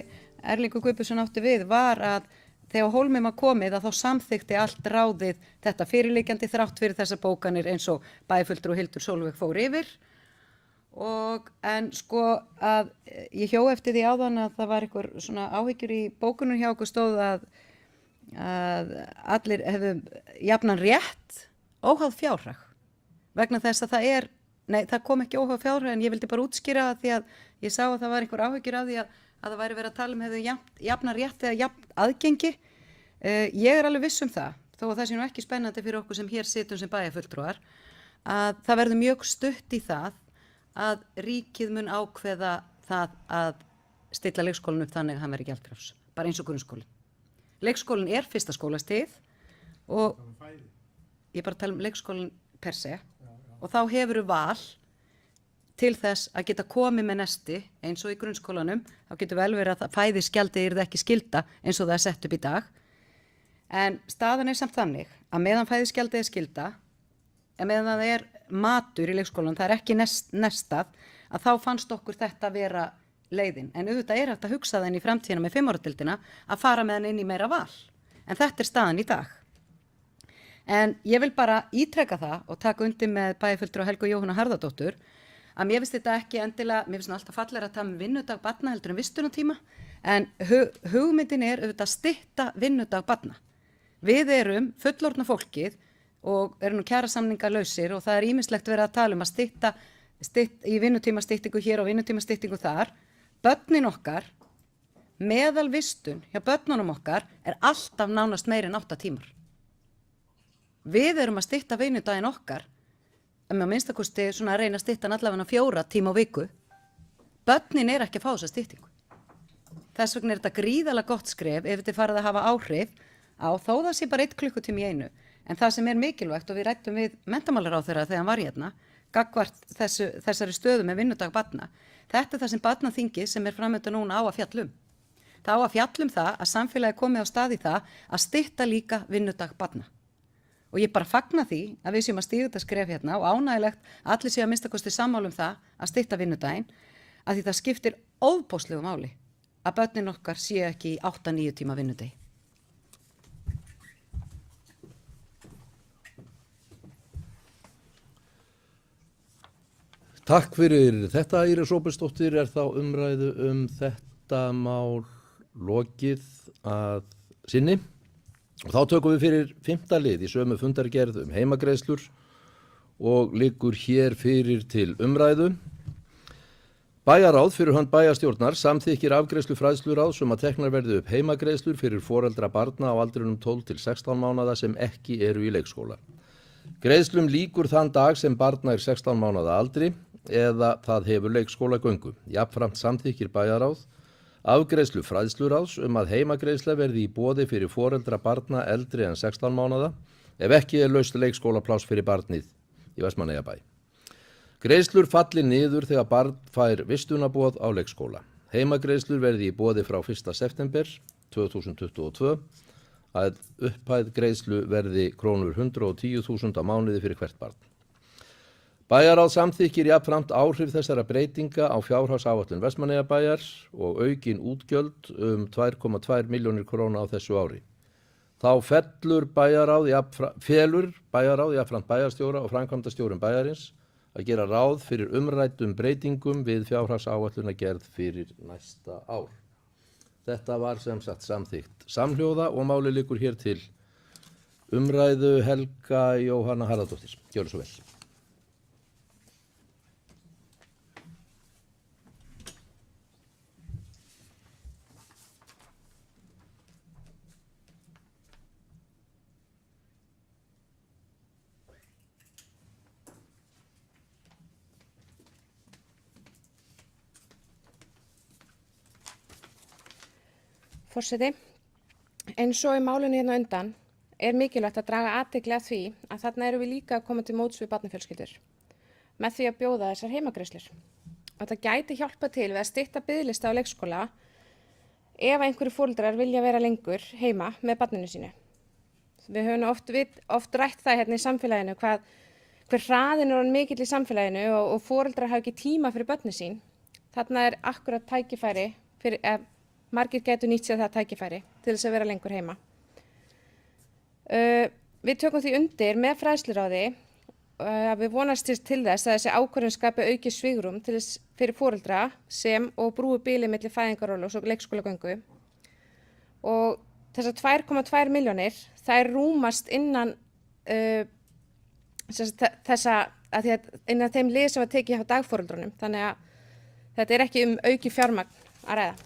Erlingur Guðbjörnsson átti við var að þegar Hólmum var komið að þá samþykti allt ráðið þetta fyrirliggjandi þrátt fyrir þessar bókanir eins og bæjarfulltrúi Hildur Sólveig fór yfir en sko að ég hjó eftir því áðan að það var einhver svona áhyggjur í bókunum hjá okkur stóð að allir hefðu jafnan rétt óháð fjárhag vegna þess að það kom ekki óháð fjárhag en ég vildi bara útskýra það því að ég sá að það var einhver áhyggjur af því að það væri verið að tala hefðu jafnan rétt eða jafn aðgengi. Ég alveg viss það, þó að það sé nú ekki spennandi fyrir okkur sem hér situm sem bæjarfulltrúar, að það verður mjög stutt í það að ríkið mun ákveða það að stilla leikskólann upp þannig að hann verði gjaldfrjáls, bara eins og grunnskólinn. Leikskólinn fyrsta skólastig og ég bara tala leikskólinn per se og þá hefur val til þess að geta komið með nesti eins og í grunnskólanum, þá getur vel verið að fæðisgjaldið yrði ekki skylda eins og það sett upp í dag. En staðan samt þannig að meðan fæðisgjaldið skylda, en meðan það matur í leikskólanum, það ekki nestað, að þá fannst okkur þetta vera leiðin. En auðvitað hægt að hugsa það inn í framtíðina með 5 ára deildina að fara með hann inn í meira val. En þetta staðan í dag. En ég vil bara ítreka það og taka undir með bæjarfulltrúa Helgu Jóhannu Harðardóttur að mér finnst þetta ekki endilega, mér finnst alltaf fallegra að tala vinnudag barna heldur en vistunatíma en hugmyndin auðvitað að stytta vinnudag barna. Við erum fullorðna fólkið og erum nú kjarasamningalausir og það ýmislegt verið að tala að stytta í vinnutímastyttingu hér og vinnutímastyttingu þar. Börnin okkar, meðalvistun hjá börnunum okkar alltaf nánast meira en 8 tímar. Við erum að stytta vinnudaginn okkar, en með minnstakosti svona að reyna að stytta hann allavega 4 tíma á viku. Börnin ekki að fá þessa styttingu. Þess vegna þetta gríðarlega gott skref ef þetta farið að hafa áhrif á þó það sé bara 1 klukkutími í einu. En það sem mikilvægt og við ræddum við menntamálaráðherra þegar hann var hérna, gagnvart þessari stöðu með vinnudag barna. Þetta það sem barnaþingið sem framöndan núna á að fjallum. Það á að fjallum það að samfélagi komið á stað í það að stytta líka vinnudag barna. Og ég bara fagna því að við séum að stíga þetta skref hérna og ánægilegt að allir séu að minnsta kosti sammála það að stytta vinnudaginn að því það skiptir óbóðslegu máli að börnin okkar séu ekki í 8-9 tíma vinnudegi. Takk fyrir þetta, Íris Róbertsdóttir. Er þá umræðu þetta mál lokið að sinni. Og þá tökum við fyrir 5. lið í sömu fundargerð heimagreiðslur og liggur hér fyrir til umræðu. Bæjaráð fyrir hönd bæjarstjórnar samþykkir afgreiðslu fræðsluráðs að teknar verði upp heimagreiðslur fyrir foreldra barna á aldrinum 12 til 16 mánaða sem ekki eru í leikskóla. Greiðslum lýkur þann dag sem barna 16 mánaða aldri eða það hefur leikskólagöngu. Jafnframt samþykkir bæjaráð afgreiðslu fræðsluráðs að heimagreiðsla verði í boði fyrir foreldra barna eldri en 16 mánaða ef ekki laust leikskólapláss fyrir barnið í Vestmannaeyjabæ. Greiðslur falli niður þegar barn fær vistunarboð á leikskóla. Heimagreiðslur verði í boði frá 1. september 2022 að upphæð greiðslu verði krónur 110.000 á mánuði fyrir hvert barn. Bæjaráð samþykkir jafnframt áhrif þessara breytinga á fjárhagsáætlun Vestmannaeyjabæjar og aukin útgjöld 2,2 milljónir króna á þessu ári. Þá felur bæjaráð jafnframt bæjarstjóra og framkvæmdastjórum bæjarins að gera ráð fyrir umræddum breytingum við fjárhagsáætlunargerð fyrir næsta ár. Þetta var sem sagt samþykkt samhljóða og máli liggur hér til umræðu. Helga Jóhanna Harðardóttir, gjörðu svo vel. Forseti, eins og í málinu hérna undan mikilvægt að draga athygli að því að þarna erum við líka að koma til móts við barnafjölskyldur með því að bjóða þessar heimagreiðslur. Þetta gæti hjálpa til við að stytta biðlista á leikskóla ef einhverju foreldrar vilja vera lengur heima með barninu sínu. Við höfum oft rætt það hérna í samfélaginu hver hraðinn er mikill í samfélaginu og foreldrar hafa ekki tíma fyrir börnin sín. Þarna akkurat tækifæri fyrir margir getur nýtt sér það tækifæri til þess að vera lengur heima. Við tökum því undir með fræðsluráði að við vonast til þess að þessi ákvörðun skapi aukið svigrúm til þess fyrir foreldra sem og brúi bilið milli fæðingarorlofs og leikskólagöngu. Og þessar 2,2 milljónir, þær rúmast innan innan þeim lið sem var tekið hjá dagforeldrunum. Þannig að þetta ekki aukið fjármagn að ræða.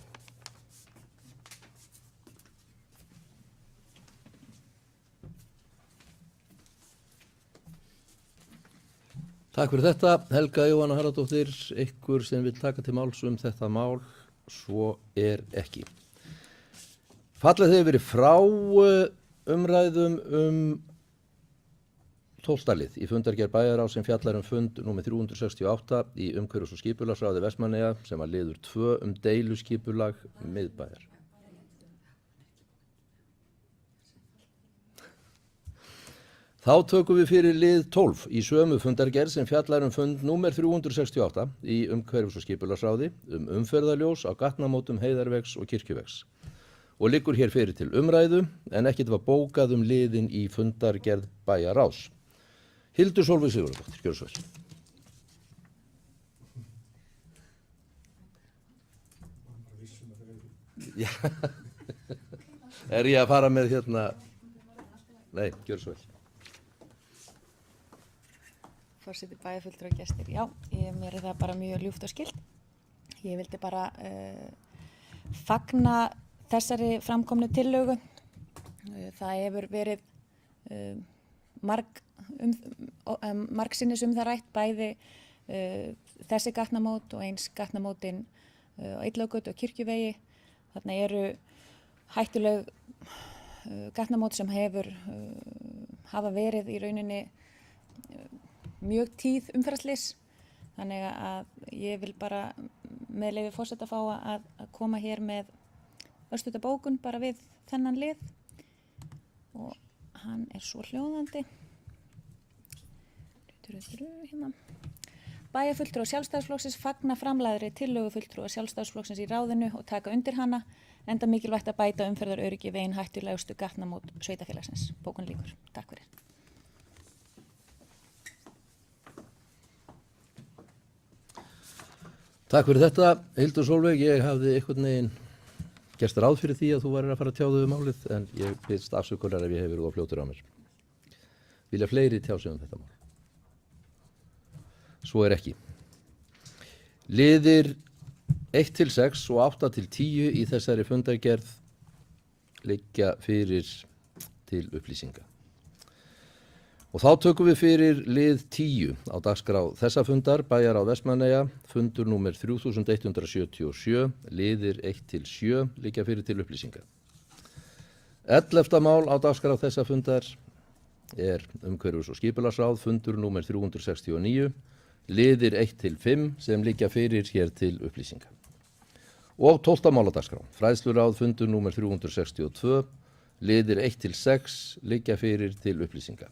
Takk fyrir þetta, Helga Jóhanna Harðardóttir. Ykkur sem vil taka til máls þetta mál, svo ekki. Fallið hefur verið frá umræðum 12. lið í fundargerð bæjarráðs sem fjallar fund númer 368 í umhverfis- og skipulagsráði Vestmannaeyja sem var liður 2 deiluskipulag miðbæjar. Þá tökum við fyrir lið 12 í sömu fundargerð sem fjallar fund númer 368 í umhverfis- og skipulagsráði umferðarljós á gatnamótum Heiðarvegs og Kirkjuvegs og liggur hér fyrir til umræðu en ekkert var bókað liðin í fundargerð bæjarráðs. Hildur Sólveig Sigurðardóttir, gjörðu svo vel. Já, ég að fara með hérna? Nei, gjörðu svo vel. Forseti, bæjarfulltrúar og gestir, já, mér það bara mjög ljúft og skylt. Ég vildi bara fagna þessari framkomnu tillögu. Það hefur verið margsinnis það rætt, bæði þessi gatnamót og eins gatnamótin á Illagötu og Kirkjuvegi. Þarna eru hættuleg gatnamót sem hafa verið í rauninni mjög tíð umferðarslys. Þannig að ég vil bara með leyfi forseta fá að koma hér með örstutta bókun bara við þennan lið og hann svo hljóðandi. Hérna. bæjarfulltrúar Sjálfstæðisflokksins fagna framlagðri tillögu fulltrúa Sjálfstæðisflokksins í ráðinu og taka undir hana, enda mikilvægt að bæta umferðaröryggi við ein hættulegustu gatnamót sveitarfélagsins. Bókun lýkur. Takk fyrir. Takk fyrir þetta, Hildur Sólveig. Ég hafði einhvern veginn gerst ráð fyrir því að þú værir að fara að tjá þig málið, en ég biðst afsökunar ef ég hef verið of fljótur á mér. Vilja fleiri tjá sig þetta mál? Svo ekki. Liðir 1-6 og 8-10 í þessari fundargerð liggja fyrir til upplýsinga. Og þá tökum við fyrir lið 10 á dagskrá þessa fundar, bæjarráð Vestmannaeyja, fundur númer 3177, liðir 1-7 liggja fyrir til upplýsinga. 11. mál á dagskrá þessa fundar umhverfis- og skipulagsráð, fundur númer 369, liðir 1-5 sem liggja fyrir hér til upplýsinga. Og 12. mál á dagskrá, fræðsluráð, fundur númer 362, liðir 1-6 liggja fyrir til upplýsinga.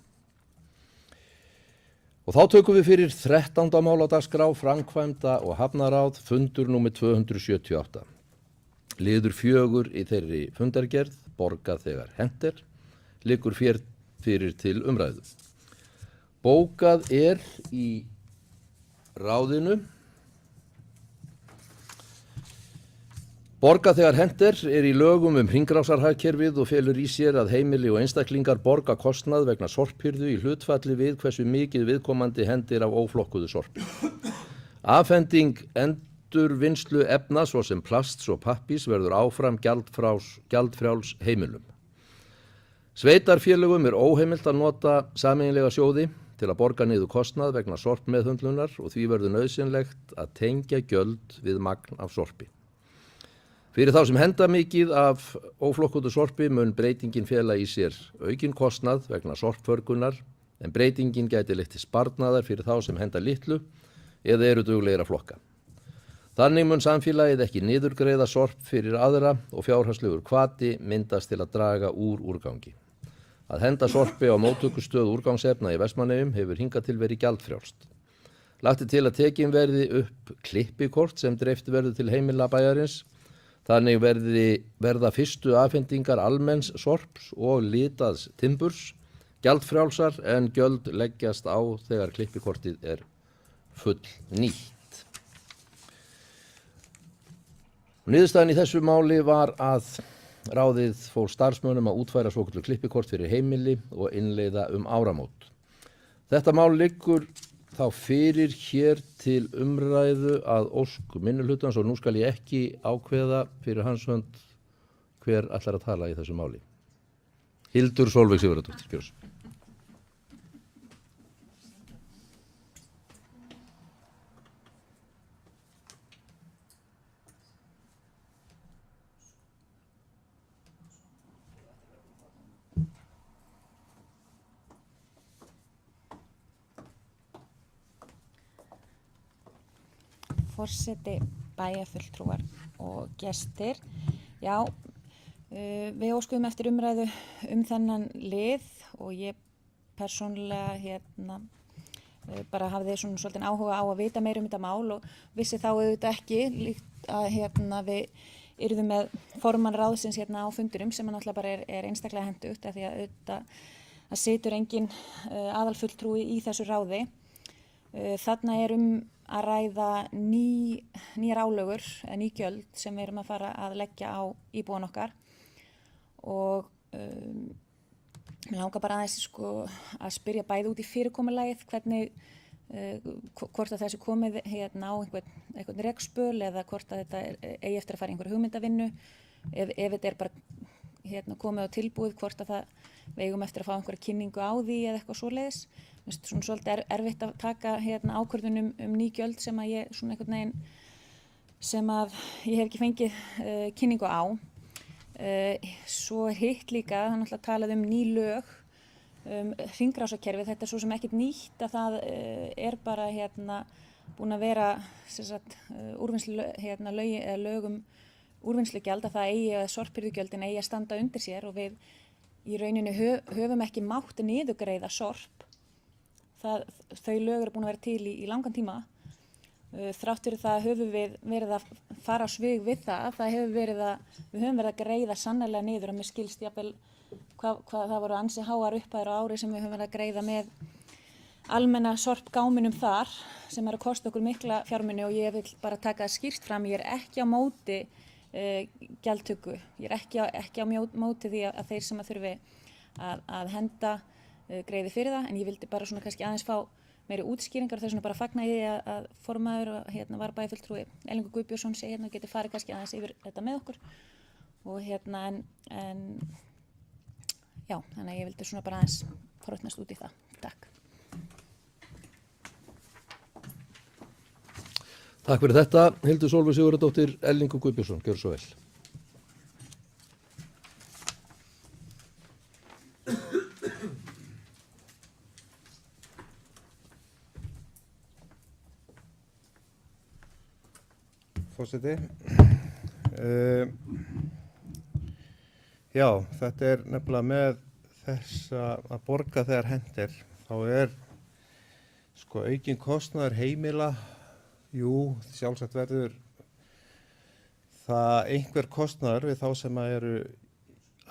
Og þá tökum við fyrir 13. mál á dagskrá, framkvæmda og hafnaráð, fundur númer 278. Liður 4 í þeirri fundargerð, borga þegar hent liggur fyrir til umræðu. Bókað í ráðinu. Borga þegar hent í lögum hringrásarhagkerfið og felur í sér að heimili og einstaklingar borga kostnað vegna sorphirðu í hlutfalli við hversu mikið viðkomandi hendir af óflokkuðu sorpi. Afhending endurvinnslu efna svo sem plasts og pappís verður áfram gjaldfrjáls heimilum. Sveitarfélögum óheimilt að nota sameiginlega sjóði til að borga niður kostnað vegna sorpmeðhöndlunar og því verður nauðsynlegt að tengja gjöld við magn af sorpi. Fyrir þá sem henda mikið af óflokkuðu sorpi mun breytingin fela í sér aukinn kostnað vegna sorpförgunar, en breytingin gæti leitt til sparnaðar fyrir þá sem henda litlu eða eru duglegir að flokka. Þannig mun samfélagið ekki niðurgreiða sorp fyrir aðra og fjárhagslegur hvati myndast til að draga úr úrgangi. Að henda sorpi á móttökustöð úrgangsefna í Vestmannaeyjum hefur hingað til verið gjaldfrjálst. Lagt til að tekin verði upp klippikort sem dreift verður til heimila bæjarins. Þannig verða fyrstu afhendingar almenns sorps og litaðs timburs gjaldfrjálsar en gjöld leggjast á þegar klippikortið full nýtt. Niðurstaðan í þessu máli var að ráðið fól starfsmönnum að útfæra svokölluð klippikort fyrir heimili og innleiða áramót. Þetta mál liggur þá fyrir hér til umræðu að ósk minnihlutans og nú skal ég ekki ákveða fyrir hans hönd hver ætlar að tala í þessu máli. Hildur Sólveig Sigurðardóttir, gjörðu svo. Forseti, bæjarfulltrúar og gestir. Já, við óskuðum eftir umræðu þennan lið og ég persónulega bara hafði svona svolítið áhuga á að vita meira þetta mál og vissi þá auðvitað ekki líkt að við yrðum með formann ráðsins á fundurum sem náttúrulega bara einstaklega hentugt af því að auðvitað það situr engin aðalfulltrúi í þessu ráði. Þarna að ræða nýjar álögur, ný gjöld sem við erum að fara að leggja á íbúan okkar og mér langar bara aðeins að spyrja bæði út í fyrirkomulagið hvernig hvort að þessi komið á einhvern rekspöl eða hvort að þetta eigi eftir að fara í einhverju hugmyndavinnu ef þetta bara komið á tilbúið hvort að við eigum eftir að fá einhverja kynningu á því eða eitthvað svoleiðis. Mér finnst svona svolítið erfitt að taka ákvörðun ný gjöld sem að ég svona einhvern veginn sem að ég hef ekki fengið kynningu á. Svo hitt líka, það náttúrulega talað ný lög hringrásarkerfið, þetta svo sem ekkert nýtt að það bara búin að vera úrvinnslu lögum úrvinnslugjald að það eigi sorphirðugjöldin eigi að standa undir sér og við í rauninu höfum ekki mátt niðurgreiða sorp. Þau lög eru búin að vera til í langan tíma Þrátt fyrir það höfum við verið að fara á svig við það. Það hefur verið við höfum verið að greiða sannarlega niður og mér skilst jafnvel hvað það voru ansi háar upphæðir á ári sem við höfum verið að greiða með almenna sorpgáminum þar sem að kosta okkur mikla fjármuni og ég vil bara taka það skýrt fram, ég ekki á móti gjaldtöku, ég ekki á móti því að þeir sem að þurfi að henda greiði fyrir það, en ég vildi bara svona kannski aðeins fá meiri útskýringar og þess vegna bara fagna ég að formaður og varbæjarfulltrúi Erlingur Guðbjörnsson sé og geti farið kannski aðeins yfir þetta með okkur og en já, þannig að ég vildi svona bara aðeins forvitnast út í það. Takk. Takk fyrir þetta, Hildur Sólveig Sigurðardóttir, Erlingur Guðbjörnsson, gjörðu svo vel. Forseti. Já, þetta nefnilega með þess að borga þegar hendir, þá sko aukinn kostnaður heimila, jú, sjálfsagt verður það einhver kostnaður við þá sem eru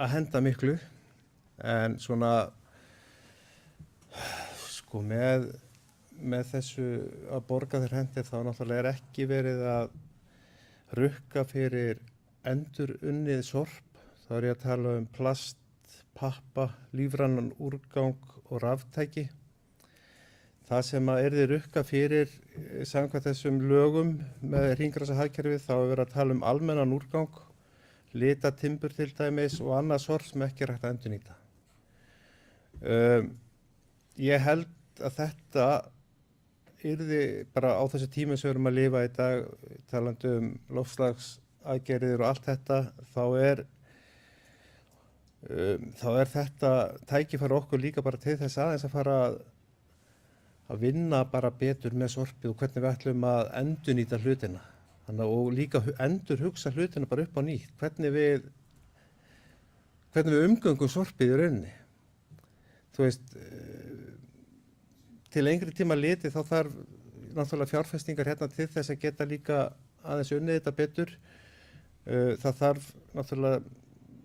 að henda miklu, en svona sko með þessu að borga þegar hendir þá náttúrulega ekki verið að rukka fyrir endurunnið sorp. Þá ég að tala um plast, pappa, lífrænan úrgang og raftæki. Það sem að yrði rukka fyrir samkvæmt þessum lögum með hringrásarhagkerfið þá verið að tala um almennan úrgang, litatimbur til dæmis og annað sorp sem ekki hægt að endurnýta. Ég held að þetta yrði bara á þessu tíma sem við erum að lifa í dag, talandi um loftslagsaðgerðir og allt þetta, þá þetta tækifæri okkur líka bara til þess aðeins að fara að vinna bara betur með sorpið og hvernig við ætlum að endurnýta hlutina. Og líka endurhugsa hlutina bara upp á nýtt, hvernig við umgöngum sorpið í rauninni. Þú veist, til lengri tíma litið þá þarf náttúrulega fjárfestingar hérna til þess að geta líka aðeins unnið þetta betur. Það þarf náttúrulega,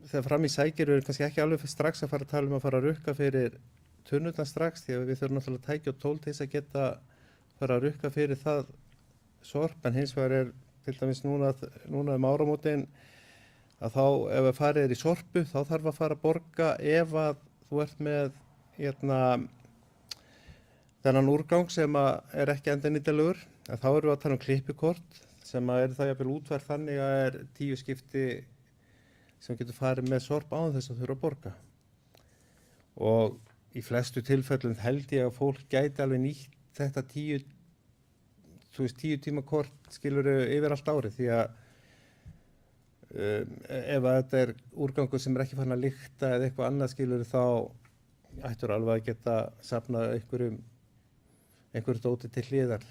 þegar fram í sækir við kannski ekki alveg strax að fara að tala um að fara að rukka fyrir tunnurnar strax, því að við þurfum náttúrulega að tækja og tól til þess að geta fara að rukka fyrir það sorp, en hins vegar til dæmis núna áramótin að þá ef við farið í sorpu þá þarf að fara að borga ef að þú ert með þennan úrgang sem ekki endurnýtanlegur, en þá erum við að tala um klippikort sem það jafnvel útfært þannig að 10 skipti sem getur farið með sorp án þess að þurfa að borga. Og í flestu tilfellum held ég að fólk gæti alveg nýtt þetta 10 tíma kort skilur yfir allt árið, því að ef þetta úrgangur sem ekki farin að lykta eða eitthvað annað skilur þá ættur alveg að geta safnað einhverju dóti til hliðar.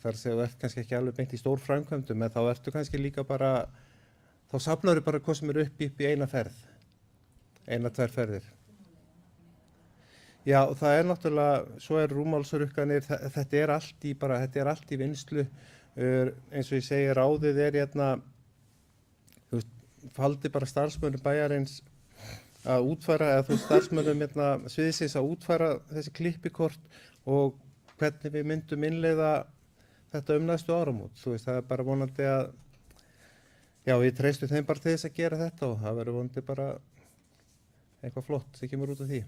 Þar sem þú ert kannski ekki alveg beint í stór framkvæmdum, en þá ertu kannski líka bara, þá safnaður bara hvað sem upp í eina ferð, 1-2 ferðir. Já, það náttúrulega, svo rúmmálsrukkanir, þetta allt í vinnslu, eins og ég segi, ráðið faldi bara starfsmönnum bæjarins að útfæra, eða starfsmönnum sviðsins að útfæra þessi klippikort og hvernig við myndum innleiða þetta næstu áramót. Það bara vonandi að, já, við treystum þeim bara til þess að gera þetta og það verður vonandi bara eitthvað flott sem kemur út af því.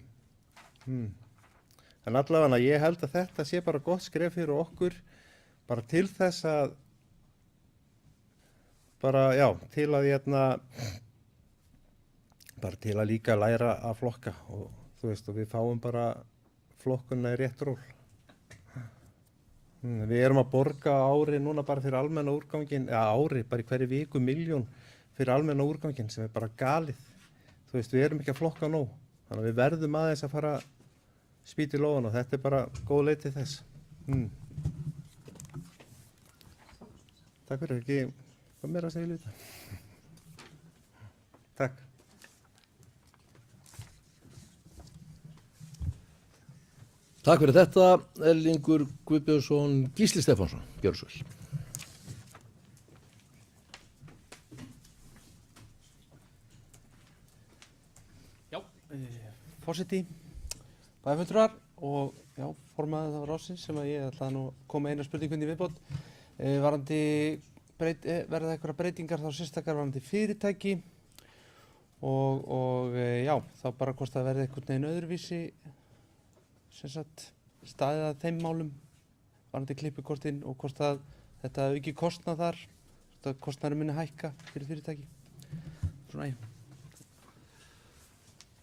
En allavega, ég held að þetta sé bara gott skref fyrir okkur, bara til þess að, til að líka læra að flokka og og við fáum bara flokkuna í rétt ról. Við erum að borga ári núna bara fyrir almenna úrganginn, bara í hverju viku 1 milljón fyrir almenna úrganginn sem bara galið. Við erum ekki að flokka nóg, þannig að við verðum aðeins að fara spýta í lófana og þetta bara góð leið til þess. Takk fyrir, ekki hvað meira að segja í þetta. Takk. Takk fyrir þetta, Erlingur Guðbjörnsson, Gísli Stefánsson, gjörðu svo vel. Forseti, bæjarfulltrúar og já, formaður ráðsins sem að ég ætlaði nú að koma eina spurningunni í viðbót. Varandi verða einhverja breytingar þá sérstakar varandi fyrirtæki og já, þá bara hvort það verði einhvern veginn öðruvísi sem sagt staðið að þeim málum varandi klippikortin og hvort að þetta auki kostnað þar, hvort að kostnaður muni hækka fyrir fyrirtæki. Svona ég.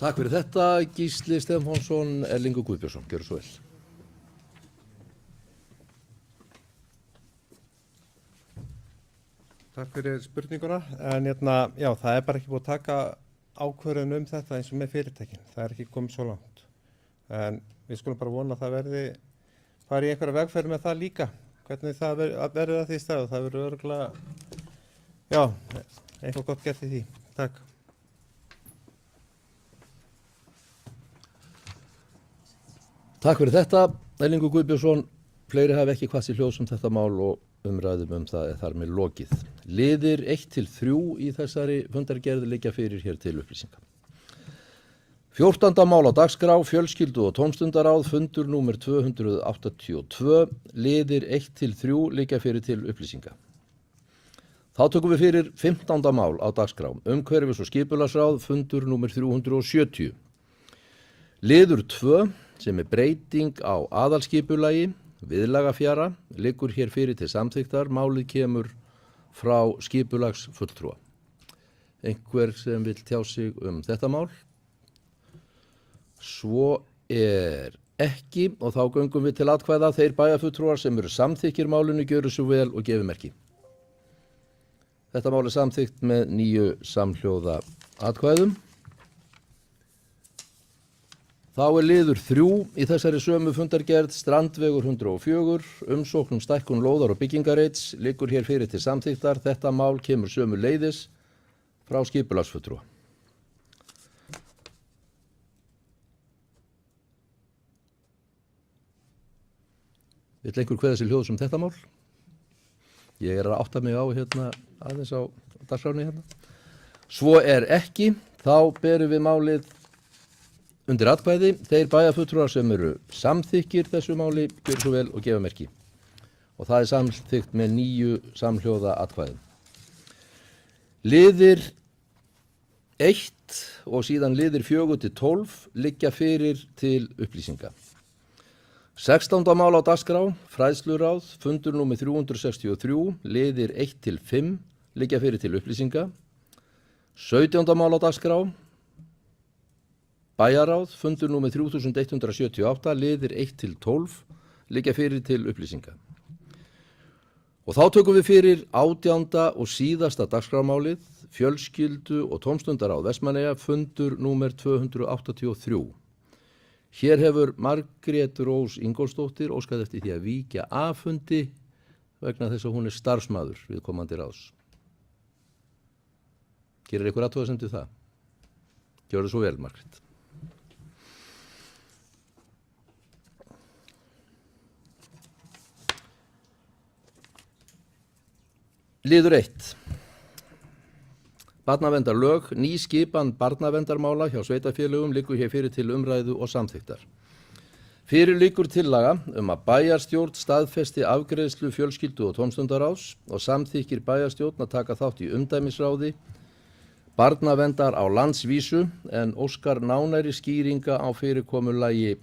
Takk fyrir þetta, Gísli Stefánsson, Erlingur Guðbjörnsson, gjörðu svo vel. Takk fyrir spurninguna, en já, það er bara ekki búið að taka ákvörðun þetta eins og með fyrirtækin, það er ekki komið svo langt. En við skulum bara vona að það verði farið í einhverja vegferð með það líka, hvernig það verður að því stað og það verður örugglega, já, eitthvað gott gert í því. Takk. Takk fyrir þetta, Erlingur Guðbjörnsson. Fleiri hafa ekki hvað sér hljóðs þetta mál og umræðum það er þar með lokið. Liðir 1-3 í þessari fundargerð liggja fyrir hér til upplýsingar. 14. mál á dagskrá, fjölskyldu- og tómstundaráð, fundur númer 282, liðir 1-3 liggja fyrir til upplýsinga. Þá tökum við fyrir 15. mál á dagskrá, umhverfis- og skipulagsráð, fundur númer 370. Liður 2, sem er breyting á aðalskipulagi, viðlagafjara, liggur hér fyrir til samþykktar, málið kemur frá skipulagsfulltrúa. Einhver sem vill tjá sig þetta mál? Svo er ekki og þá göngum við til atkvæða. Þeir bæjarfulltrúar sem eru samþykkir málinu gjöru svo vel og gefi merki. Þetta mál er samþykkt með 9 samhljóða atkvæðum. Þá er liður 3 í þessari sömu fundargerð, Strandvegur 104, umsókn stækkun lóðar og byggingareits, liggur hér fyrir til samþykktar. Þetta mál kemur sömu leiðis frá skipulagsfulltrúa. Vill einhver kveða sér hljóðs þetta mál? Ég er að átta mig á aðeins á dagskráni hérna. Svo er ekki, þá berum við málið undir atkvæði. Þeir bæjarfulltrúar sem eru samþykkir þessu máli gjöra svo vel og gefa merki. Og það er samþykkt með 9 samhljóða atkvæðum. Liðir 1 og síðan liðir 4-12 liggja fyrir til upplýsinga. 16. mál á dagskrá, fræðsluráð, fundur númer 363, liðir 1-5 liggja fyrir til upplýsinga. 17. mál á dagskrá, bæjaráð, fundur númer 3178, liðir 1-12 liggja fyrir til upplýsinga. Og þá tökum við fyrir 18. og síðasta dagskrámálið, fjölskyldu- og tómstundaráð Vestmannaeyja, fundur númer 283. Hér hefur Margrét Rós Ingólfsdóttir óskað eftir því að víkja af fundi vegna þess að hún er starfsmaður viðkomandi ráðs. Gerir ykkur athugasemd við það? Gjörðu svo vel, Margrét. Liður 1. Barnaverndarlög, ný skipan barnaverndarmála hjá sveitarfélögum liggur hér fyrir til umræðu og samþykktar. Fyrir liggur tillaga að bæjarstjórn staðfesti afgreiðslu fjölskyldu- og tómstundaráðs og samþykkir bæjarstjórn að taka þátt í umdæmisráði barnaverndar á landsvísu en óskar nánari skýringa á fyrirkomulagi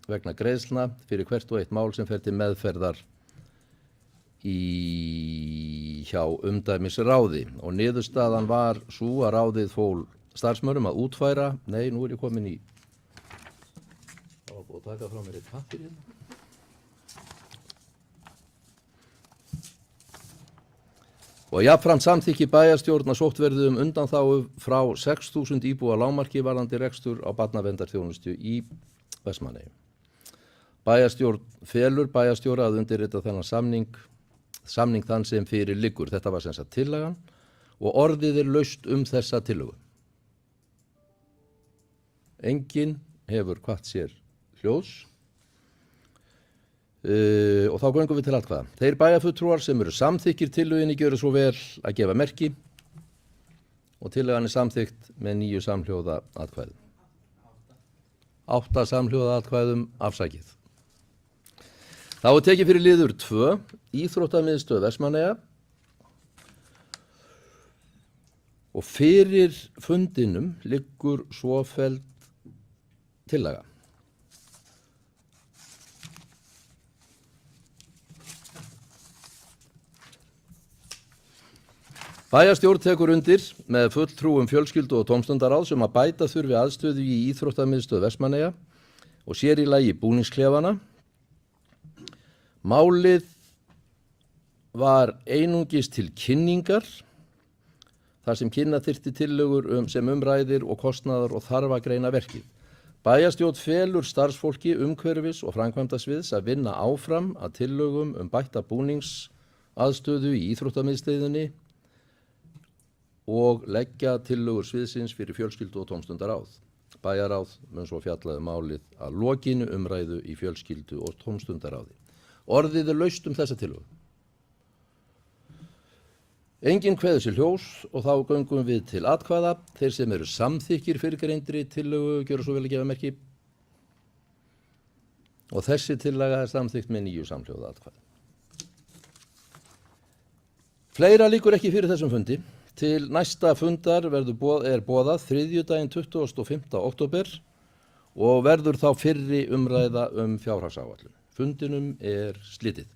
vegna greiðslna fyrir hvert og eitt mál sem fer til meðferðar hjá umdæmisráði og niðurstaðan var svo að ráðið fól starfsmönnum að útfæra, nú er ég komin í, þá var búið að taka frá mér eitt pappir hérna. Og jafnframt samþykki bæjarstjórn að sótt verði undanþágu frá 6.000 íbúa lágmarki varðandi rekstur á barnaverndarþjónustu í Vestmannaeyjum. Bæjarstjórn felur bæjarstjóra að undirrita þennan samning þann sem fyrir liggur. Þetta var sem sagt tillagan og orðið er laust þessa tillögu. Enginn hefur kvatt sér hljóðs og þá göngum við til atkvæða. Þeir bæjarfulltrúar sem eru samþykkir tillöginni gjöru svo vel að gefa merki og tillagan er samþykkt með 9 samhljóða atkvæðum. 8 samhljóða atkvæðum afsakið. Þá er tekið fyrir liður 2, Íþróttamiðstöð Vestmannaeyja, og fyrir fundinum liggur svofelld tillaga. Bæjarstjórn tekur undir með fulltrúum fjölskyldu og tómstundaráðs að bæta þurfi aðstöðu í Íþróttamiðstöð Vestmannaeyja og sér í lagi búningsklefana. Málið var einungis til kynningar, þar sem kynna þyrfti tillögur sem umræðir og kostnaðar og þarf að greina verkið. Bæjarstjórn felur starfsfólki umhverfis og framkvæmdasviðs að vinna áfram að tillögum bætta búningsaðstöðu í Íþróttamiðstöðinni og leggja tillögur sviðsins fyrir fjölskyldu og tómstundaráð. Bæjaráð mun svo fjalla málið að lokinu umræðu í fjölskyldu og tómstundaráði. Orðið er laust þessa tillögu. Enginn kveður sér hljós og þá göngum við til atkvæða. Þeir sem eru samþykkir fyrrgreindri tillögu gjöra svo vel að gefa merki. Og þessi tillaga er samþykkt með 9 samhljóða atkvæði. Fleira liggur ekki fyrir þessum fundi. Til næsta fundar er boðað þriðjudaginn 25. október og verður þá fyrri umræða fjárhagsáætlun. Fundinum er slitið.